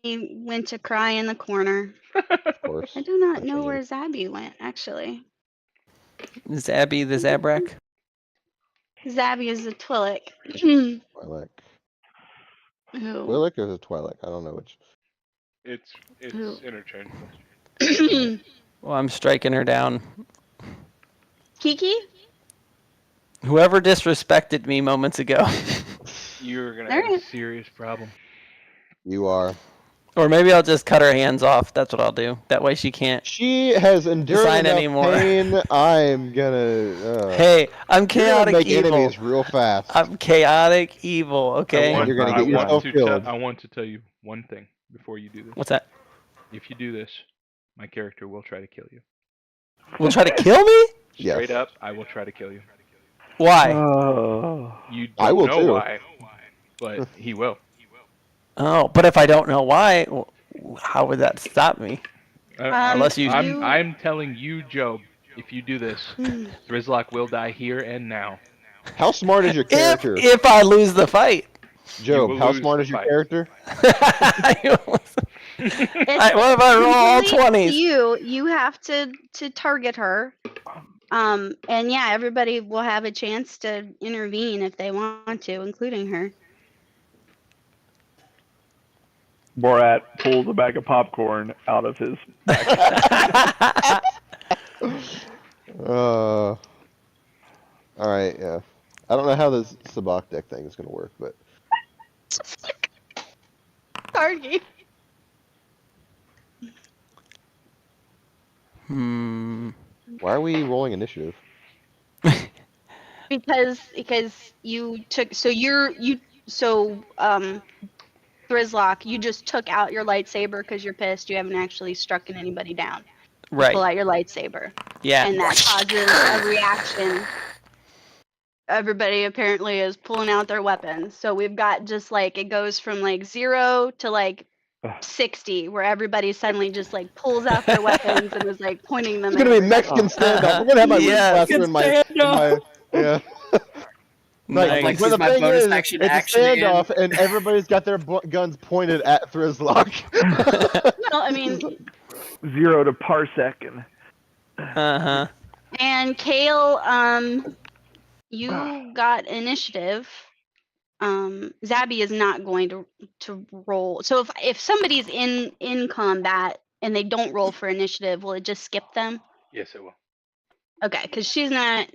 went to cry in the corner. of course. I do not I know figured. where Zabby went, actually. Zabby the Zabrak. Zabby is a Twi'lek. Twi'lek. Who? Twi'lek or is it Twi'lek? I don't know which. It's Who? interchangeable. Well, I'm striking her down. Kiki? Whoever disrespected me moments ago. You're gonna All have right. a serious problem. You are. Or maybe I'll just cut her hands off. That's what I'll do. That way she can't. She has endured Sign enough anymore. pain. I'm gonna. Hey, I'm You're gonna chaotic make evil. enemies real fast. I'm chaotic evil, okay? And you're gonna get yourself killed. I want to tell you one thing before you do this. What's that? If you do this, my character will try to kill you. Will try to kill me? Straight Yes. up, I will try to kill you. Why? You I don't will know too. why, but he will. Oh, but if I don't know why, how would that stop me? Unless you- I'm telling you, Job. If you do this, Drizlock will die here and now. How smart is your character? If I lose the fight. Job, will how lose smart the is your fight. character? What if I roll all Completely 20s? You have to target her. And yeah, everybody will have a chance to intervene if they want to, including her. Borat pulls a bag of popcorn out of his backpack. All right, yeah. I don't know how this Sabak deck thing is gonna work, but Card game. why are we rolling initiative? Because you took Thrizlock, you just took out your lightsaber because you're pissed. You haven't actually struck anybody down. You pull Right. out your lightsaber. Yeah. And that causes a reaction. Everybody apparently is pulling out their weapons. So we've got just like, it goes from like 0 to like 60, where everybody suddenly just like pulls out their weapons and is like pointing them It's gonna at be everybody. Mexican standoff. We're gonna have my Yes. blaster in my yeah. Nice. Like, But the use my thing bonus is, action it's action a standoff, and everybody's got their guns pointed at Thrizlock. Well, I mean, 0 to parsec and Uh-huh. and Kale, you got initiative. Zabby is not going to roll. So if somebody's in combat and they don't roll for initiative, will it just skip them? Yes, it will. Okay, because she's not,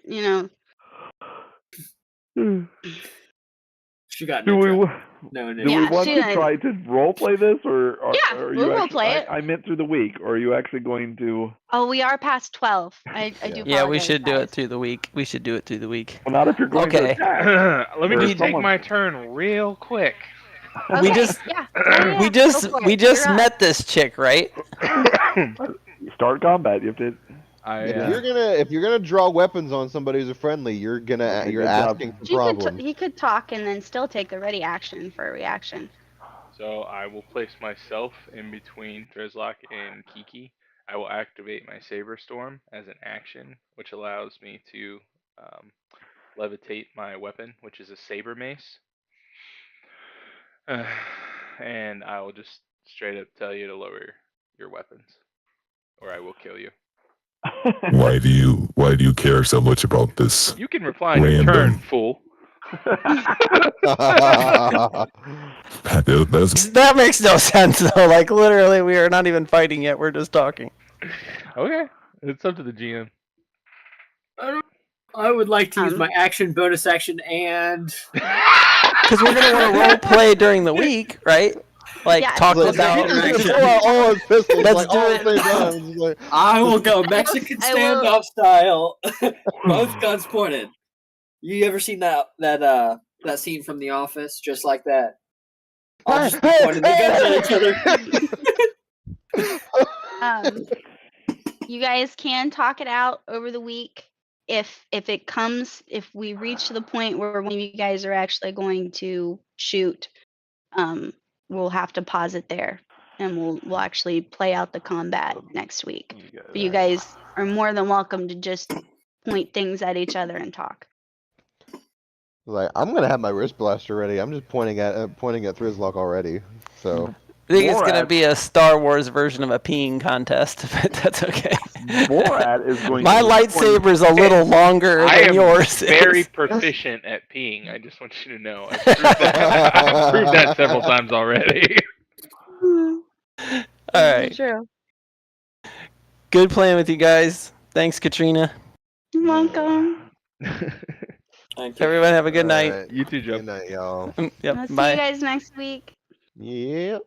She got do no we trouble. No do initiative. we Yeah, want she to didn't- try to role play this, or Yeah, are we'll you role actually? play it. I meant through the week, or are you actually going to? Oh, we are past 12. I do apologize. Yeah, we should do it guys. through the week. We should do it through the week. Well, not if you're going Okay. to attack. Let me Or just take someone- my turn real quick. Okay, We just yeah, we go just for we it. just You're up. met this chick, right? Start combat. You have to. If you're gonna draw weapons on somebody who's a friendly, you're Okay, you're good job. asking for He could problems. he could talk and then still take the ready action for a reaction. So I will place myself in between Drizlock and Kiki. I will activate my Saber Storm as an action, which allows me to levitate my weapon, which is a Saber Mace. And I will just straight up tell you to lower your weapons, or I will kill you. Why do you care so much about this? You can reply on your turn, fool. That's That makes no sense though. Like literally, we are not even fighting yet. We're just talking. Okay, it's up to the GM. I would like to use my action, bonus action, and Because we're gonna want to role play during the week, right? Like Yeah, talk let's about. do it. Pull out all his pistols, Let's like, do all it. at the same time. It's like, I will go Mexican I will- standoff style, both guns pointed. You ever seen that scene from The Office, just like that? I'll just be pointing the guns at each other. You guys can talk it out over the week. If we reach the point where one of you guys are actually going to shoot, we'll have to pause it there, and we'll actually play out the combat next week. But you guys are more than welcome to just point things at each other and talk. like, I'm gonna have my wrist blaster ready. I'm just pointing at Thrizlock already. So I think it's gonna Borat- be a Star Wars version of a peeing contest, but that's okay. Borat is going. My to lightsaber's a little longer I than am yours. very is. proficient at peeing. I just want you to know. I've proved that several times already. All right. True. Good playing with you guys. Thanks, Katrina. You're welcome. Thank you. Everyone have a good night. Alright, You too, Joe. Good night, y'all. Yep. I'll see Bye. you guys next week. Yep.